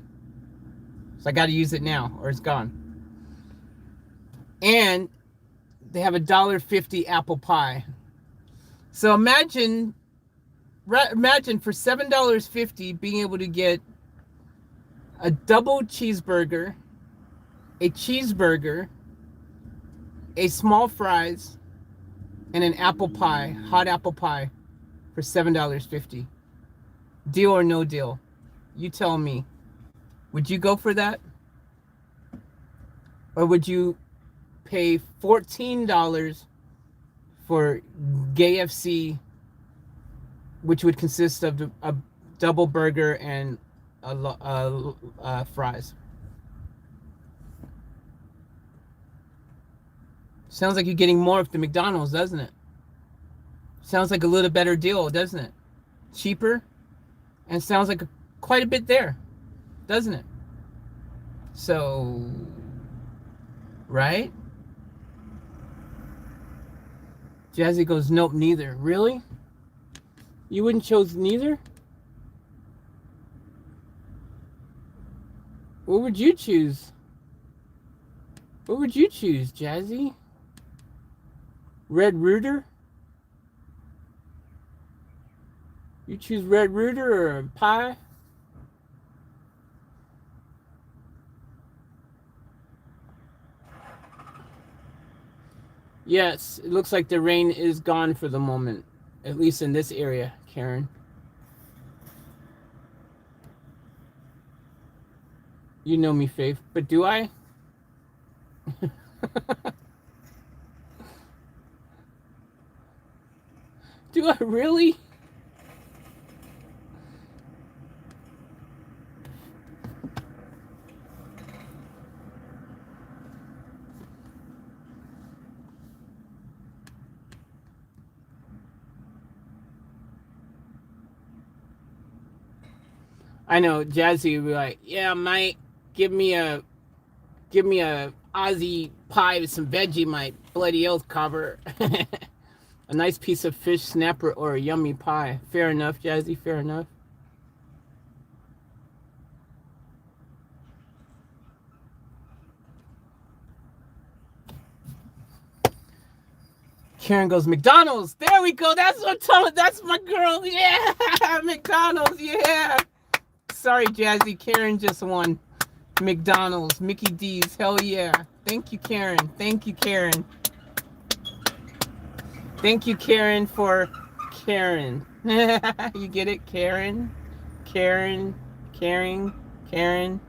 So I got to use it now or it's gone. And they have a $1.50 apple pie. So imagine for $7.50 being able to get a double cheeseburger, a cheeseburger, a small fries, and an apple pie, hot apple pie for $7.50. Deal or no deal? You tell me. Would you go for that? Or would you pay $14 for KFC, which would consist of a double burger and fries? Sounds like you're getting more of the McDonald's, doesn't it? Sounds like a little better deal, doesn't it? Cheaper, and sounds like quite a bit there, doesn't it? So, right? Jazzy goes, nope, neither. Really? You wouldn't choose neither? What would you choose? What would you choose, Jazzy? Red Rooter? You choose Red Rooter or a pie? Yes, it looks like the rain is gone for the moment. At least in this area, Karen. You know me, Faith. But do I? Do I really? I know Jazzy would be like, yeah, mate, give me a Aussie pie with some veggie, my bloody oath cover. A nice piece of fish snapper or a yummy pie. Fair enough, Jazzy, fair enough. Karen goes, McDonald's. There we go. That's what I'm talking. That's my girl. Yeah, McDonald's. Yeah. Sorry, Jazzy. Karen just won. McDonald's. Mickey D's. Hell yeah. Thank you, Karen. Thank you, Karen. Thank you, Karen, for Karen. You get it? Karen. Karen. Caring. Karen.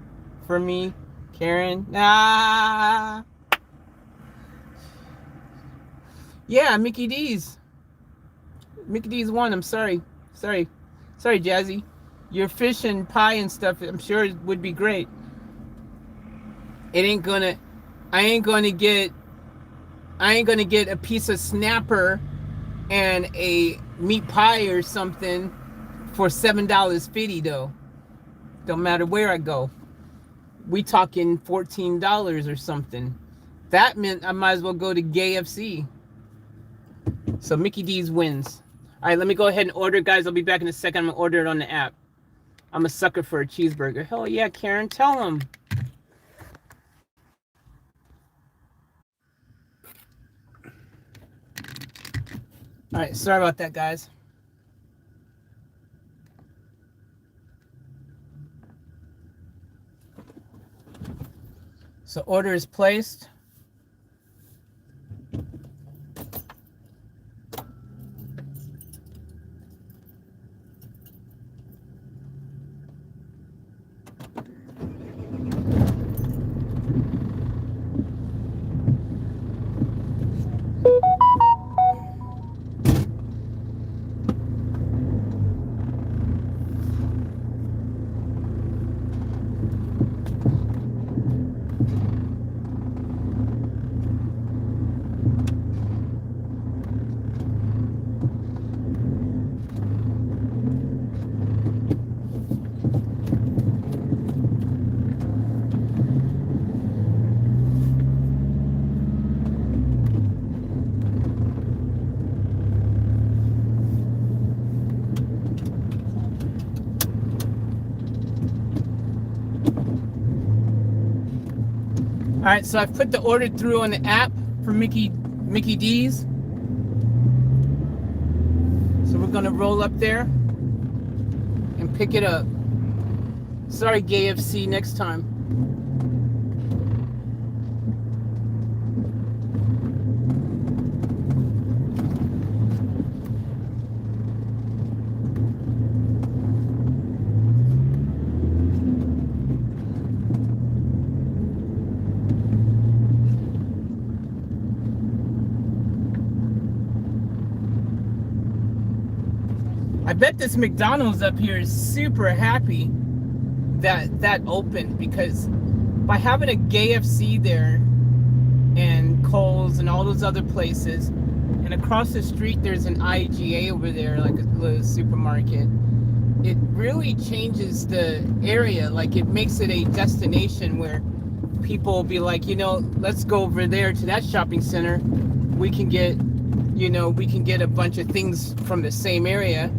For me. Karen. Ah. Yeah, Mickey D's. Mickey D's won. I'm sorry. Sorry, Jazzy. Your fish and pie and stuff, I'm sure it would be great. I ain't gonna get a piece of snapper and a meat pie or something for $7.50 though. Don't matter where I go. We talking $14 or something. That meant I might as well go to KFC. So Mickey D's wins. All right, let me go ahead and order, guys. I'll be back in a second. I'm gonna order it on the app. I'm a sucker for a cheeseburger. Hell yeah, Karen, tell them. All right, sorry about that, guys. So order is placed. All right, so I've put the order through on the app for Mickey D's. So we're gonna roll up there and pick it up. Sorry, GayFC, next time. I bet this McDonald's up here is super happy that opened, because by having a GayFC there and Kohl's and all those other places, and across the street there's an IGA over there, like a little supermarket, it really changes the area. Like, it makes it a destination where people will be like, you know, let's go over there to that shopping center. We can get, you know, we can get a bunch of things from the same area,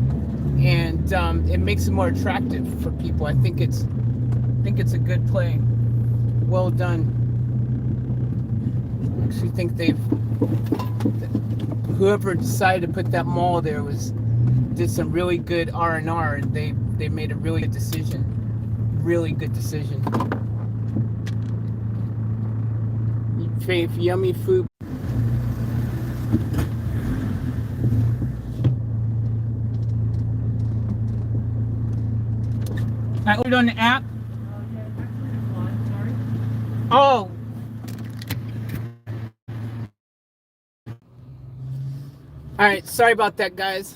and it makes it more attractive for people. I think it's a good play. Well done. I actually think whoever decided to put that mall there did some really good R&R, and they made a really good decision. Really good decision. Yummy food. I ordered on the app. Oh. All right, sorry about that, guys.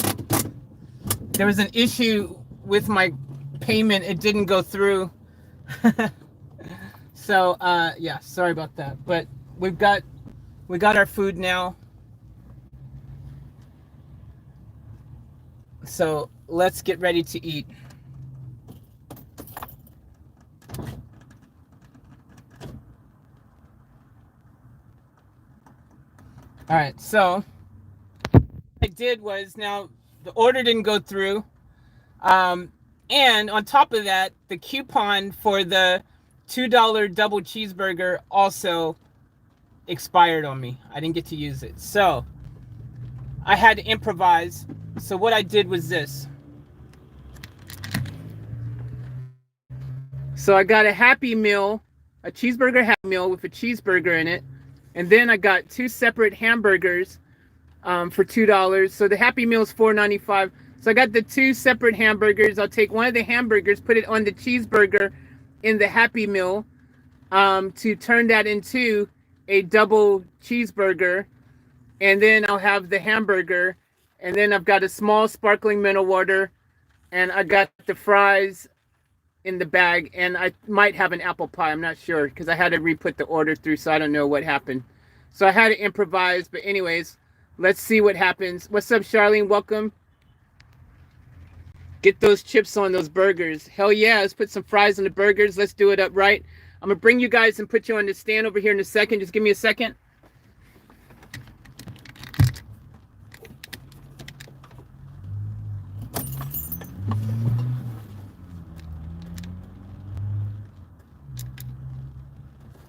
There was an issue with my payment. It didn't go through. So, yeah, sorry about that. But we got our food now. So, let's get ready to eat. All right, so what I did was, now the order didn't go through, and on top of that, the coupon for the $2 double cheeseburger also expired on me. I didn't get to use it, so I had to improvise. So what I did was this. So I got a Happy Meal, a cheeseburger Happy Meal with a cheeseburger in it. And then I got two separate hamburgers for $2. So the Happy Meal is $4.95. So I got the two separate hamburgers. I'll take one of the hamburgers, put it on the cheeseburger in the Happy Meal to turn that into a double cheeseburger. And then I'll have the hamburger. And then I've got a small sparkling mineral water. And I got the fries in the bag, and I might have an apple pie. I'm not sure, because I had to re-put the order through, so I don't know what happened. So I had to improvise, but anyways, let's see what happens. What's up, Charlene? Welcome. Get those chips on those burgers. Hell yeah, let's put some fries on the burgers. Let's do it up right. I'm gonna bring you guys and put you on the stand over here in a second. Just give me a second.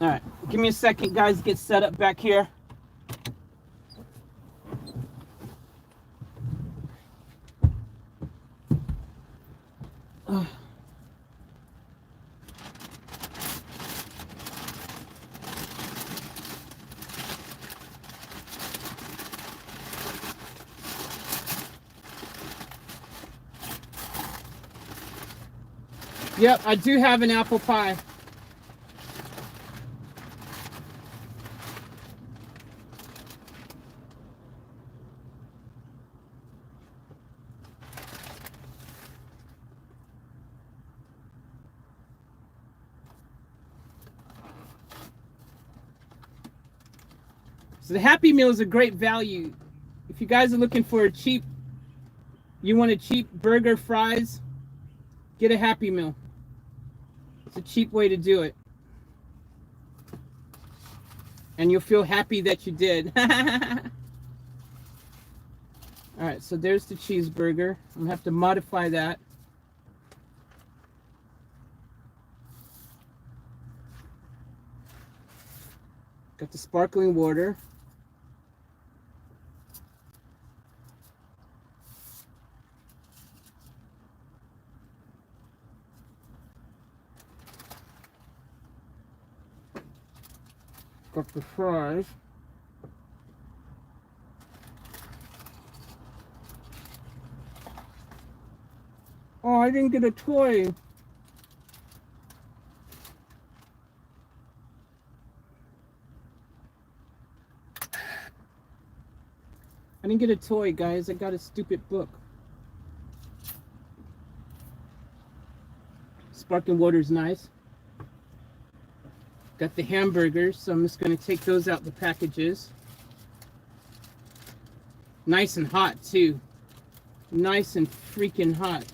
All right, give me a second, guys. Get set up back here. Yep, I do have an apple pie. So the Happy Meal is a great value. If you guys are looking for a cheap, you want a cheap burger, fries, get a Happy Meal. It's a cheap way to do it. And you'll feel happy that you did. All right, so there's the cheeseburger. I'm gonna have to modify that. Got the sparkling water. Got the fries. Oh, I didn't get a toy. I didn't get a toy, guys. I got a stupid book. Sparkling water's nice. Got the hamburgers, so I'm just going to take those out the packages. Nice and hot, too. Nice and freaking hot.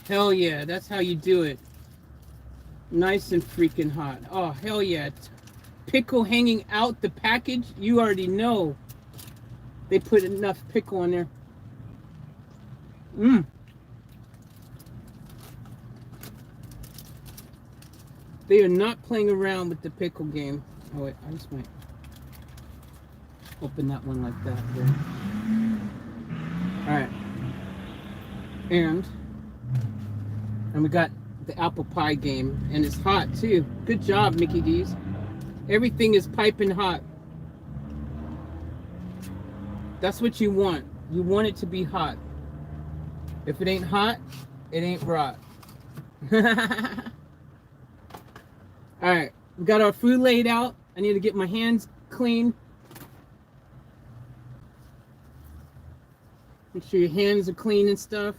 Hell yeah, that's how you do it. Nice and freaking hot. Oh, hell yeah. Pickle hanging out the package, you already know. They put enough pickle in there. Mmm. They are not playing around with the pickle game. Oh wait, I just might open that one like that. Alright. And we got the apple pie game. And it's hot too. Good job, Mickey D's. Everything is piping hot. That's what you want. You want it to be hot. If it ain't hot, it ain't right. Alright, we got our food laid out. I need to get my hands clean. Make sure your hands are clean and stuff.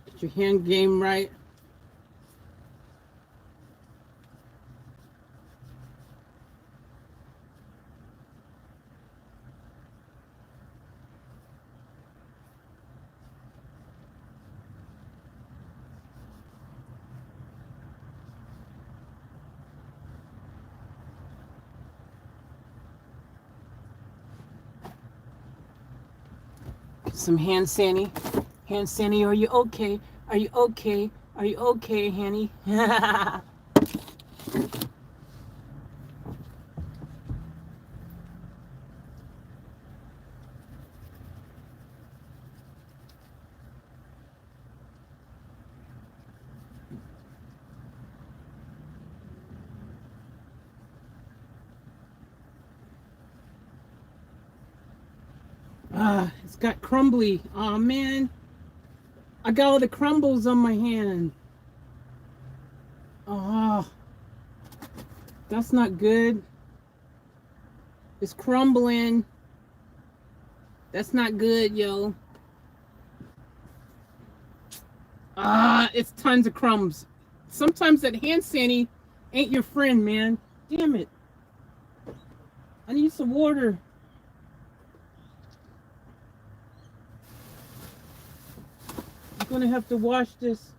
Get your hand game right. Some hand sanny. Hand sanny, are you okay? Are you okay? Are you okay, Hanny? It's got crumbly. Oh man, I got all the crumbles on my hand. Oh, that's not good. It's crumbling. That's not good, yo. It's tons of crumbs. Sometimes that hand sandy ain't your friend, man. Damn it. I need some water. I'm gonna have to wash this.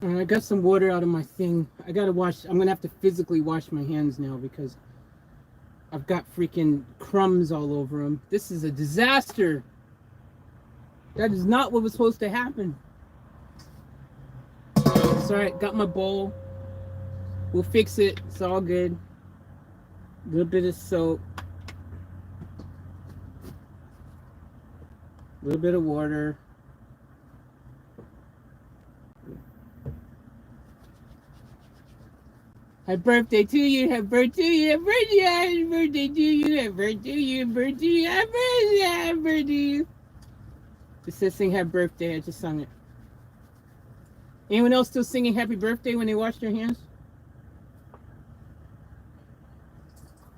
I got some water out of my thing. I gotta wash. I'm gonna have to physically wash my hands now because I've got freaking crumbs all over them. This is a disaster. That is not what was supposed to happen. It's alright. Got my bowl. We'll fix it. It's all good. A little bit of soap. A little bit of water. Happy birthday to you, happy birthday to you, happy birthday to you, happy birthday to you, happy birthday to you, happy birthday, happy birthday to you. It says sing happy birthday, I just sung it. Anyone else still singing happy birthday when they wash their hands?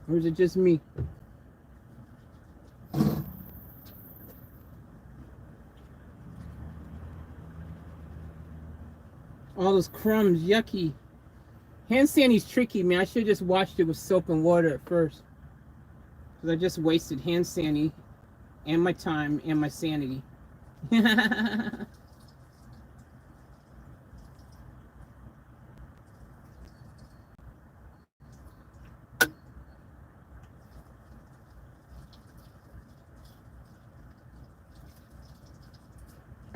Or is it just me? All those crumbs, yucky. Hand sanity's tricky, man. I should have just washed it with soap and water at first. Because I just wasted hand sanity and my time and my sanity.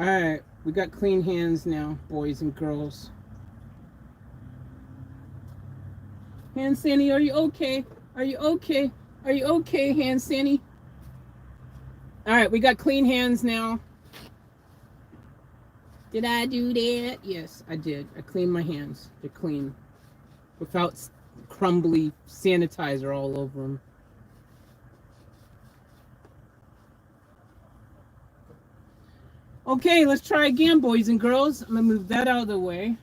Alright, we got clean hands now, boys and girls. Hand Sandy, are you okay? Are you okay? Are you okay, Hand Sandy? Alright, we got clean hands now. Did I do that? Yes, I did. I cleaned my hands. They're clean. Without crumbly sanitizer all over them. Okay, let's try again, boys and girls. I'm going to move that out of the way.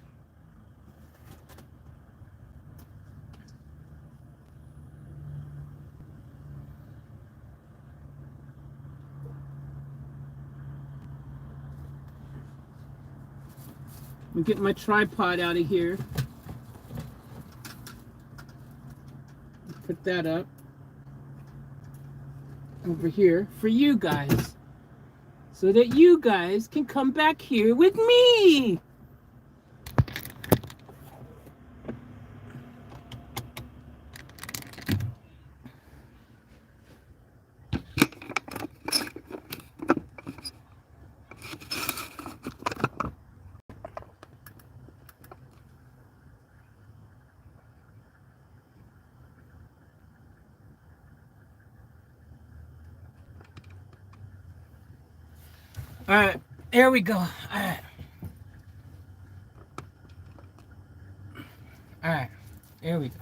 I'm getting my tripod out of here. Put that up over here for you guys, so that you guys can come back here with me. All right, there we go. All right, there we go.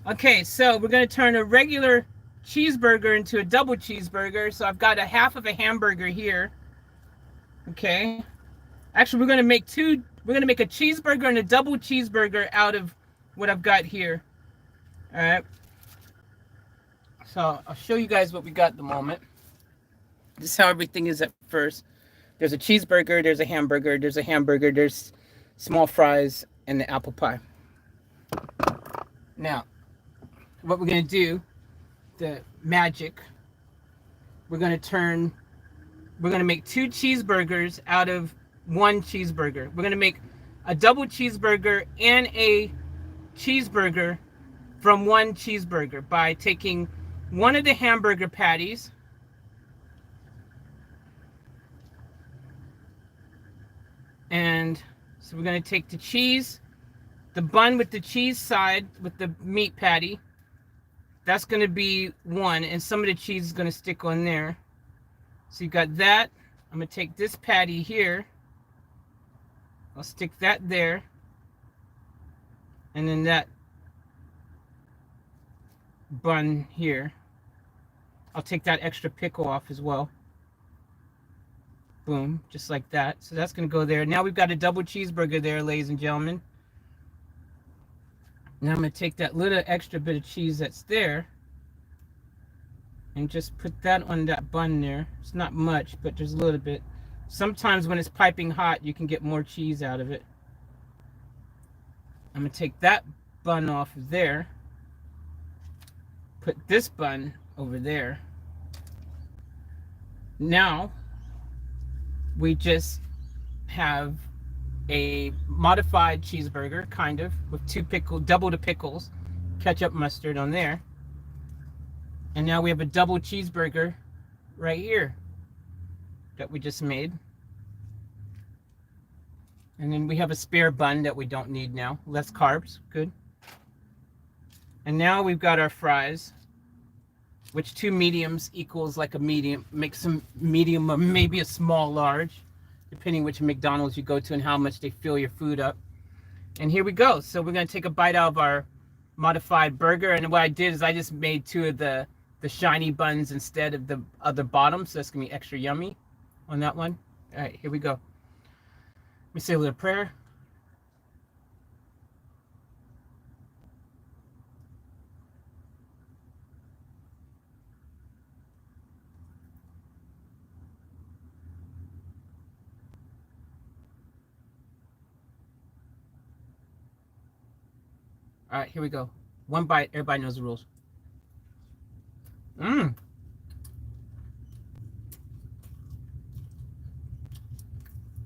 Okay, so we're going to turn a regular cheeseburger into a double cheeseburger. So I've got a half of a hamburger here. Okay. Actually, we're going to make a cheeseburger and a double cheeseburger out of what I've got here. All right. So I'll show you guys what we got at the moment. This is how everything is at first. There's a cheeseburger, there's a hamburger, there's small fries, and the apple pie. Now, what we're going to do, the magic, we're going to make 2 cheeseburgers out of 1 cheeseburger. We're going to make a double cheeseburger and a cheeseburger from 1 cheeseburger by taking one of the hamburger patties, and so we're going to take the cheese, the bun with the cheese side with the meat patty. That's going to be 1, and some of the cheese is going to stick on there. So you got that. I'm going to take this patty here. I'll stick that there. And then that bun here. I'll take that extra pickle off as well. Boom, just like that. So that's going to go there. Now we've got a double cheeseburger there, ladies and gentlemen. Now I'm going to take that little extra bit of cheese that's there and just put that on that bun there. It's not much, but there's a little bit. Sometimes when it's piping hot, you can get more cheese out of it. I'm going to take that bun off of there. Put this bun over there. Now we just have a modified cheeseburger, kind of, with double the pickles, ketchup, mustard on there. And now we have a double cheeseburger right here that we just made. And then we have a spare bun that we don't need now. Less carbs, good. And now we've got our fries, which 2 mediums equals like a medium. Make some medium or maybe a small large, depending which McDonald's you go to and how much they fill your food up. And here we go. So we're gonna take a bite out of our modified burger. And what I did is I just made 2 of the shiny buns instead of the other bottom. So that's gonna be extra yummy on that one. All right, here we go. Let me say a little prayer. All right, here we go. One bite. Everybody knows the rules. Mmm.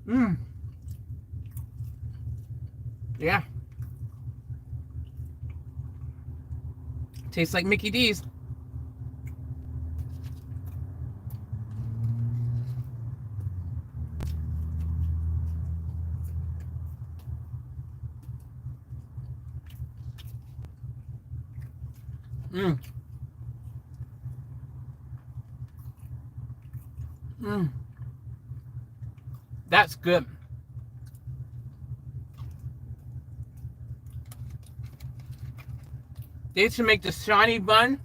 Mmm. Yeah. Tastes like Mickey D's. Mmm. Mmm. That's good. They should make the shiny bun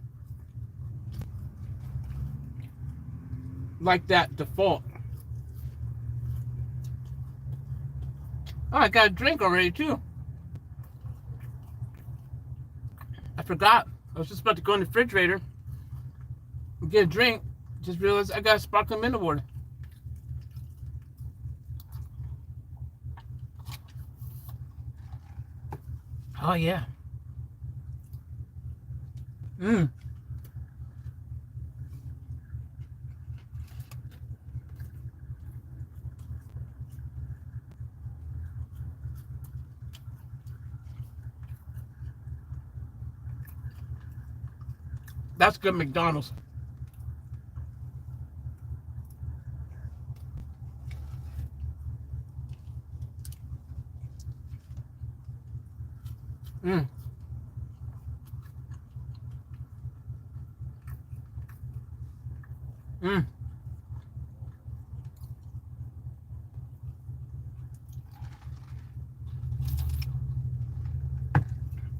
like that default. Oh, I got a drink already too. I forgot. I was just about to go in the refrigerator and get a drink. Just realized I got a sparkling mineral water. Oh yeah. Mmm. That's good McDonald's. Mmm. Mmm.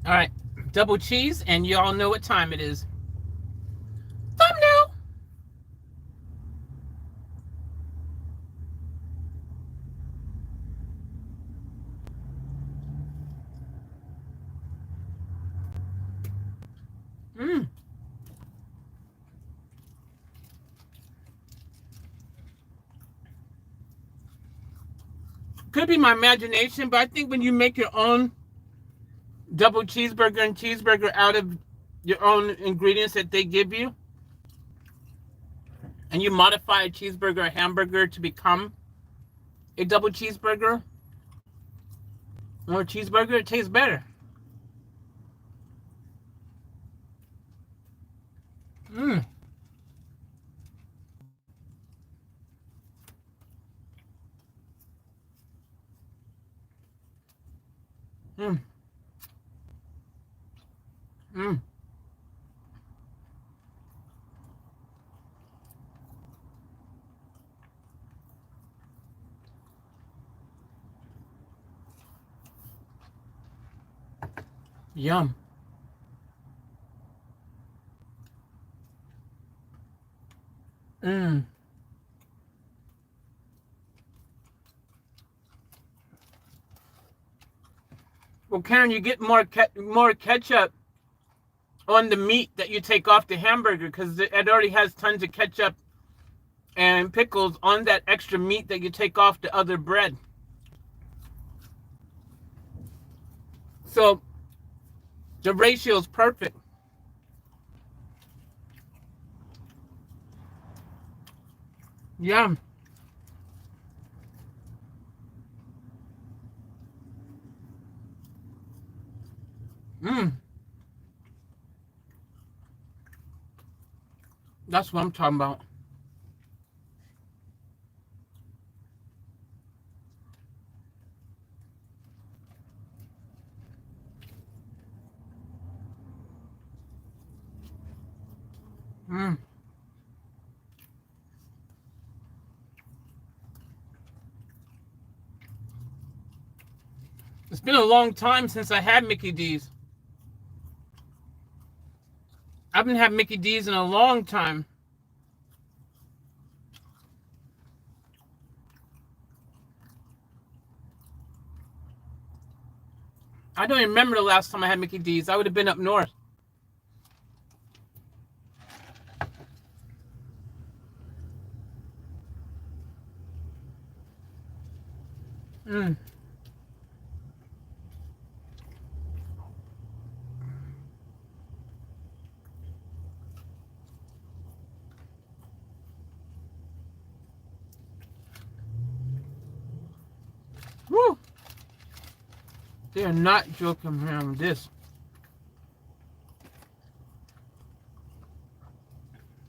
All right. Double cheese, and y'all know what time it is. Thumbnail. Mmm. Could be my imagination, but I think when you make your own double cheeseburger and cheeseburger out of your own ingredients that they give you, and you modify a cheeseburger or hamburger to become a double cheeseburger or a cheeseburger, it tastes better. Mmm. Mmm. Mmm. Yum. Mmm. Well, Karen, you get more ketchup on the meat that you take off the hamburger because it already has tons of ketchup and pickles on that extra meat that you take off the other bread. So the ratio is perfect. Yum. Mmm. That's what I'm talking about. Mmm. It's been a long time since I had Mickey D's. I haven't had Mickey D's in a long time. I don't even remember the last time I had Mickey D's. I would have been up north. Mm. Woo! They are not joking around with this.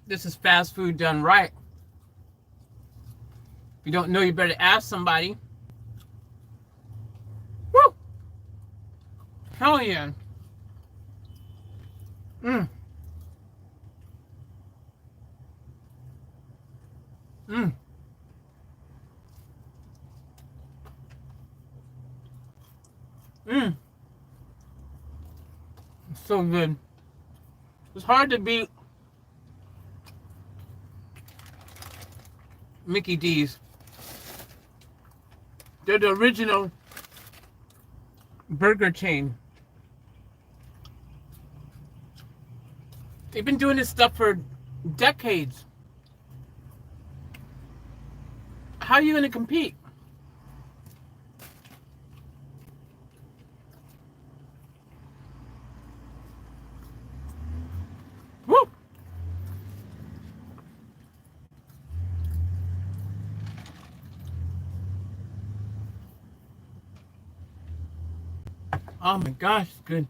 This is fast food done right. If you don't know, you better ask somebody. Woo! Hell yeah. Mm. Mm. Mm. So good. It's hard to beat Mickey D's. They're the original burger chain. They've been doing this stuff for decades. How are you going to compete? Woo! Oh my gosh, it's good.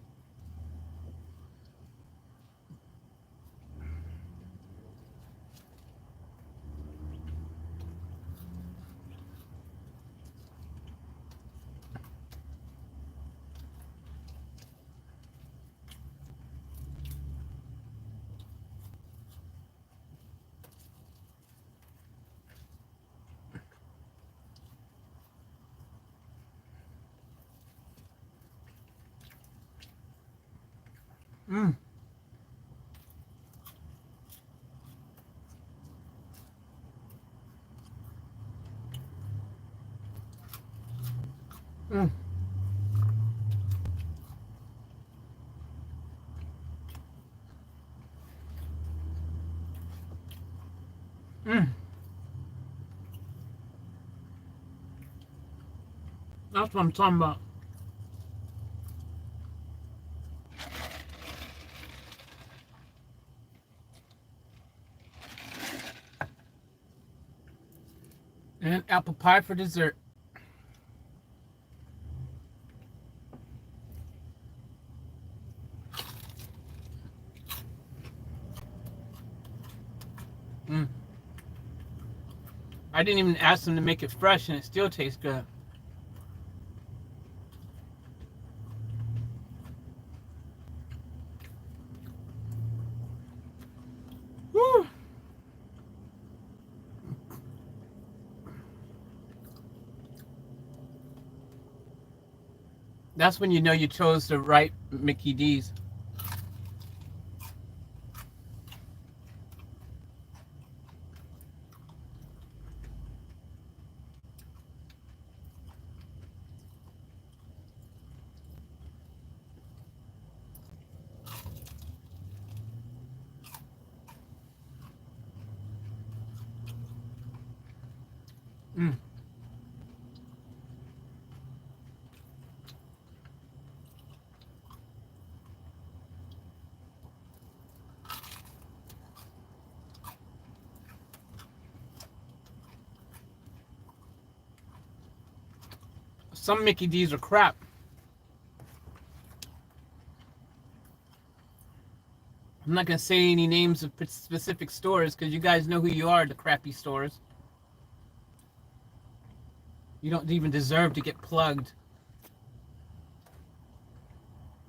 Mm. Mm. Mm. That's what I'm talking about. And apple pie for dessert. Mm. I didn't even ask them to make it fresh, and it still tastes good. Woo! That's when you know you chose the right Mickey D's. Mm. Some Mickey D's are crap. I'm not going to say any names of specific stores because you guys know who you are, the crappy stores. You don't even deserve to get plugged,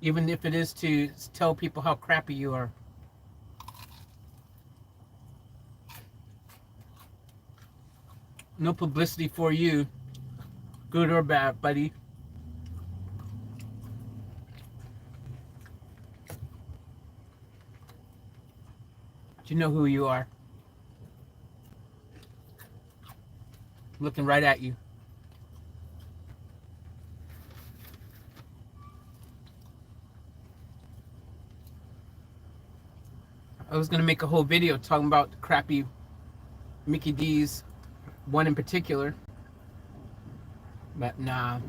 even if it is to tell people how crappy you are. No publicity for you, good or bad, buddy. But you know who you are. Looking right at you. I was going to make a whole video talking about the crappy Mickey D's, one in particular. But nah,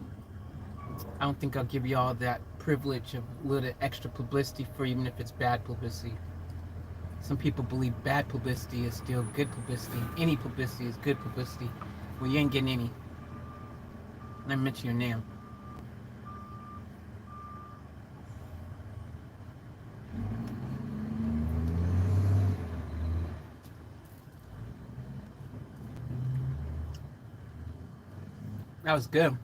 I don't think I'll give you all that privilege of a little extra publicity for even if it's bad publicity. Some people believe bad publicity is still good publicity. Any publicity is good publicity. Well, you ain't getting any. Let me mention your name. That was good.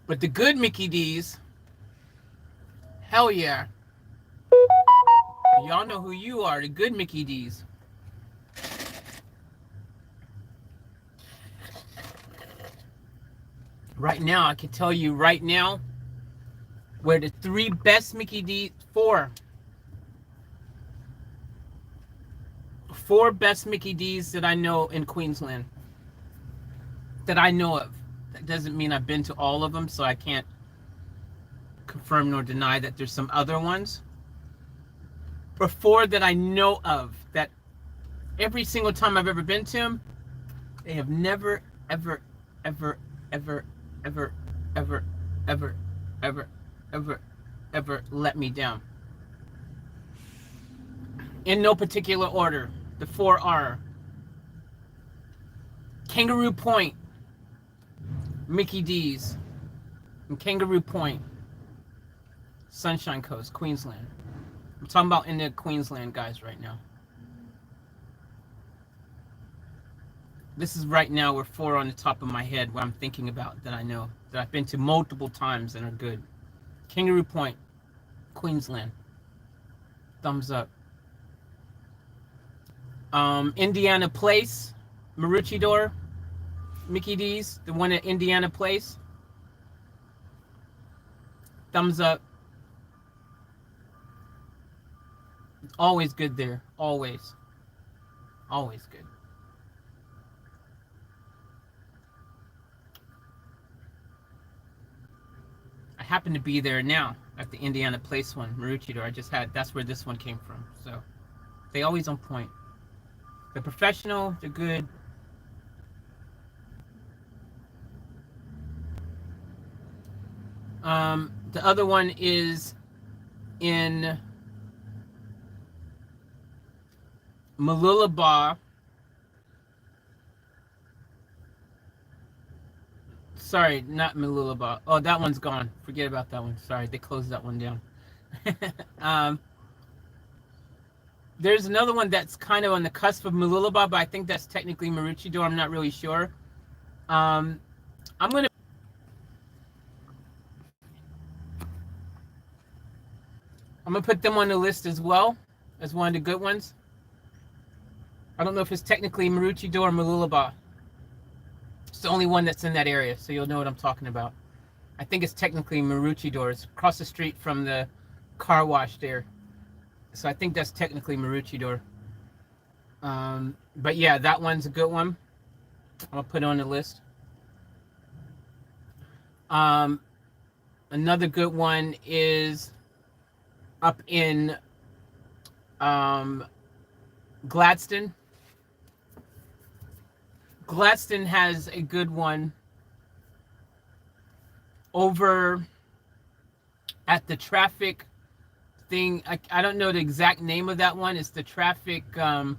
But the good Mickey D's, hell yeah. Y'all know who you are, the good Mickey D's. Right now, I can tell you right now where the three best Mickey D's, four best Mickey D's that I know in Queensland. That I know of. That doesn't mean I've been to all of them, so I can't confirm nor deny that there's some other ones. But four that I know of, that every single time I've ever been to them, they have never, ever, ever, ever, ever, ever, ever, ever, ever, ever let me down. In no particular order, the four are Kangaroo Point, Mickey D's, and Kangaroo Point, Sunshine Coast, Queensland. I'm talking about in the Queensland guys right now. This is right now where four on the top of my head, what I'm thinking about that I know, that I've been to multiple times and are good. Kangaroo Point, Queensland. Thumbs up. Indiana Place, Maroochydore, Mickey D's, the one at Indiana Place. Thumbs up. Always good there. Always. Always good. I happen to be there now at the Indiana Place one, Maroochydore. I just had, that's where this one came from. So they always on point. They're professional, they're good. The other one is in Mooloolaba. Sorry, not Mooloolaba. Oh, that one's gone. Forget about that one. Sorry, they closed that one down. There's another one that's kind of on the cusp of Mooloolaba, but I think that's technically Maroochydore. I'm not really sure. I'm gonna put them on the list as well as one of the good ones. I don't know if it's technically Maroochydore or Mooloolaba. It's the only one that's in that area, so you'll know what I'm talking about. I think it's technically Maroochydore. It's across the street from the car wash there. So I think that's technically Maroochydore. But yeah, that one's a good one. I'll put it on the list. Another good one is up in Gladstone. Gladstone has a good one over at the thing. I don't know the exact name of that one. It's the traffic. No,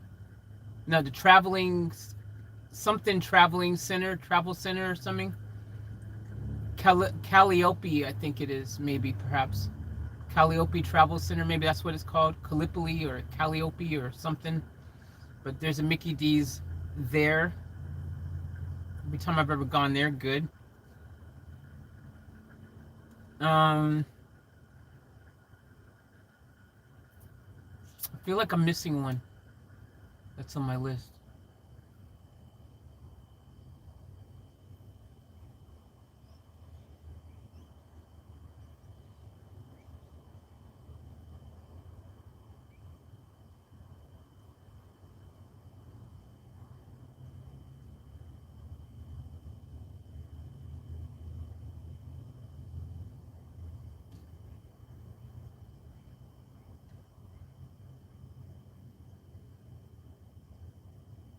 the traveling something traveling center, travel center or something. Calliope, I think it is. Maybe perhaps Calliope Travel Center. Maybe that's what it's called. Calliope or Calliope or something. But there's a Mickey D's there. Every time I've ever gone there, good. I feel like I'm missing one. That's on my list.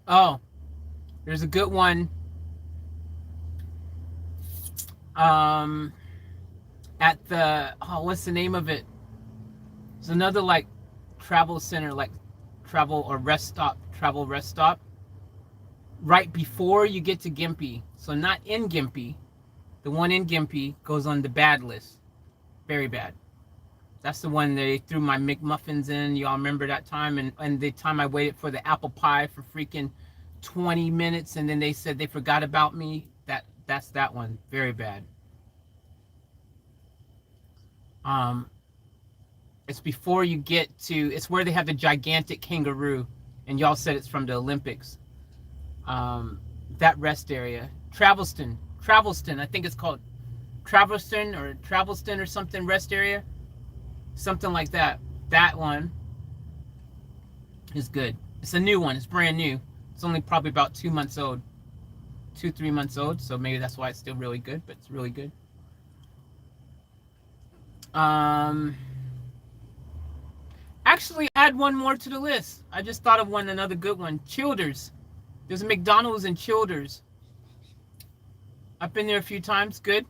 Oh, there's a good one. Um, at the what's the name of it? It's another like travel center, like travel or rest stop, travel rest stop. Right before you get to Gympie, so not in Gympie. The one in Gympie goes on the bad list, very bad. That's the one they threw my McMuffins in. Y'all remember that time? And the time I waited for the apple pie for freaking 20 minutes, and then they said they forgot about me. That's that one. Very bad. It's before you get to. It's where they have the gigantic kangaroo, and y'all said it's from the Olympics. That rest area, Travelston. I think it's called Travelston or something. Rest area. Something like that. That one is good. It's a new one. It's brand new. It's only probably about 2 months old. 2-3 months old. So maybe that's why it's still really good, but it's really good. Actually, add one more to the list. I just thought of one, another good one. Childers. There's a McDonald's in Childers. I've been there a few times. Good.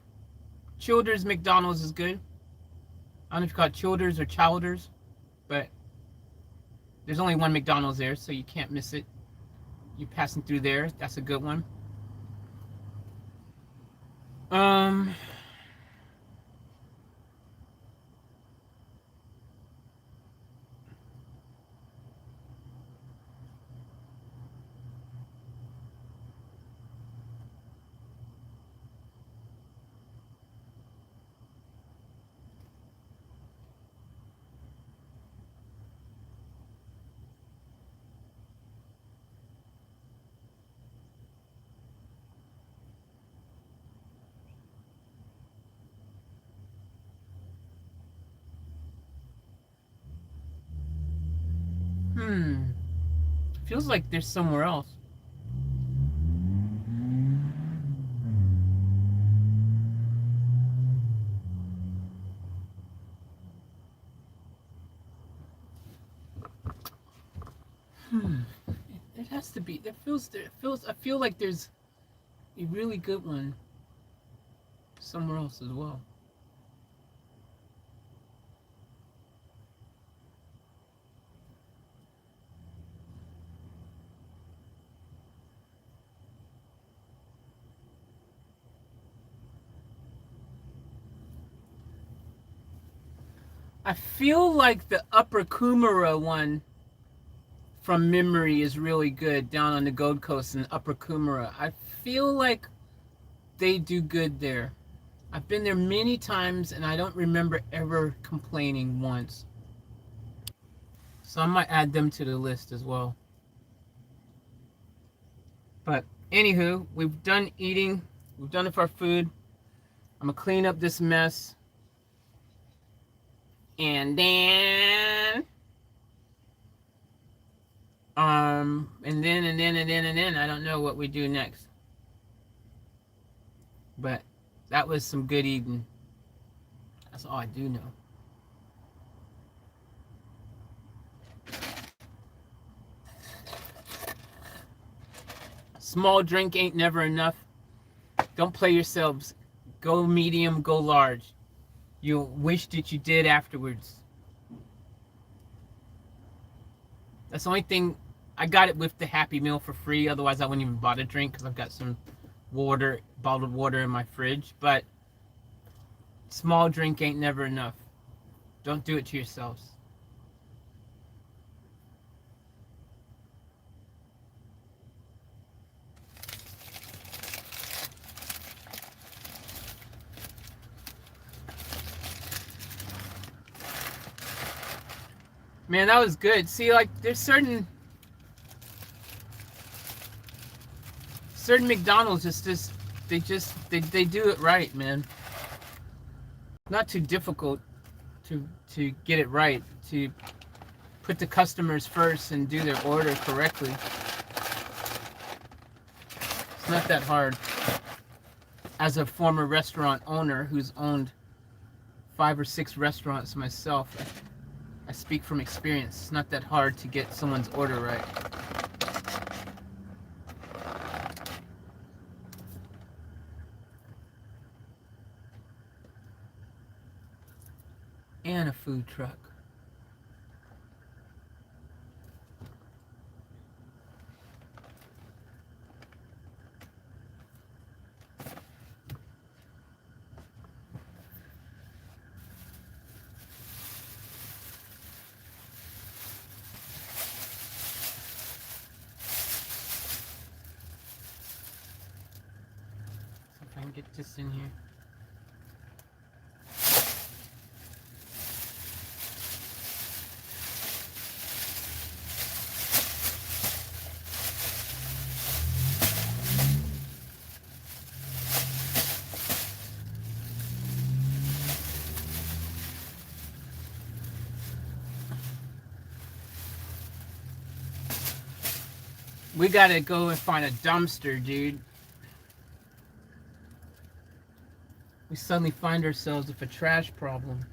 Childers McDonald's is good. I don't know if you call it Childers or Childers, but there's only one McDonald's there, so you can't miss it. You're passing through there. That's a good one. Feels like there's somewhere else. It has to be. I feel like there's a really good one somewhere else as well. I feel like the Upper Coomera one from memory is really good down on the Gold Coast in Upper Coomera. I feel like they do good there. I've been there many times and I don't remember ever complaining once. So I might add them to the list as well. But anywho, we've done eating. We've done it for our food. I'm going to clean up this mess. And then and then I don't know what we do next. But that was some good eating. That's all I do know. Small drink ain't never enough. Don't play yourselves. Go medium, go large. You'll wish that you did afterwards. That's the only thing. I got it with the Happy Meal for free. Otherwise, I wouldn't even bought a drink because I've got some water, bottled water in my fridge. But small drink ain't never enough. Don't do it to yourselves. Man, that was good. See, like, there's certain McDonald's they do it right, man. Not too difficult to get it right, to put the customers first and do their order correctly. It's not that hard. As a former restaurant owner who's owned 5 or 6 restaurants myself, I speak from experience. It's not that hard to get someone's order right. And a food truck. So if I can get this in here. We gotta go and find a dumpster, dude. We suddenly find ourselves with a trash problem.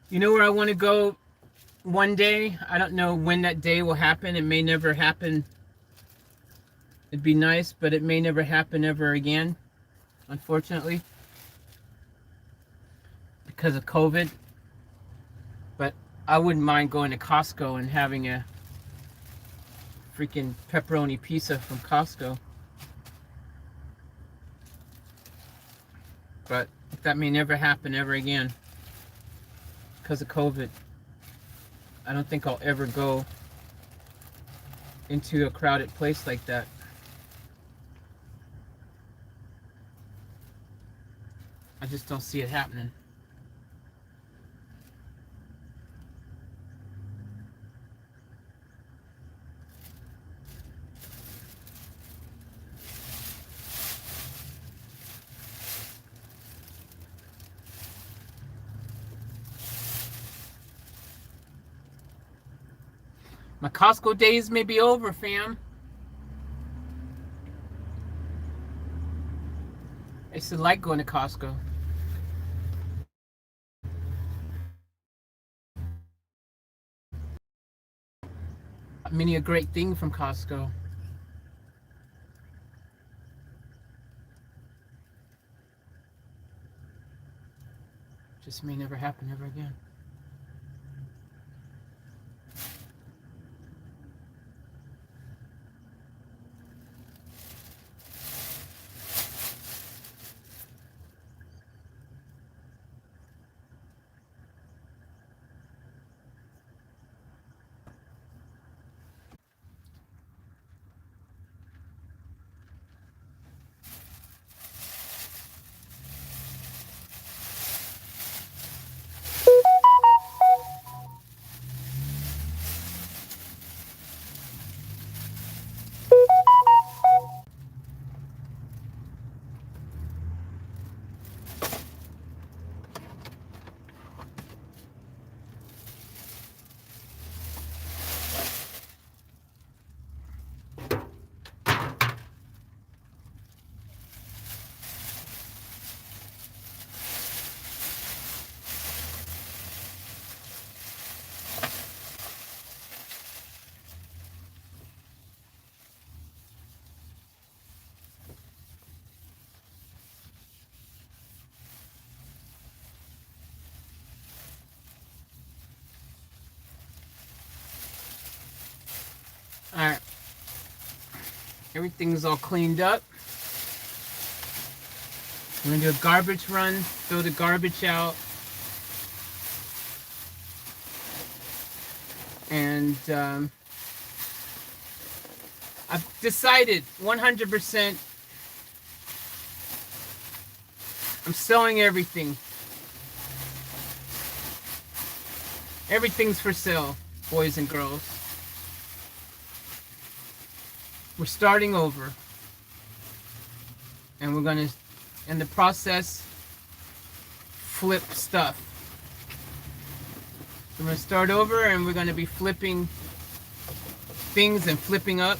You know where I want to go one day? I don't know when that day will happen. It may never happen. It'd be nice, but it may never happen ever again, unfortunately, because of COVID. But I wouldn't mind going to Costco and having a freaking pepperoni pizza from Costco. But that may never happen ever again because of COVID. I don't think I'll ever go into a crowded place like that. I just don't see it happening. My Costco days may be over, fam. I used to like going to Costco. Many a great thing from Costco. Just may never happen ever again. Everything's all cleaned up. I'm gonna do a garbage run, throw the garbage out, and I've decided 100% I'm selling everything. Everything's for sale, boys and girls. We're starting over. And we're gonna, in the process, flip stuff. So we're gonna start over and we're gonna be flipping things and flipping up.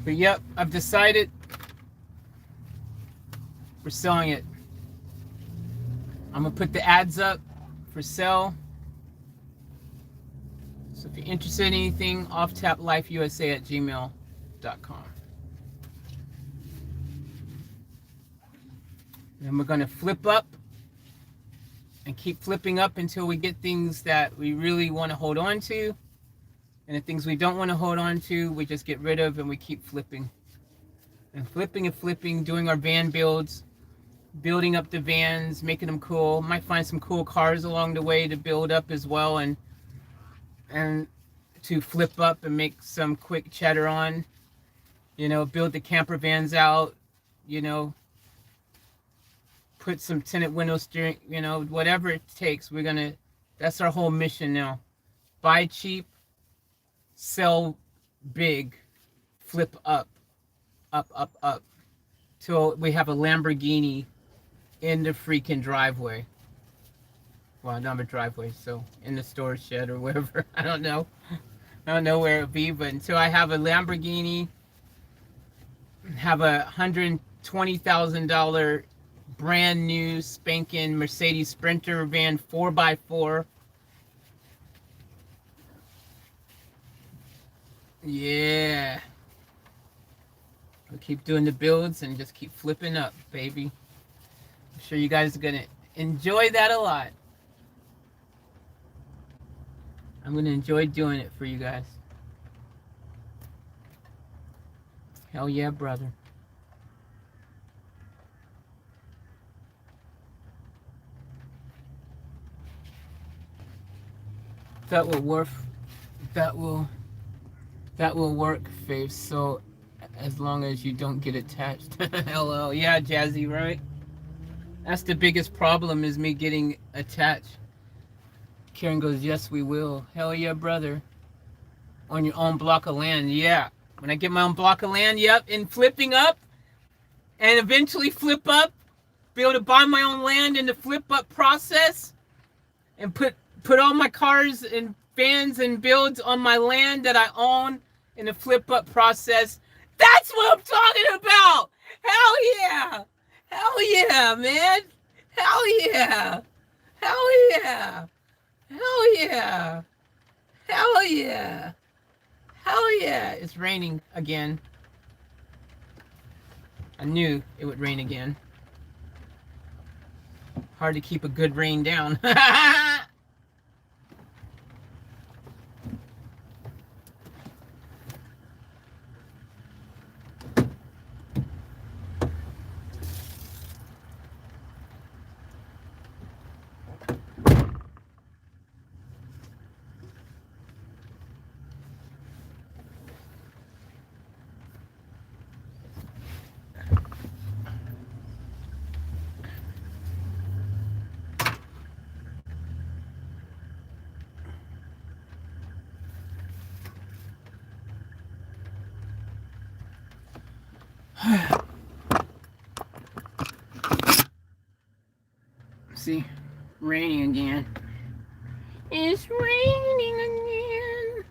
But yep, I've decided we're selling it. I'm gonna put the ads up for sale. So if you're interested in anything, offtaplifeusa@gmail.com. Then we're gonna flip up and keep flipping up until we get things that we really want to hold on to. And the things we don't want to hold on to, we just get rid of and we keep flipping. And flipping, doing our van builds, building up the vans, making them cool. Might find some cool cars along the way to build up as well and to flip up and make some quick cheddar on. You know, build the camper vans out, you know, put some tinted window steering, you know, whatever it takes. That's our whole mission now. Buy cheap, sell big, flip up, till we have a Lamborghini in the freaking driveway. Well, not a driveway, so in the storage shed or wherever. I don't know where it'll be, but until I have a Lamborghini, have a $120,000 brand new spanking Mercedes Sprinter van 4x4. Yeah. We'll keep doing the builds and just keep flipping up, baby. I'm sure you guys are going to enjoy that a lot. I'm going to enjoy doing it for you guys. Hell yeah, brother. That will work. That will work, Faith. So as long as you don't get attached. Hello. Yeah, Jazzy, right? That's the biggest problem, is me getting attached. Karen goes, yes, we will. Hell yeah, brother. On your own block of land. Yeah. When I get my own block of land, yep. And flipping up. And eventually flip up. Be able to buy my own land in the flip up process. And put all my cars and vans and builds on my land that I own in the flip up process. That's what I'm talking about. Hell yeah. Hell yeah, man. Hell yeah. Hell yeah. Hell yeah. Hell yeah. Hell yeah. It's raining again. I knew it would rain again. Hard to keep a good rain down. See, raining again. It's raining again.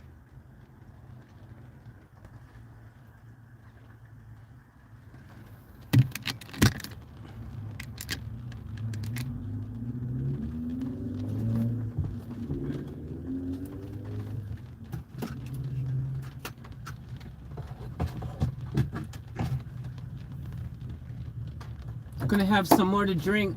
I'm gonna have some more to drink.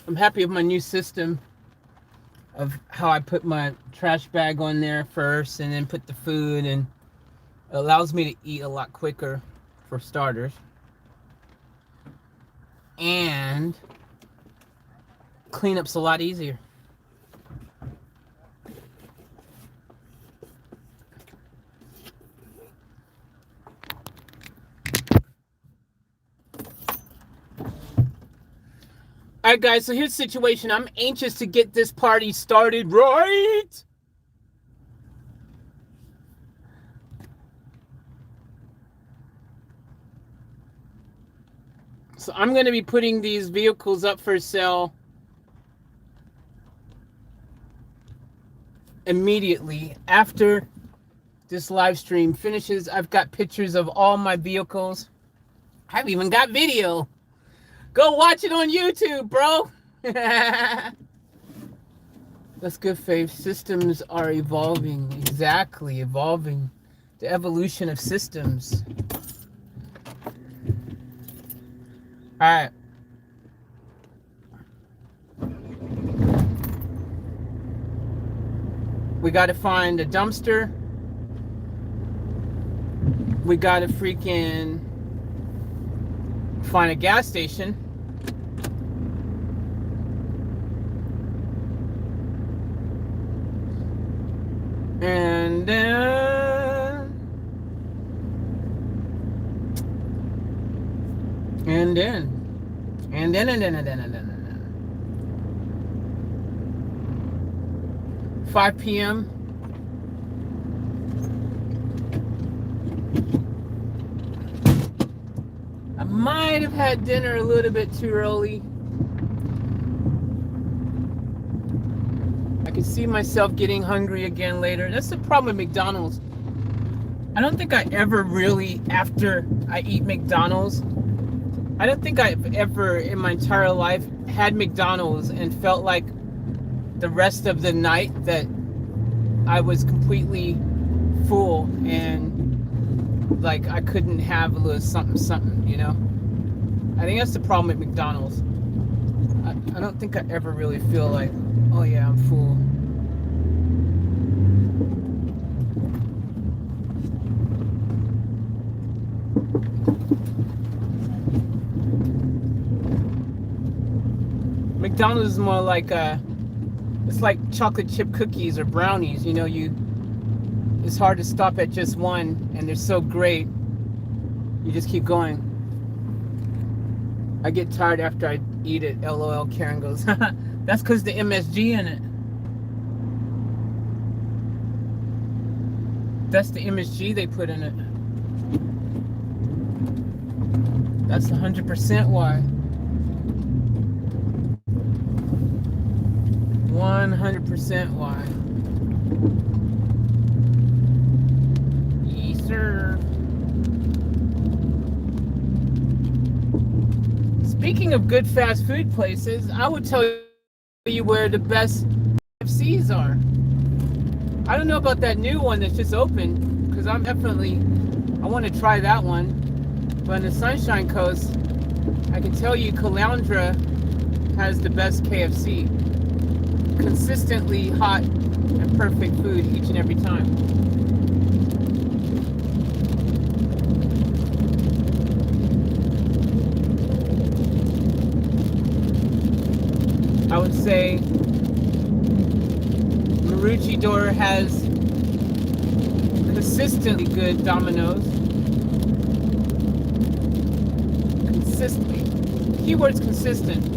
I'm happy with my new system of how I put my trash bag on there first and then put the food, and it allows me to eat a lot quicker for starters. And cleanup's a lot easier. Alright guys, so here's the situation. I'm anxious to get this party started right. So I'm going to be putting these vehicles up for sale immediately after this live stream finishes. I've got pictures of all my vehicles. I've even got video. Go watch it on YouTube, bro. That's good, Faith. Systems are evolving. Exactly, evolving. The evolution of systems. All right. We got to find a dumpster. We got to freaking find a gas station. And then and then 5 p.m. I might have had dinner a little bit too early. I can see myself getting hungry again later. That's the problem with McDonald's. I don't think I ever really, after I eat McDonald's, I don't think I've ever in my entire life had McDonald's and felt like the rest of the night that I was completely full and like I couldn't have a little something, you know? I think that's the problem with McDonald's. I don't think I ever really feel like, oh yeah, I'm full. McDonald's is more like it's like chocolate chip cookies or brownies, you know, it's hard to stop at just one and they're so great. You just keep going. I get tired after I eat it. LOL, Karen goes. That's because the MSG in it. That's the MSG they put in it. That's 100% why. 100% why. Yes, sir. Speaking of good fast food places, I would tell you where the best KFCs are. I don't know about that new one that's just opened, because I want to try that one. But on the Sunshine Coast, I can tell you Caloundra has the best KFC. Consistently hot and perfect food each and every time. I would say Maroochydore has consistently good Domino's. Consistently. Keyword's consistent.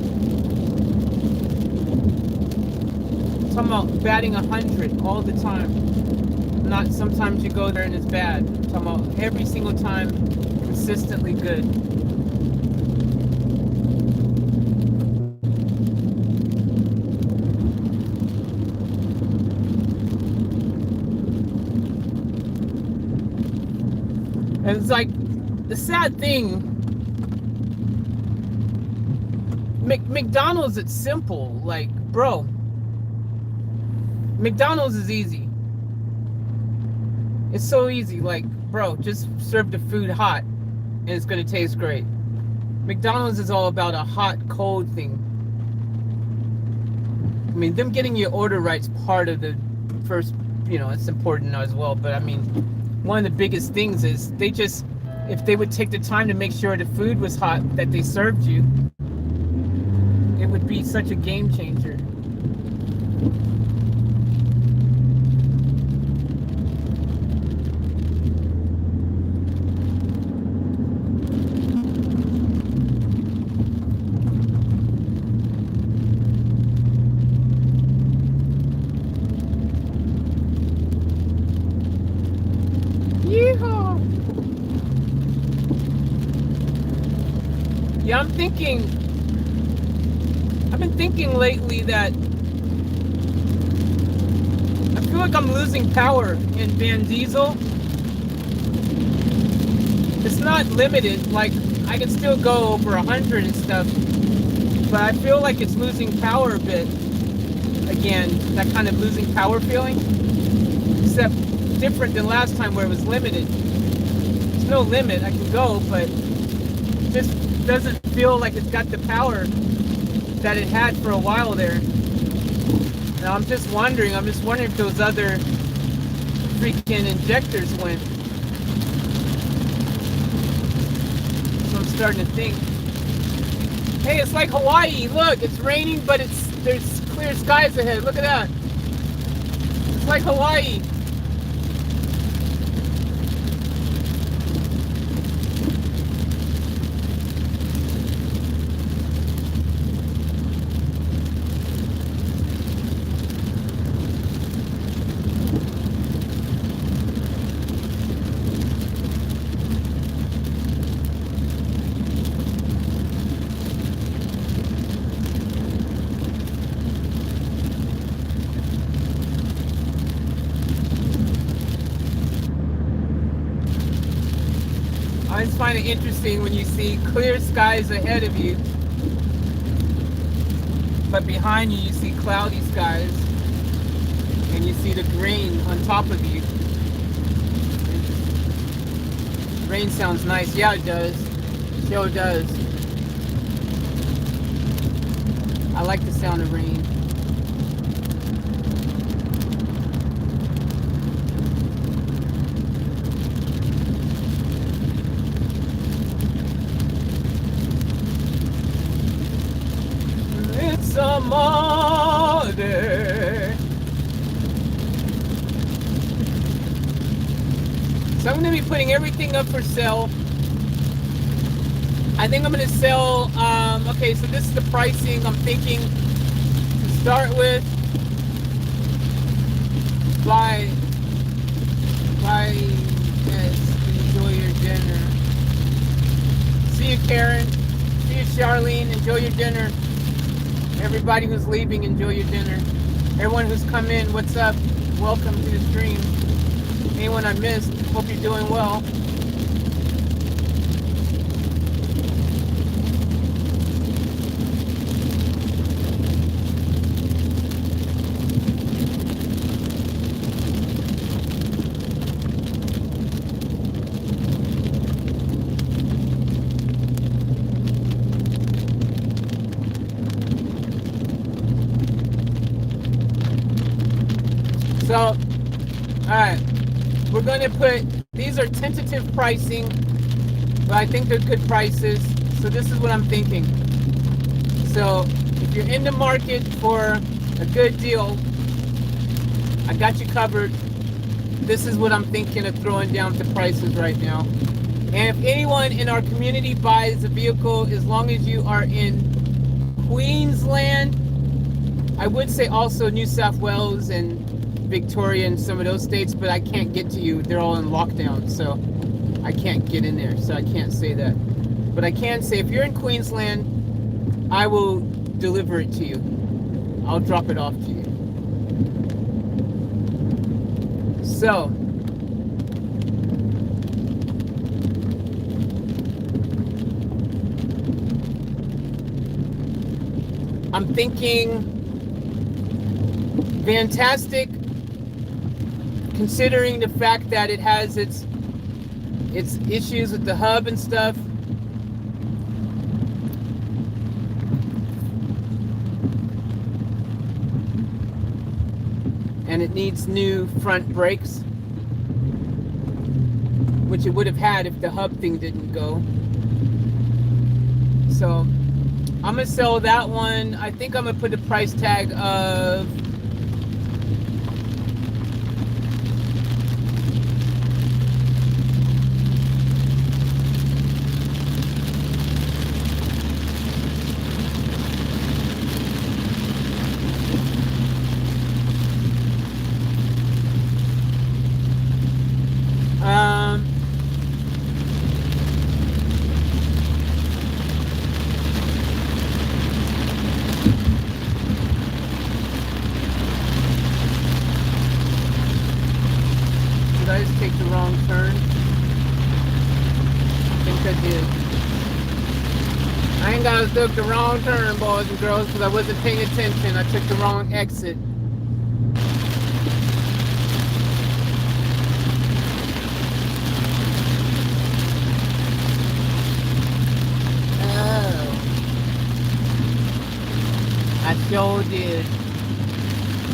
I'm talking about batting 100 all the time. Not sometimes you go there and it's bad. I'm talking about every single time, consistently good. And it's like, the sad thing, McDonald's, it's simple. Like, bro, McDonald's is easy. It's so easy. Like, bro, just serve the food hot and it's going to taste great. McDonald's is all about a hot, cold thing. I mean, them getting your order right's part of the first, it's important as well. But I mean, one of the biggest things is if they would take the time to make sure the food was hot that they served you, it would be such a game changer. Yeehaw! Yeah, I've been thinking lately that I feel like I'm losing power in Van Diesel. It's not limited, like I can still go over 100 and stuff, but I feel like it's losing power a bit again, that kind of losing power feeling, except different than last time where it was limited. There's no limit, I can go, but it just doesn't feel like it's got the power that it had for a while there. And I'm just wondering if those other freaking injectors went. So I'm starting to think, hey, it's like Hawaii. Look, it's raining, but there's clear skies ahead. Look at that. It's like Hawaii. I just find it interesting when you see clear skies ahead of you, but behind you see cloudy skies, and you see the rain on top of you. Rain sounds nice. Yeah, it does. It sure does. I like the sound of rain. Somebody. So I'm going to be putting everything up for sale. I think I'm going to sell, okay, so this is the pricing I'm thinking to start with. Buy, yes, enjoy your dinner. See you, Karen. See you, Charlene. Enjoy your dinner. Everybody who's leaving, enjoy your dinner. Everyone who's come in, what's up? Welcome to the stream. Anyone I missed, hope you're doing well. So, all right, we're going to put, these are tentative pricing, but I think they're good prices. So this is what I'm thinking. So if you're in the market for a good deal, I got you covered. This is what I'm thinking of throwing down to prices right now. And if anyone in our community buys a vehicle, as long as you are in Queensland, I would say also New South Wales and Victoria and some of those states, but I can't get to you. They're all in lockdown, so I can't get in there, so I can't say that. But I can say if you're in Queensland, I will deliver it to you. I'll drop it off to you. So, I'm thinking fantastic, considering the fact that it has its issues with the hub and stuff. and it needs new front brakes, which it would have had if the hub thing didn't go. So I'm gonna sell that one. I think I'm gonna put a price tag of did I just take the wrong turn? I think I did. I ain't gotta took the wrong turn, boys and girls, because I wasn't paying attention. I took the wrong exit. Oh. I sure did.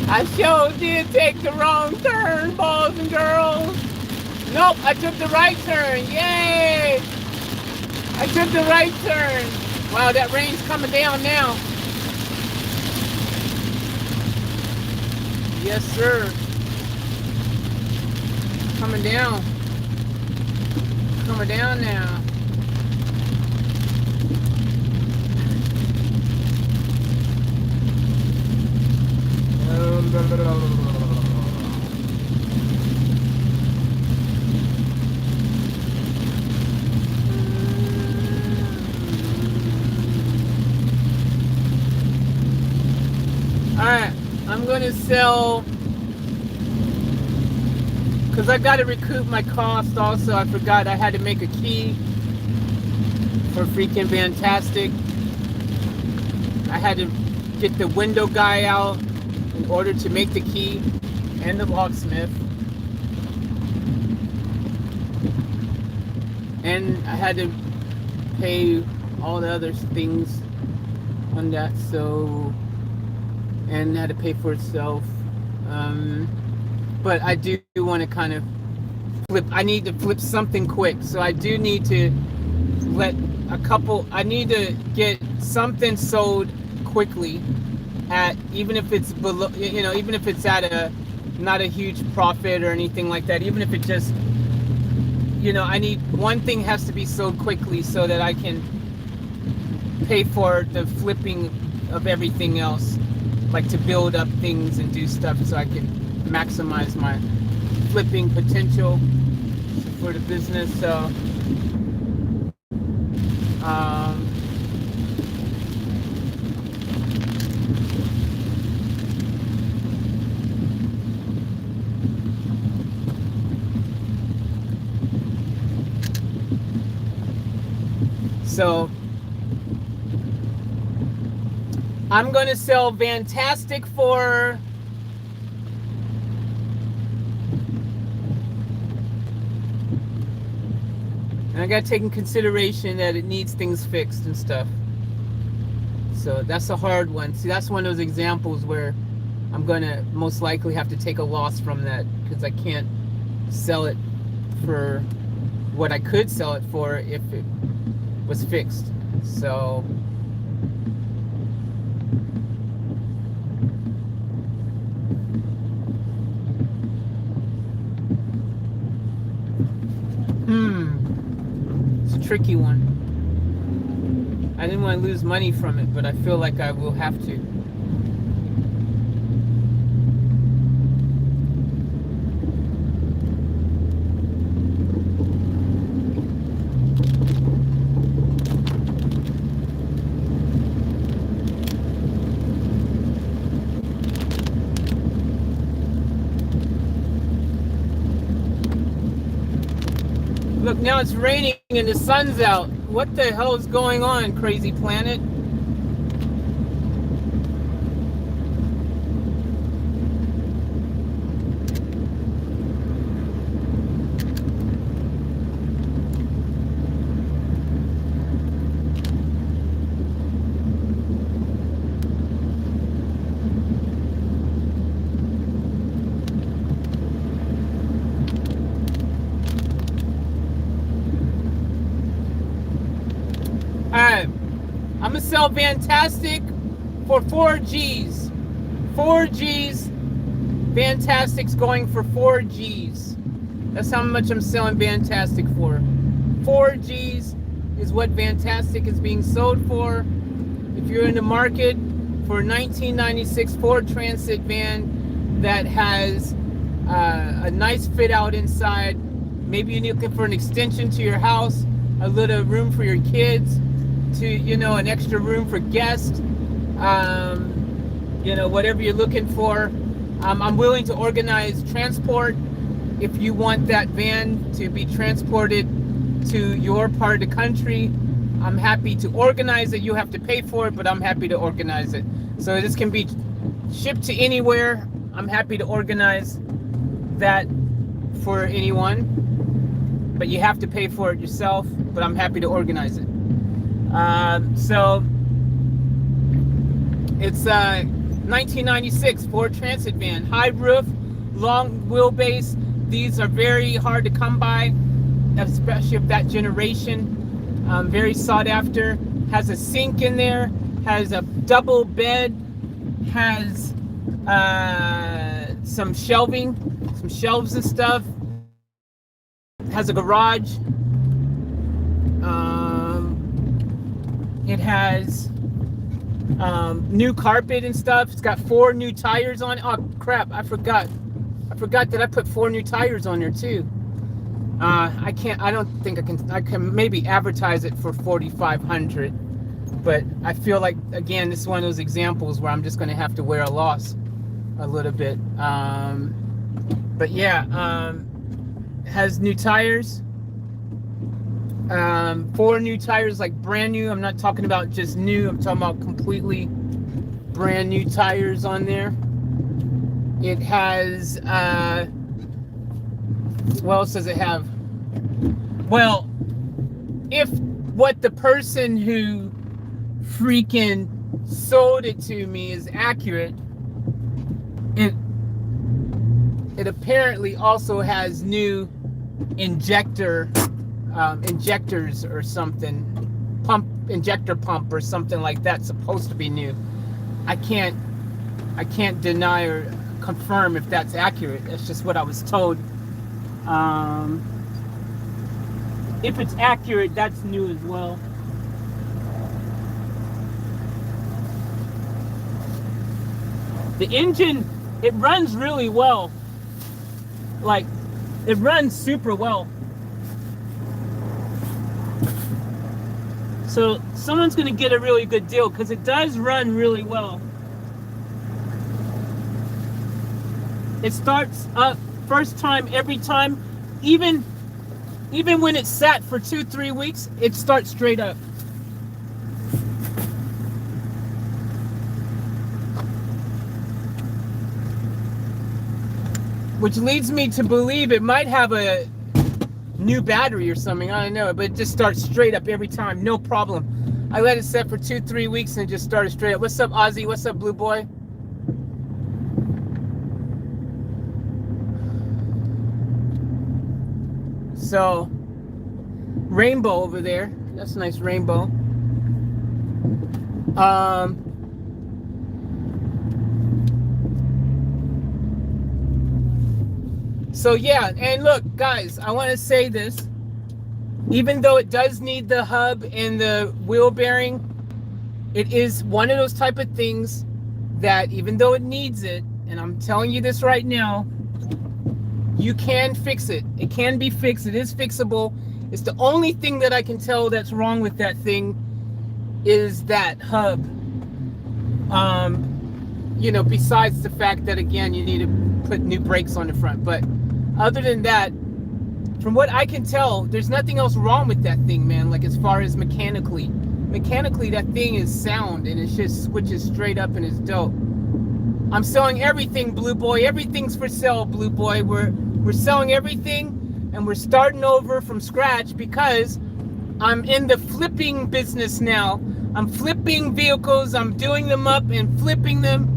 I sure did take the wrong turn, boys and girls. Nope, I took the right turn. Yay! I took the right turn. Wow, that rain's coming down now. Yes, sir. Coming down. Coming down now. Alright, I'm going to sell, because I got to recoup my cost also. I forgot I had to make a key for freaking Fantastic. I had to get the window guy out in order to make the key, and the locksmith. And I had to pay all the other things on that, so, and had to pay for itself. But I do want to kind of flip. I need to flip something quick, so I do need to let a couple. I need to get something sold quickly, at even if it's below, you know, even if it's at a not a huge profit or anything like that. Even if it just, you know, I need one thing has to be sold quickly so that I can pay for the flipping of everything else, like to build up things and do stuff so I can maximize my flipping potential for the business. So I'm going to sell Fantastic for and I got to take in consideration that it needs things fixed and stuff. So that's a hard one. See, that's one of those examples where I'm going to most likely have to take a loss from that because I can't sell it for what I could sell it for if it was fixed. So it's a tricky one. I didn't want to lose money from it, but I feel like I will have to. Look, now it's raining and the sun's out. What the hell is going on, crazy planet? sell Fantastic for 4 G's. 4 G's. Fantastic's going for 4 G's. That's how much I'm selling Fantastic for. 4 G's is what Fantastic is being sold for. If you're in the market for a 1996 Ford Transit van that has a nice fit out inside, maybe you're looking for an extension to your house, a little room for your kids, to, you know, an extra room for guests, you know, whatever you're looking for. I'm willing to organize transport if you want that van to be transported to your part of the country. I'm happy to organize it. You have to pay for it, but I'm happy to organize it. So this can be shipped to anywhere. I'm happy to organize that for anyone, but you have to pay for it yourself, but I'm happy to organize it. So it's 1996 Ford Transit van, high roof, long wheelbase. These are very hard to come by, especially of that generation. Very sought after. Has a sink in there, has a double bed, has some shelving, some shelves and stuff, has a garage. It has new carpet and stuff. It's got 4 new tires on it. Oh crap, I forgot that I put 4 new tires on there too. I don't think I can maybe advertise it for $4,500, but I feel like, again, this is one of those examples where I'm just going to have to wear a loss a little bit. But yeah, has new tires, 4 new tires, like brand new. I'm not talking about just new, I'm talking about completely brand new tires on there. It has, what else does it have? Well, if what the person who freaking sold it to me is accurate, it apparently also has new injectors or something, injector pump or something like that, supposed to be new. I can't deny or confirm if that's accurate. That's just what I was told. If it's accurate, that's new as well. The engine, it runs really well. Like, it runs super well. So someone's gonna get a really good deal because it does run really well. It starts up first time, every time, even when it's sat for 2-3 weeks, it starts straight up. Which leads me to believe it might have a new battery or something, I don't know, but it just starts straight up every time, no problem. I let it set for 2-3 weeks and it just started straight up. What's up, Ozzy? What's up, Blue Boy? So, rainbow over there. That's a nice rainbow. So yeah, and look, guys, I want to say this. Even though it does need the hub and the wheel bearing, it is one of those type of things that, even though it needs it, and I'm telling you this right now, you can fix it. It can be fixed. It is fixable. It's the only thing that I can tell that's wrong with that thing is that hub. You know, besides the fact that, again, you need to put new brakes on the front. But other than that, from what I can tell, there's nothing else wrong with that thing, man. Like, as far as mechanically, that thing is sound and it just switches straight up and it's dope. I'm selling everything, Blue Boy. Everything's for sale, Blue Boy. We're selling everything, and we're starting over from scratch because I'm in the flipping business now. I'm flipping vehicles. I'm doing them up and flipping them,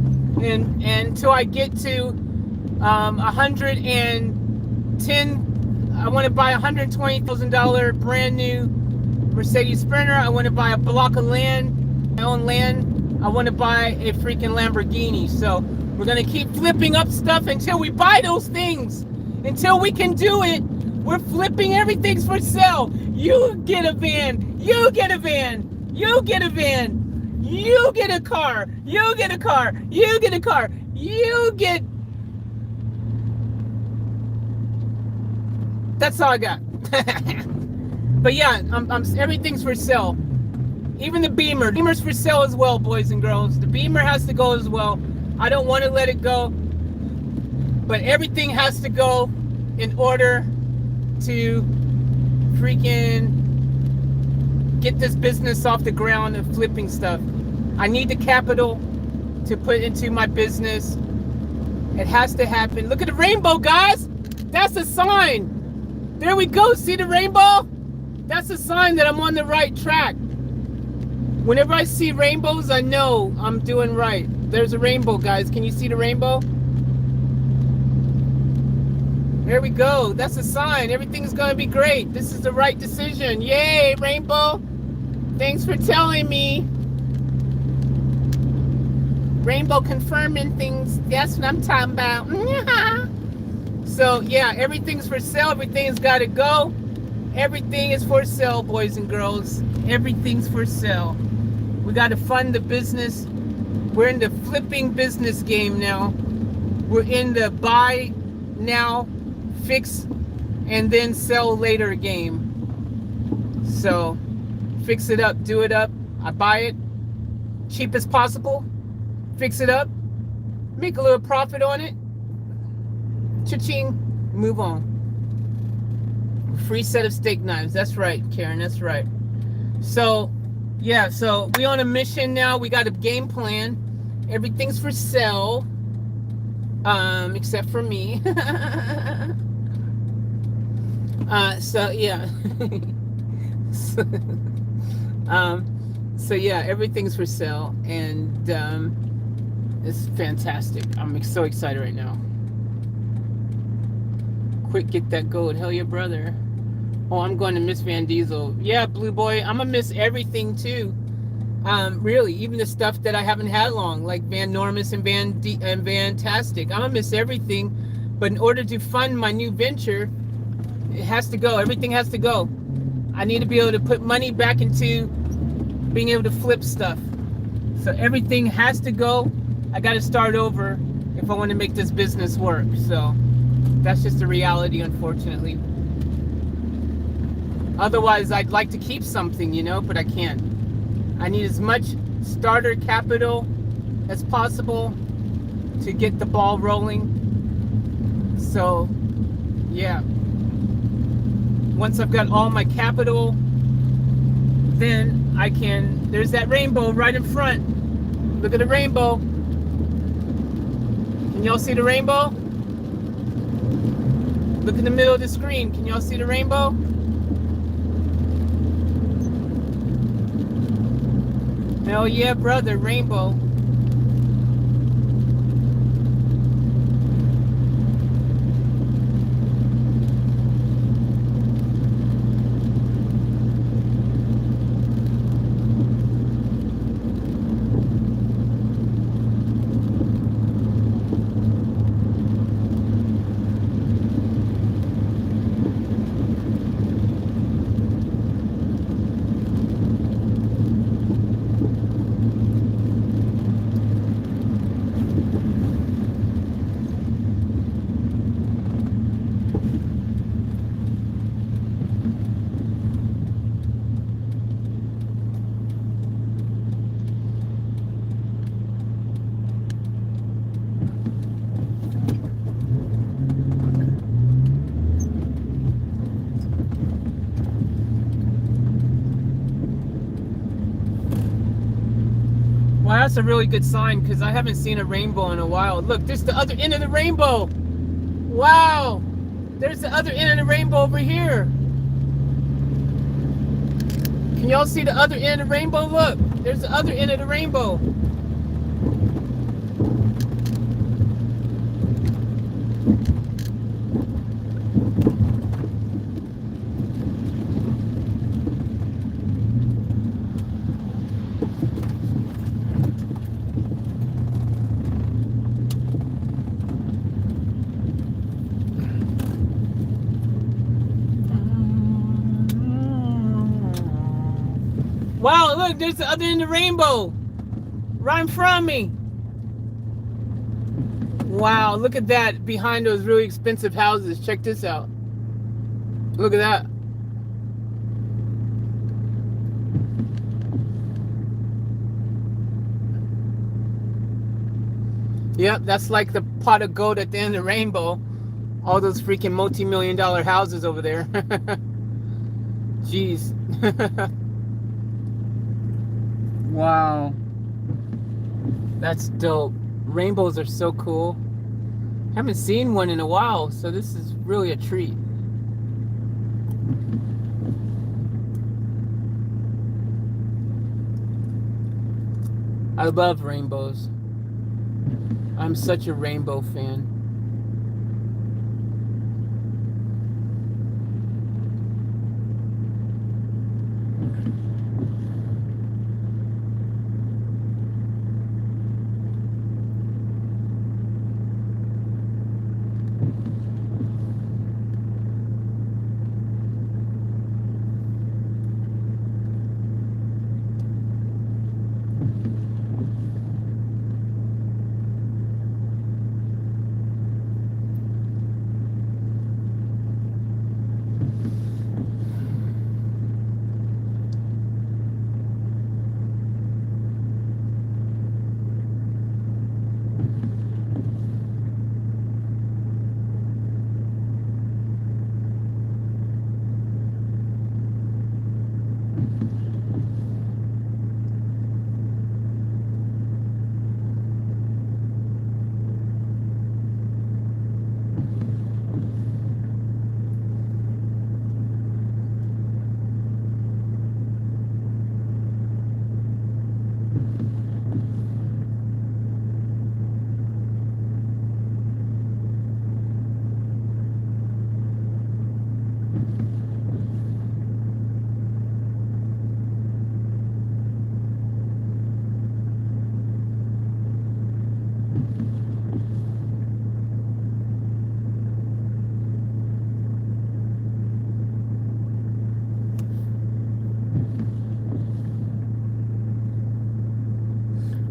and until I get to 110. I want to buy a $120,000 brand new Mercedes Sprinter. I want to buy a block of land my own land, I want to buy a freaking Lamborghini. So we're going to keep flipping up stuff until we buy those things. Until we can do it, we're flipping. Everything's for sale. You get a van. You get a van. You get a van. You get a car. You get a car. You get a car. You get... That's all I got. But yeah, everything's for sale. Even the Beemer. Beemer's for sale as well, boys and girls. The Beemer has to go as well. I don't want to let it go. But everything has to go in order to freaking get this business off the ground of flipping stuff. I need the capital to put into my business. It has to happen. Look at the rainbow, guys. That's a sign. There we go. See the rainbow? That's a sign that I'm on the right track. Whenever I see rainbows, I know I'm doing right. There's a rainbow, guys. Can you see the rainbow? There we go. That's a sign. Everything's going to be great. This is the right decision. Yay, rainbow. Thanks for telling me. Rainbow confirming things. That's what I'm talking about. So, yeah, everything's for sale. Everything's got to go. Everything is for sale, boys and girls. Everything's for sale. We got to fund the business. We're in the flipping business game now. We're in the buy now, fix, and then sell later game. So, fix it up, do it up. I buy it cheap as possible. Fix it up. Make a little profit on it. Cha-ching. Move on. Free set of steak knives. That's right, Karen. That's right. So, yeah. So, we on a mission now. We got a game plan. Everything's for sale. Except for me. So, yeah. So, yeah, everything's for sale. And it's fantastic. I'm so excited right now. Quick, get that gold. Hell yeah, brother. Oh, I'm going to miss Van Diesel. Yeah, Blue Boy, I'm going to miss everything too. Really, even the stuff that I haven't had long, like Van Normus and Vantastic. I'm going to miss everything. But in order to fund my new venture, it has to go. Everything has to go. I need to be able to put money back into being able to flip stuff. So everything has to go. I got to start over if I want to make this business work. So that's just the reality, unfortunately. Otherwise, I'd like to keep something, you know, but I can't. I need as much starter capital as possible to get the ball rolling. So, yeah. Once I've got all my capital, then I can... There's that rainbow right in front. Look at the rainbow. Can y'all see the rainbow? Look in the middle of the screen. Can y'all see the rainbow? Hell yeah, brother, rainbow. Well, that's a really good sign because I haven't seen a rainbow in a while. Look, there's the other end of the rainbow. Wow. There's the other end of the rainbow over here. Can y'all see the other end of the rainbow? Look, there's the other end of the rainbow. Wow, look, there's the other end of the rainbow. Right in front of me. Wow, look at that behind those really expensive houses. Check this out. Look at that. Yep, that's like the pot of gold at the end of the rainbow. All those freaking multi-million-dollar houses over there. Jeez. Wow. That's dope. Rainbows are so cool. Haven't seen one in a while, so this is really a treat. I love rainbows. I'm such a rainbow fan.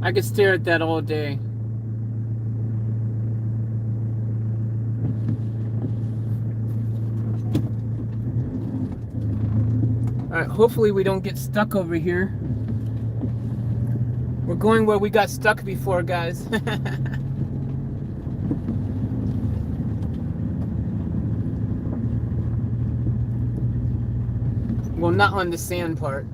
I could stare at that all day. Alright, hopefully we don't get stuck over here. We're going where we got stuck before, guys. Well, not on the sand part.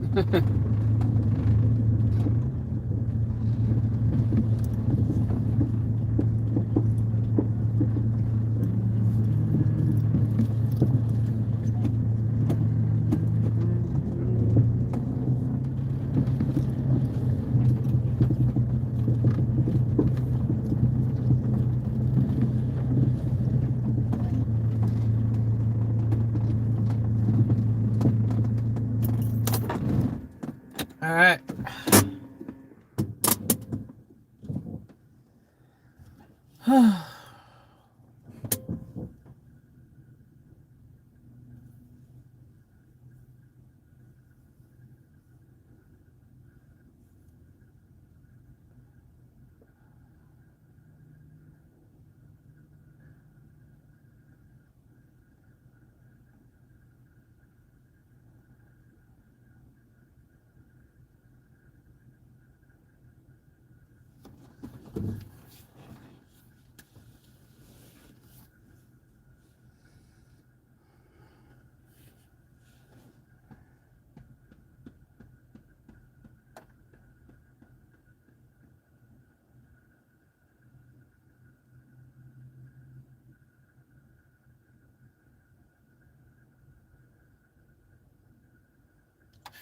Alright.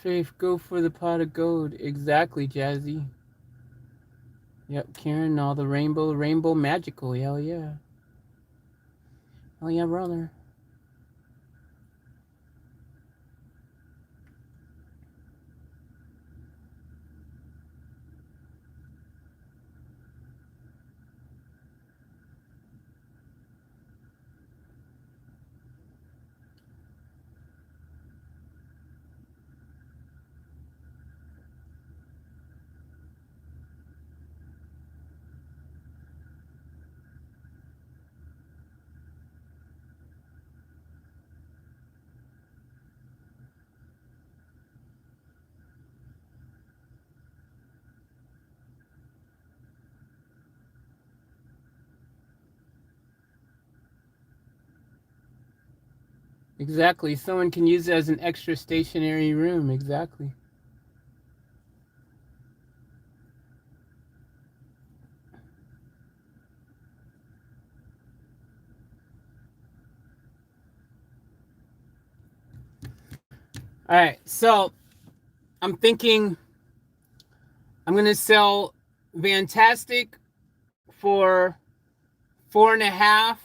Faith, go for the pot of gold. Exactly, Jazzy. Yep, Karen, all the rainbow magical. Hell yeah. Hell yeah, brother. Exactly. Someone can use it as an extra stationary room. Exactly. All right. So I'm thinking I'm going to sell Fantastic for 4.5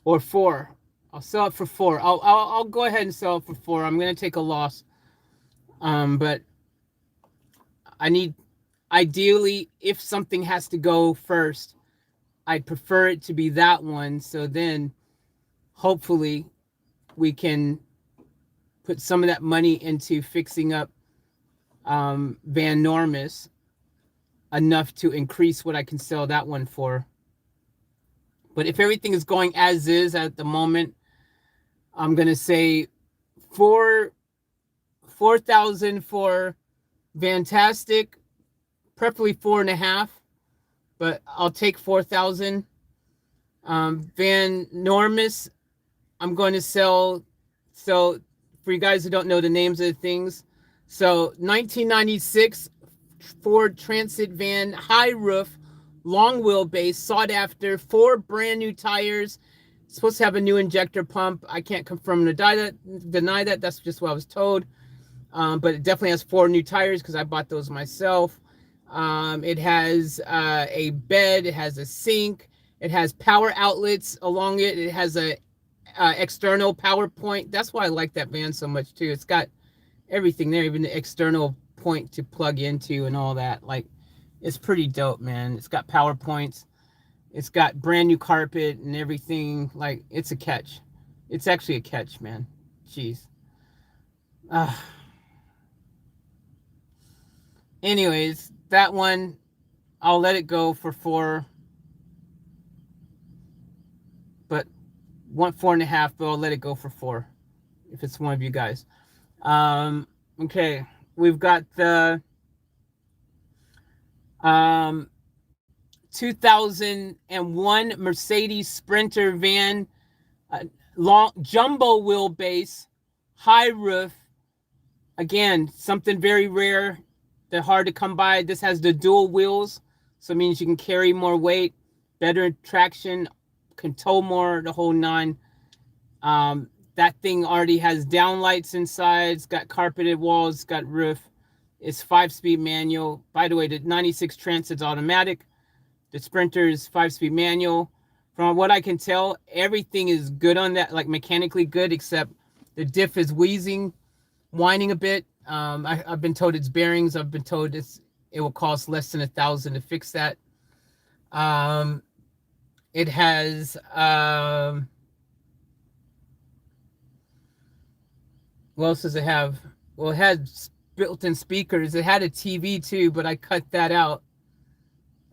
or 4. I'll sell it for 4. I'll go ahead and sell it for 4. I'm going to take a loss. But I need, ideally, if something has to go first, I'd prefer it to be that one. So then hopefully we can put some of that money into fixing up Van Normus enough to increase what I can sell that one for. But if everything is going as is at the moment, I'm gonna say 4,000 for Fantastic, preferably 4.5, but I'll take 4,000. Van Normus, I'm going to sell. So for you guys who don't know the names of the things, so 1996 Ford Transit van, high roof, long wheelbase, sought after, 4 brand new tires. Supposed to have a new injector pump. I can't confirm or deny that. That's just what I was told. But it definitely has 4 new tires because I bought those myself. It has a bed. It has a sink. It has power outlets along it. It has a external power point. That's why I like that van so much too. It's got everything there, even the external point to plug into and all that. Like, it's pretty dope, man. It's got power points. It's got brand new carpet and everything. Like, it's a catch. It's actually a catch, man. Jeez. Uh, anyways, that one, I'll let it go for 4, but want 4.5, but I'll let it go for 4 if it's one of you guys. Okay, we've got the um 2001 Mercedes Sprinter van, long jumbo wheelbase, high roof. Again, something very rare. They're hard to come by. This has the dual wheels, so it means you can carry more weight, better traction, can tow more, the whole nine. That thing already has downlights inside. It's got carpeted walls. It's got roof. It's 5-speed manual. By the way, the 96 Transit's automatic. The Sprinter's 5-speed manual. From what I can tell, everything is good on that, like mechanically good, except the diff is wheezing, whining a bit. I've been told it's bearings. I've been told it will cost less than $1,000 to fix that. It has what else does it have? Well, it had built-in speakers. It had a TV too, but I cut that out.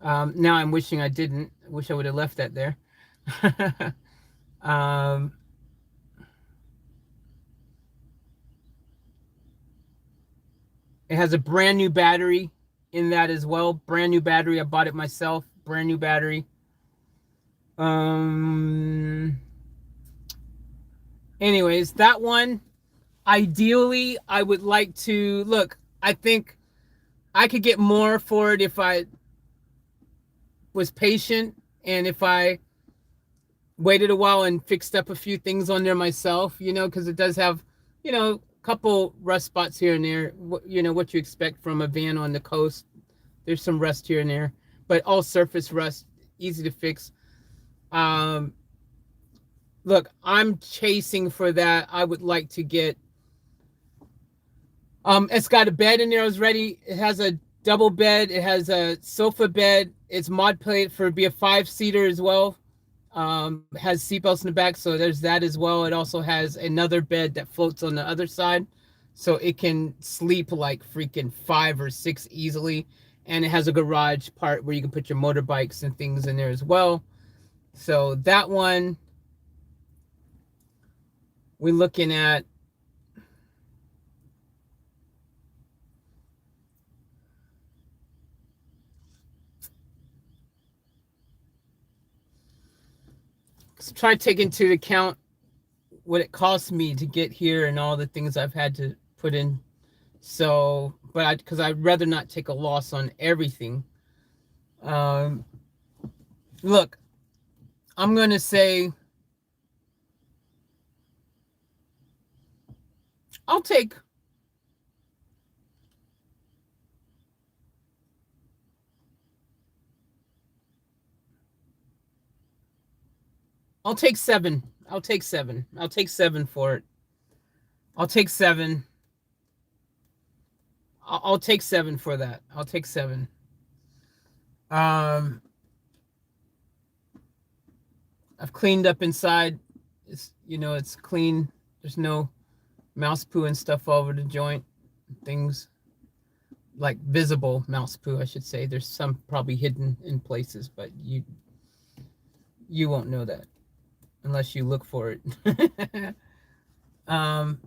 Now I'm wishing I didn't. I wish I would have left that there. um, it has a brand new battery in that as well. Brand new battery. I bought it myself. Brand new battery. Anyways, that one, ideally, I would like to look. I think I could get more for it if I was patient and if I waited a while and fixed up a few things on there myself, because it does have, a couple rust spots here and there. What you expect from a van on the coast. There's some rust here and there, but all surface rust, easy to fix. Um, Look, I'm chasing for that. I would like to get. It's got a bed in there. I was ready. It has a double bed. It has a sofa bed. It's mod plate for be a 5-seater as well. Has seatbelts in the back, so there's that as well. It also has another bed that floats on the other side, so it can sleep like freaking 5 or 6 easily. And it has a garage part where you can put your motorbikes and things in there as well. So that one, we're looking at try to take into account what it cost me to get here and all the things I've had to put in. So, but because I'd rather not take a loss on everything. Um, Look, I'm gonna say I'll take I'll take 7. I'll take 7. I'll take 7 for it. I'll take 7. I'll take 7 for that. I'll take 7. Um, I've cleaned up inside. It's clean. There's no mouse poo and stuff all over the joint. Things like visible mouse poo, I should say. There's some probably hidden in places, but you won't know that unless you look for it. But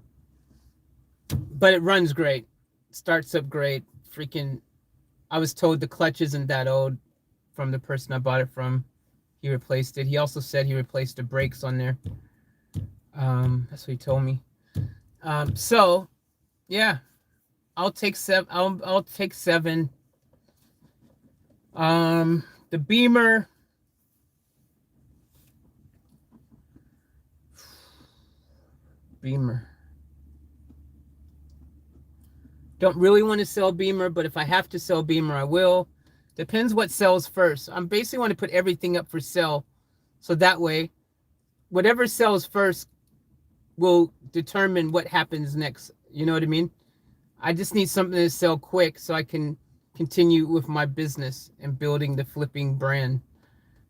it runs great. Starts up great. Freaking, I was told the clutch isn't that old from the person I bought it from. He replaced it. He also said he replaced the brakes on there. That's what he told me. So, yeah, I'll take 7. I'll take 7. The Beemer. Don't really want to sell Beemer, but if I have to sell Beemer, I will. Depends what sells first. I'm basically want to put everything up for sale, so that way, whatever sells first will determine what happens next. You know what I mean? I just need something to sell quick so I can continue with my business and building the flipping brand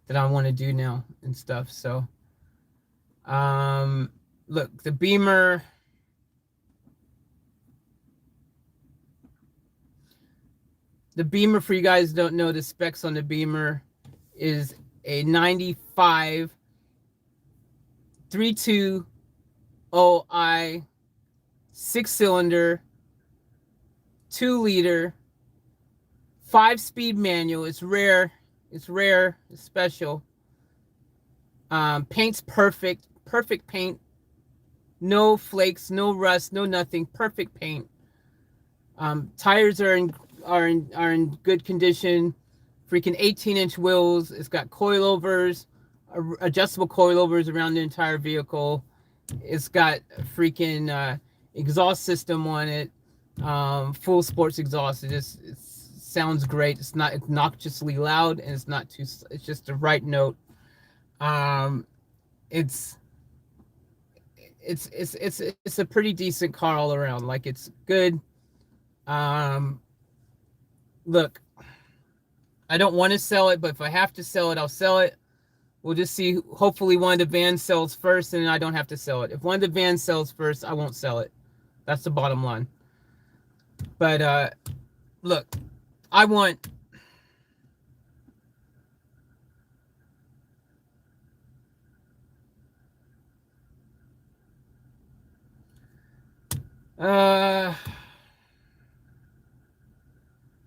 that I want to do now and stuff. So, look, the Beemer. The Beemer, for you guys who don't know, the specs on the Beemer is a 95 320i 6-cylinder 2-liter 5-speed manual. It's rare. It's special. Paint's perfect paint. No flakes, no rust, no nothing. Perfect paint. Tires are in good condition. Freaking 18-inch wheels. It's got coilovers, adjustable coilovers around the entire vehicle. It's got a freaking exhaust system on it. Full sports exhaust. It sounds great. It's not obnoxiously loud, and it's not too. It's just the right note. It's a pretty decent car all around. Like, it's good. Look, I don't want to sell it, but if I have to sell it, I'll sell it. We'll just see. Hopefully one of the vans sells first, and I don't have to sell it. If one of the vans sells first, I won't sell it. That's the bottom line. But look, I want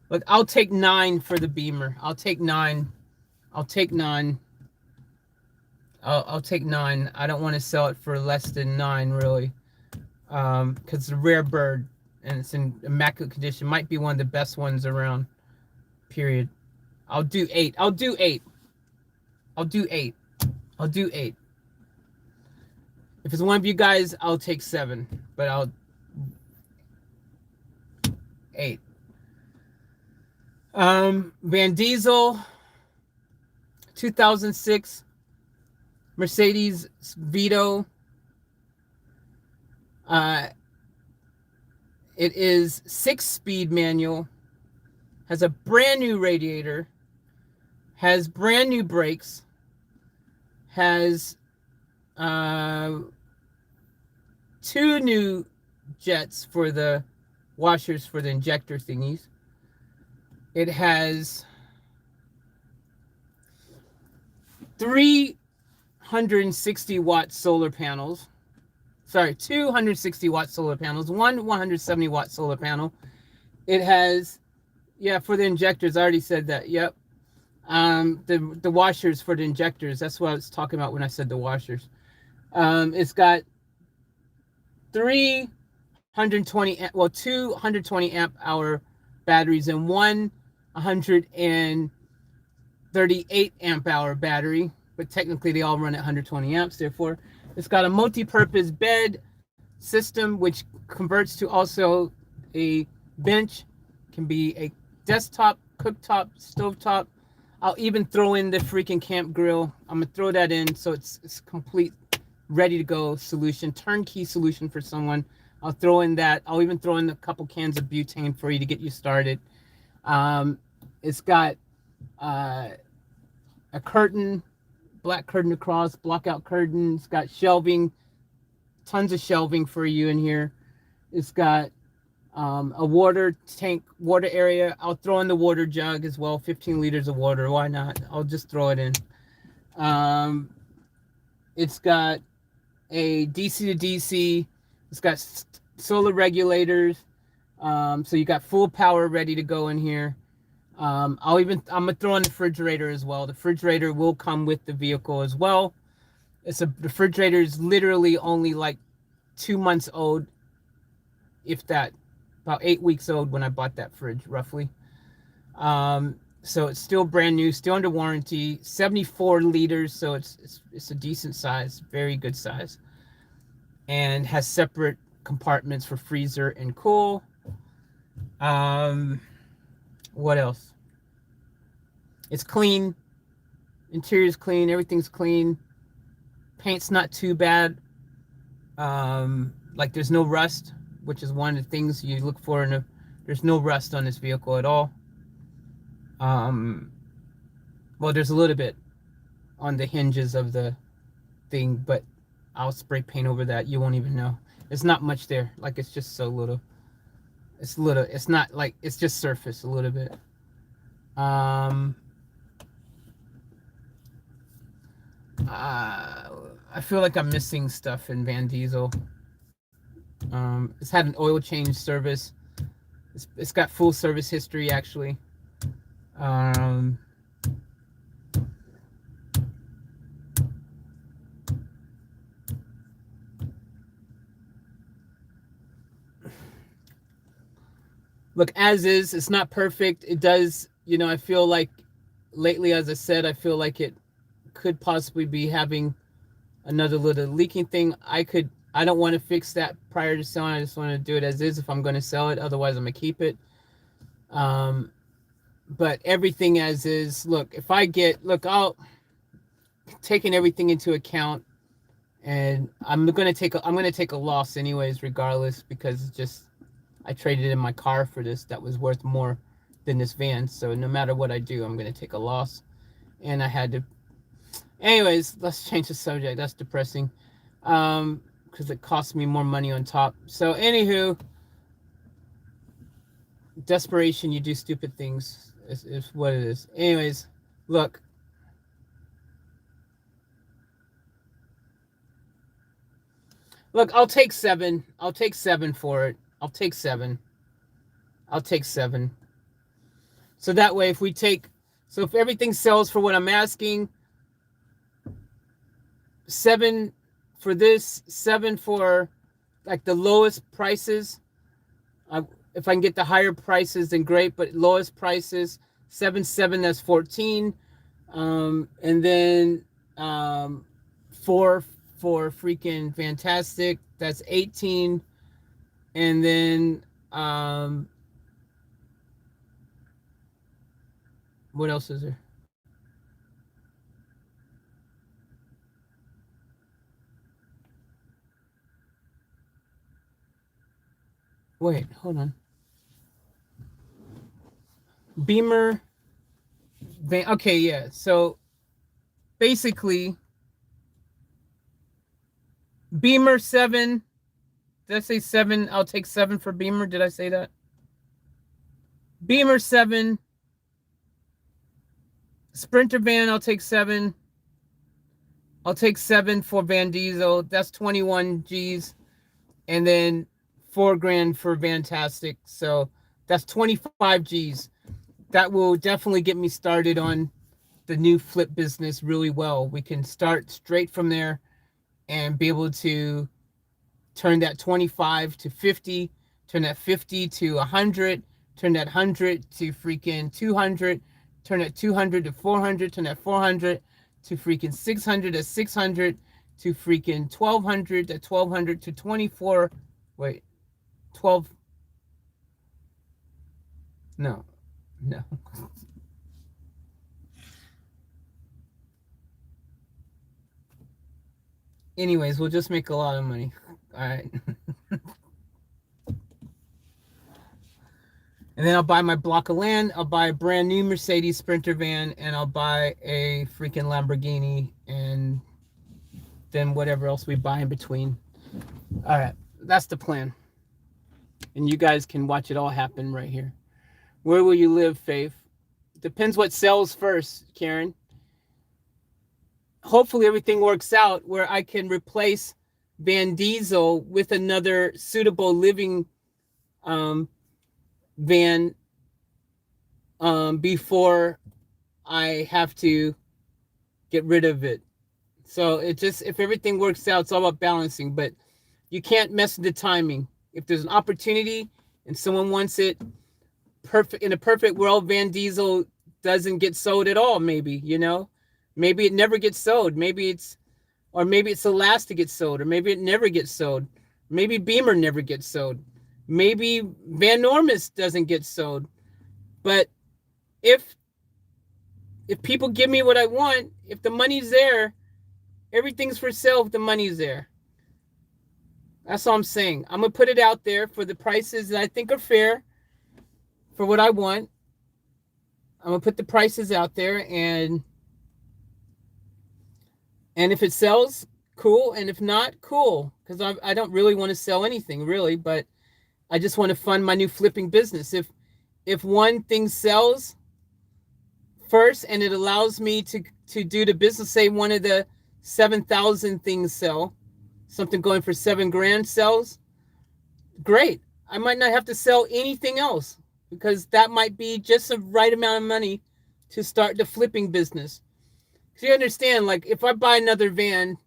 look, I'll take 9 for the Beemer. I'll take 9. I'll take 9. I'll take 9. I don't want to sell it for less than 9, really. Because it's a rare bird and it's in immaculate condition. Might be one of the best ones around. Period. I'll do 8. I'll do 8. I'll do 8. I'll do 8. If it's one of you guys, I'll take 7. But I'll 8. Van Diesel, 2006 Mercedes Vito. It is 6-speed manual, has a brand new radiator, has brand new brakes, has 2 new jets for the washers for the injector thingies. It has 360 watt solar panels. Sorry, 260 watt solar panels, one 170 watt solar panel. It has, yeah, for the injectors, I already said that. Yep. The washers for the injectors. That's what I was talking about when I said the washers. It's got 320 well, 220 amp hour batteries and one 138 amp hour battery, but technically they all run at 120 amps. Therefore, it's got a multi-purpose bed system, which converts to also a bench, can be a desktop, cooktop, stovetop. I'll even throw in the freaking camp grill. I'm gonna throw that in so it's complete, ready to go solution, turnkey solution for someone. I'll throw in that. I'll even throw in a couple cans of butane for you to get you started. It's got uh, a curtain, black curtain across, block out curtain. It's got shelving, tons of shelving for you in here. It's got a water tank, water area. I'll throw in the water jug as well, 15 liters of water. Why not? I'll just throw it in. Um, it's got a DC to DC. It's got solar regulators. So you got full power ready to go in here. I'm gonna throw in the refrigerator as well. The refrigerator will come with the vehicle as well. The refrigerator is literally only like 2 months old, if that, about 8 weeks old when I bought that fridge, roughly. So it's still brand new, still under warranty. 74 liters, so it's a decent size, very good size, and has separate compartments for freezer and cool. What else? It's clean. Interior's clean. Everything's clean. Paint's not too bad. Like there's no rust, which is one of the things you look for in a. There's no rust on this vehicle at all. Well, there's a little bit on the hinges of the thing, but I'll spray paint over that. You won't even know. It's not much there. Like it's just so little. It's little. It's not like it's just surface a little bit. I feel like I'm missing stuff in Van Diesel. It's had an oil change service. It's got full service history actually. Um, Look, as is, it's not perfect. It does, I feel like lately, as I said, I feel like it could possibly be having another little leaking thing. I don't want to fix that prior to selling. I just want to do it as is if I'm going to sell it. Otherwise, I'm going to keep it. But everything as is. Look, I'll taking everything into account, and I'm going to take a loss anyways, regardless, because it's just I traded in my car for this that was worth more than this van. So no matter what I do, I'm going to take a loss. And I had to. Anyways, let's change the subject. That's depressing. Because it cost me more money on top. So anywho, desperation, you do stupid things is what it is. Anyways, look. Look, I'll take 7. I'll take 7 for it. I'll take 7. I'll take 7. So that way, if everything sells for what I'm asking, 7 for this, 7 for like the lowest prices. If I can get the higher prices, then great. But lowest prices, 7, that's 14. And then 4 for freaking fantastic, that's 18. And then what else is there? Wait, hold on. Beemer. Okay, yeah. So basically, Beemer 7. Did I say 7? I'll take 7 for Beemer. Did I say that? Beemer 7. Sprinter van, I'll take 7. I'll take 7 for Van Diesel. That's 21 G's. And then $4,000 for Fantastic. So that's 25 G's. That will definitely get me started on the new flip business really well. We can start straight from there and be able to turn that 25 to 50, turn that 50 to 100, turn that 100 to freaking 200, turn that 200 to 400, turn that 400 to freaking 600 to 600 to freaking 1200 to 1200 to 24. Wait, 12. No, no. Anyways, we'll just make a lot of money. All right. And then I'll buy my block of land. I'll buy a brand new Mercedes Sprinter van, and I'll buy a freaking Lamborghini, and then whatever else we buy in between. All right, that's the plan. And you guys can watch it all happen right here. Where will you live, Faith? Depends what sells first, Karen. Hopefully everything works out where I can replace Van Diesel with another suitable living van before I have to get rid of it. So it just, if everything works out, it's all about balancing, but you can't mess with the timing. If there's an opportunity and someone wants it, perfect, in a perfect world, Van Diesel doesn't get sold at all. Maybe, maybe it never gets sold. Maybe it's the last to get sold, or maybe it never gets sold. Maybe Beemer never gets sold. Maybe Van Normus doesn't get sold. But if people give me what I want, if the money's there, everything's for sale if the money's there. That's all I'm saying. I'm going to put it out there for the prices that I think are fair for what I want. I'm going to put the prices out there, and if it sells, cool. And if not, cool. Because I don't really want to sell anything, really, but I just want to fund my new flipping business. If one thing sells first and it allows me to do the business, say one of the 7,000 things sell, something going for $7,000 sells, great. I might not have to sell anything else, because that might be just the right amount of money to start the flipping business. So you understand, like, if I buy another van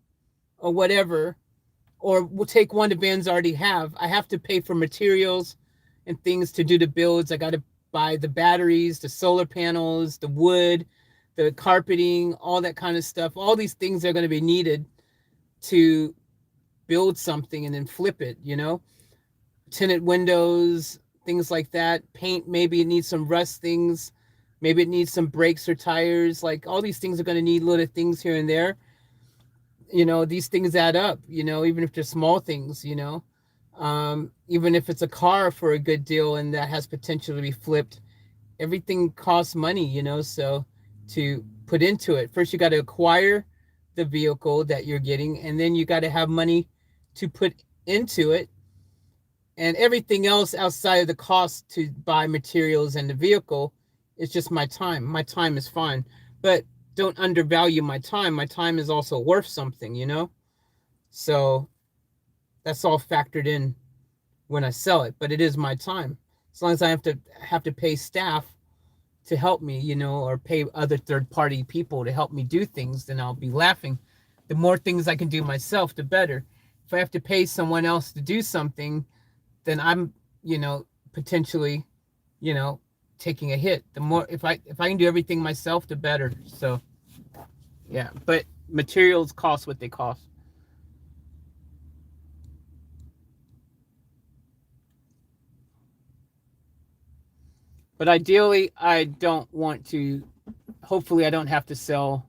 or whatever, or we'll take one of the vans I already have, I have to pay for materials and things to do the builds. I got to buy the batteries, the solar panels, the wood, the carpeting, all that kind of stuff. All these things are going to be needed to build something and then flip it, tinted windows, things like that. Paint, maybe it needs some rust things. Maybe it needs some brakes or tires. Like, all these things are going to need little things here and there. These things add up, even if they're small things, even if it's a car for a good deal and that has potential to be flipped, everything costs money, so to put into it. First, you got to acquire the vehicle that you're getting, and then you got to have money to put into it. And everything else outside of the cost to buy materials and the vehicle is just my time. My time is fine, but don't undervalue my time. My time is also worth something, so that's all factored in when I sell it. But it is my time. As long as I have to pay staff to help me, or pay other third-party people to help me do things, then I'll be laughing. The more things I can do myself, the better. If I have to pay someone else to do something, then I'm, potentially, taking a hit. The more, if I can do everything myself, the better. So yeah, but materials cost what they cost. But ideally, I don't want to, hopefully I don't have to sell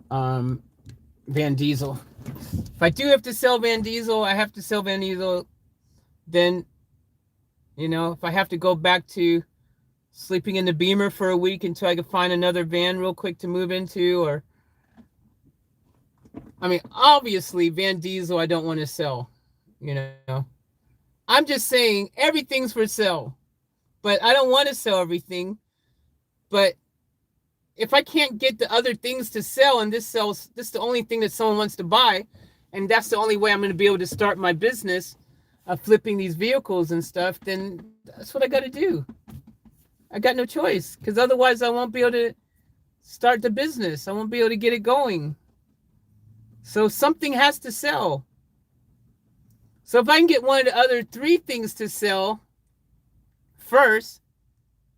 Van Diesel. If I do have to sell Van Diesel, I have to sell Van Diesel. Then, if I have to go back to sleeping in the Beemer for a week until I can find another van real quick to move into, or, obviously Van Diesel I don't want to sell, I'm just saying everything's for sale, but I don't want to sell everything. But if I can't get the other things to sell, and this is the only thing that someone wants to buy, and that's the only way I'm going to be able to start my business of flipping these vehicles and stuff, then that's what I got to do. I got no choice, because otherwise I won't be able to start the business. I won't be able to get it going. So something has to sell. So if I can get one of the other 3 things to sell first,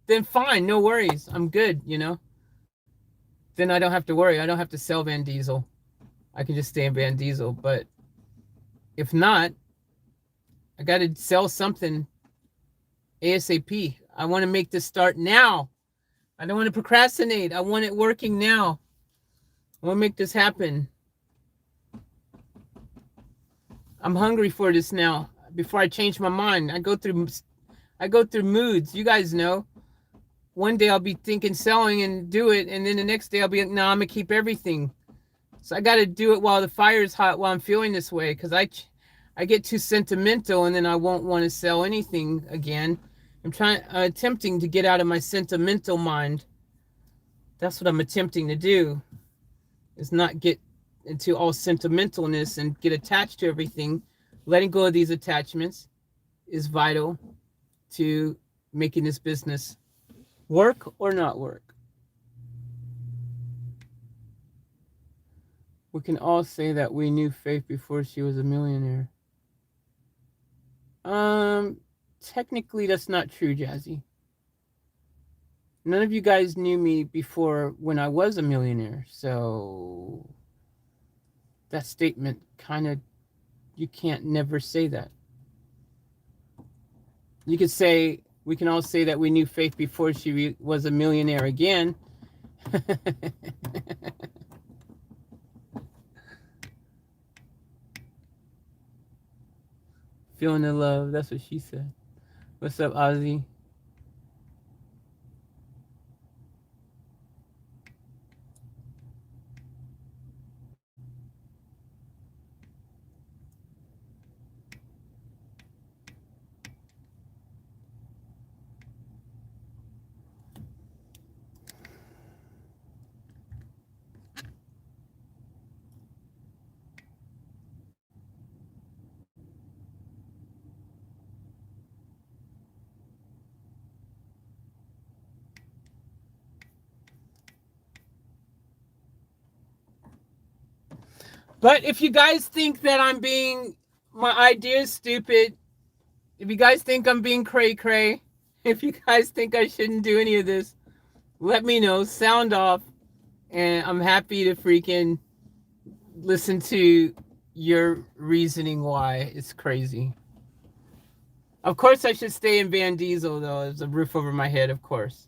then fine, no worries. I'm good, Then I don't have to worry. I don't have to sell Van Diesel. I can just stay in Van Diesel. But if not, I got to sell something ASAP. I want to make this start now. I don't want to procrastinate. I want it working now. I want to make this happen. I'm hungry for this now. Before I change my mind, I go through moods. You guys know. One day I'll be thinking selling and do it, and then the next day I'll be like, no, I'm gonna keep everything. So I got to do it while the fire is hot, while I'm feeling this way, because I get too sentimental, and then I won't want to sell anything again. I'm attempting to get out of my sentimental mind. That's what I'm attempting to do, is not get into all sentimentalness and get attached to everything. Letting go of these attachments is vital to making this business work or not work. We can all say that we knew Faith before she was a millionaire. Technically that's not true, Jazzy. None of you guys knew me before when I was a millionaire, so that statement you can't never say that. You could say, we can all say that we knew Faith before she was a millionaire again. Feeling the love, that's what she said. What's up, Ozzy? But if you guys think that my idea is stupid, if you guys think I'm being cray-cray, if you guys think I shouldn't do any of this, let me know, sound off, and I'm happy to freaking listen to your reasoning why it's crazy. Of course I should stay in Van Diesel, though, as a roof over my head, of course,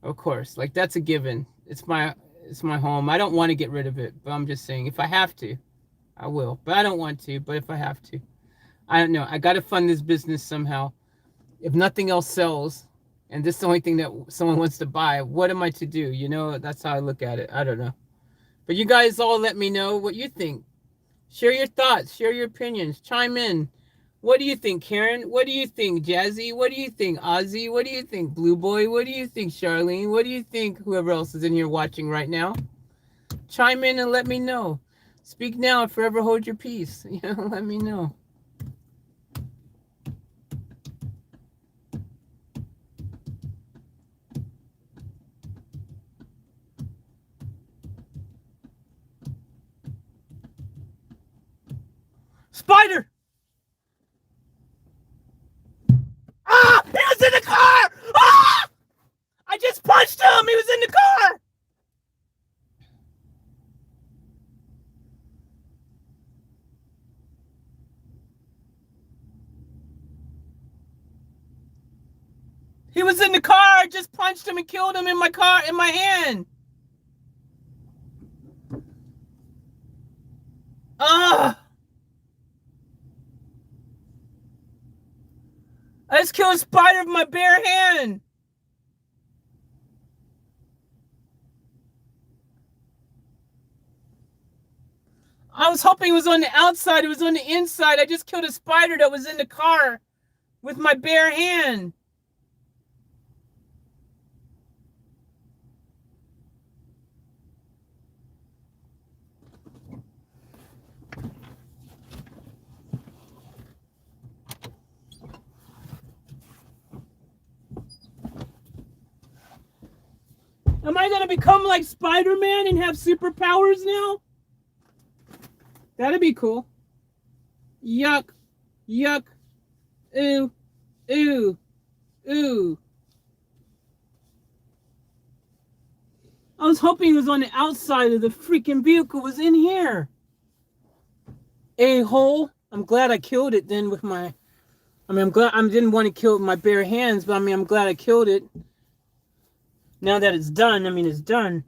Of course, like that's a given. It's my home. I don't want to get rid of it, but I'm just saying, if I have to, I will. But I don't want to, but if I have to. I don't know. I got to fund this business somehow. If nothing else sells, and this is the only thing that someone wants to buy, what am I to do? That's how I look at it. I don't know. But you guys all let me know what you think. Share your thoughts. Share your opinions. Chime in. What do you think, Karen? What do you think, Jazzy? What do you think, Ozzy? What do you think, Blue Boy? What do you think, Charlene? What do you think, whoever else is in here watching right now? Chime in and let me know. Speak now and forever hold your peace. Let me know. Spider! Ah! He was in the car! Ah! I just punched him! He was in the car! He was in the car! I just punched him and killed him in my car, in my hand! Ah! I just killed a spider with my bare hand! I was hoping it was on the outside. It was on the inside. I just killed a spider that was in the car with my bare hand. Am I gonna become like Spider-Man and have superpowers now? That'd be cool. Yuck. Yuck. Ooh. Ooh. Ooh. I was hoping it was on the outside of the freaking vehicle. It was in here. A-hole. I'm glad I killed it then with my... I'm glad I didn't want to kill it with my bare hands, but I'm glad I killed it. Now that it's done, it's done.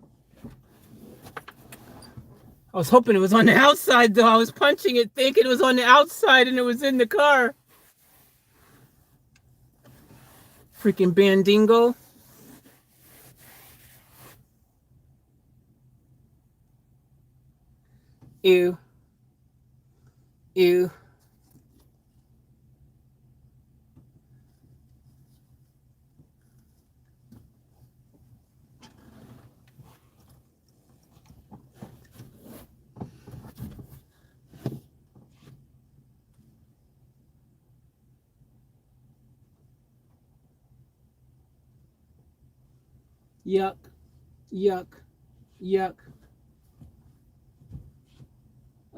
I was hoping it was on the outside, though. I was punching it thinking it was on the outside and it was in the car. Freaking Bandingo. Ew. Ew. Yuck. Yuck. Yuck.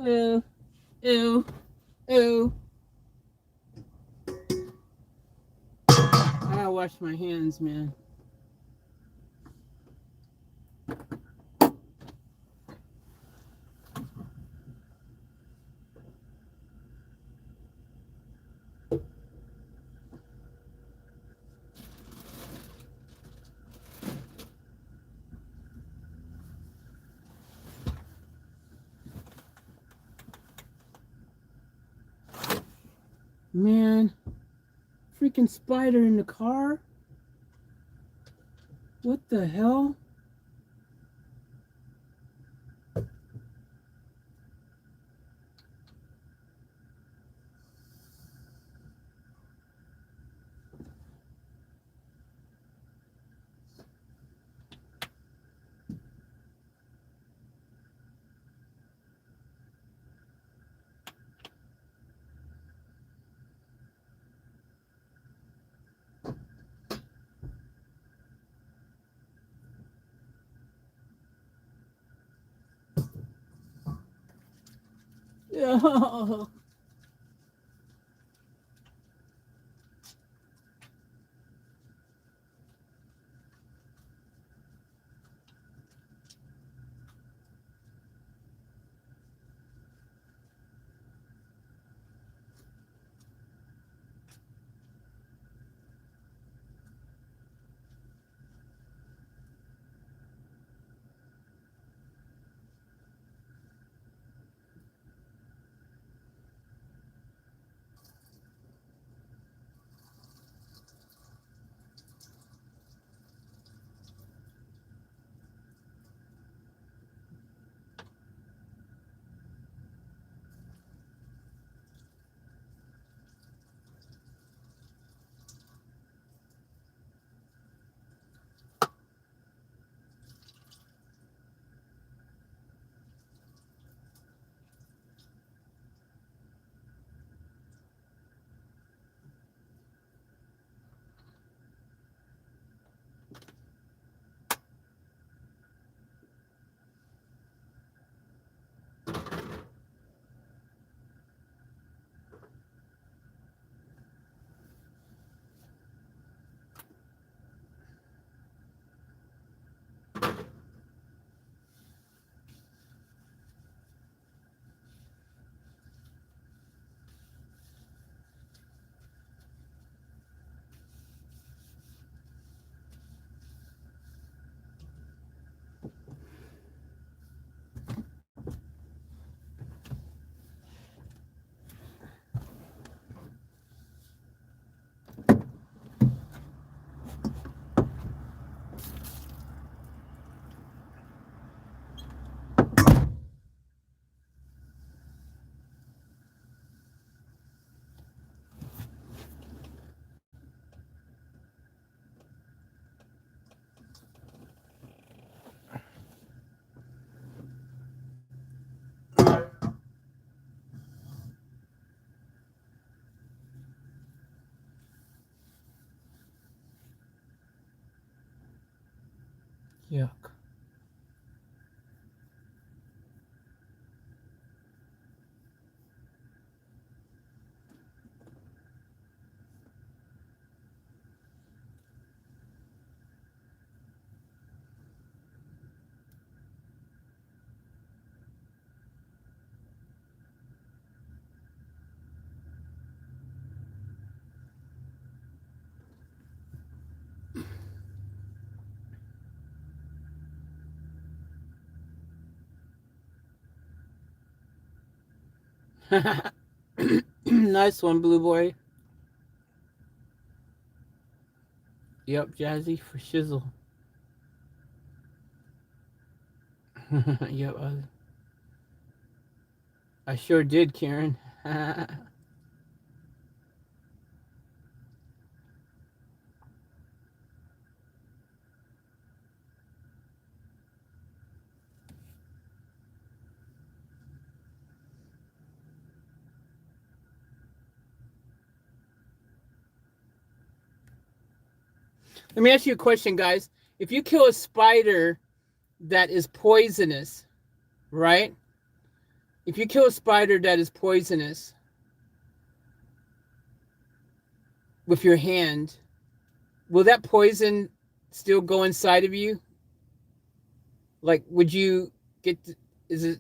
Ew. Ew. Ew. I gotta wash my hands, man. Man. Freaking spider in the car? What the hell? Yeah. Yuck. Nice one, Blue Boy. Yep, Jazzy for shizzle. Yep, I sure did, Karen. Let me ask you a question, guys. If you kill a spider that is poisonous, right? If you kill a spider that is poisonous with your hand, will that poison still go inside of you? Like, would you get?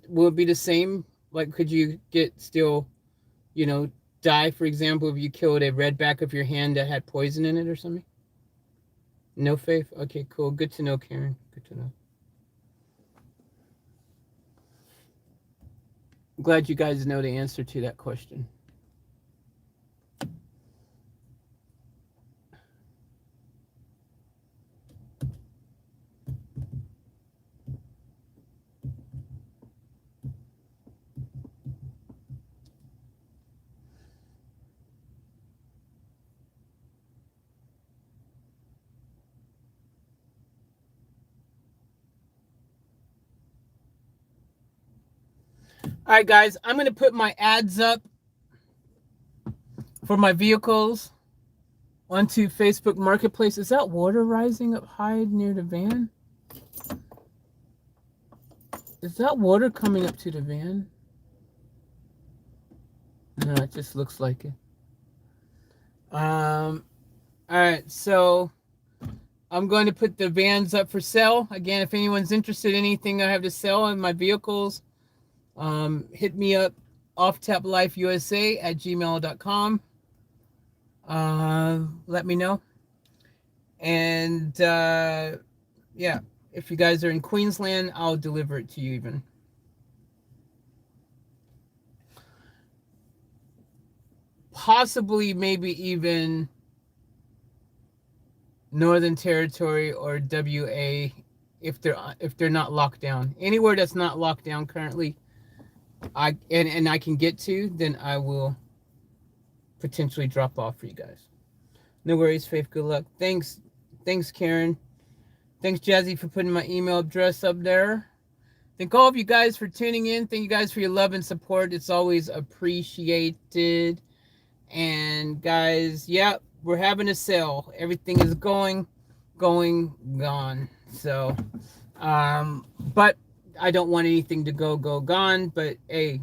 Will it be the same? Like, could you get still, you know, die? For example, if you killed a redback of your hand that had poison in it or something. No faith. Okay, cool. Good to know, Karen. Good to know. I'm glad you guys know the answer to that question. All right, guys, I'm going to put my ads up for my vehicles onto Facebook Marketplace. Is that water rising up high near the van? Is that water coming up to the van? No, it just looks like it. All right, so I'm going to put the vans up for sale. Again, if anyone's interested in anything I have to sell in my vehicles, hit me up, offtaplifeusa@gmail.com. Let me know. And yeah, if you guys are in Queensland, I'll deliver it to you even. Possibly, maybe even Northern Territory or WA if they're not locked down. Anywhere that's not locked down currently, I can get to, then I will potentially drop off for you guys. No worries, Faith. Good luck. Thanks, Karen. Thanks, Jazzy, for putting my email address up there. Thank all of you guys for tuning in. Thank you guys for your love and support. It's always appreciated. And guys, yeah, we're having a sale. Everything is gone. So, but I don't want anything to go gone. But hey,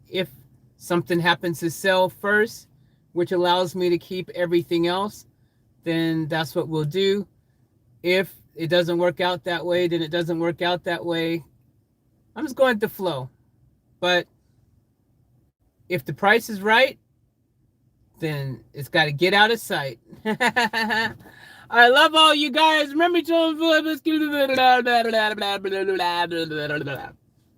if something happens to sell first, which allows me to keep everything else, then that's what we'll do. If it doesn't work out that way, then it doesn't work out that way. I'm just going with the flow. But if the price is right, then it's got to get out of sight. I love all you guys. Remember to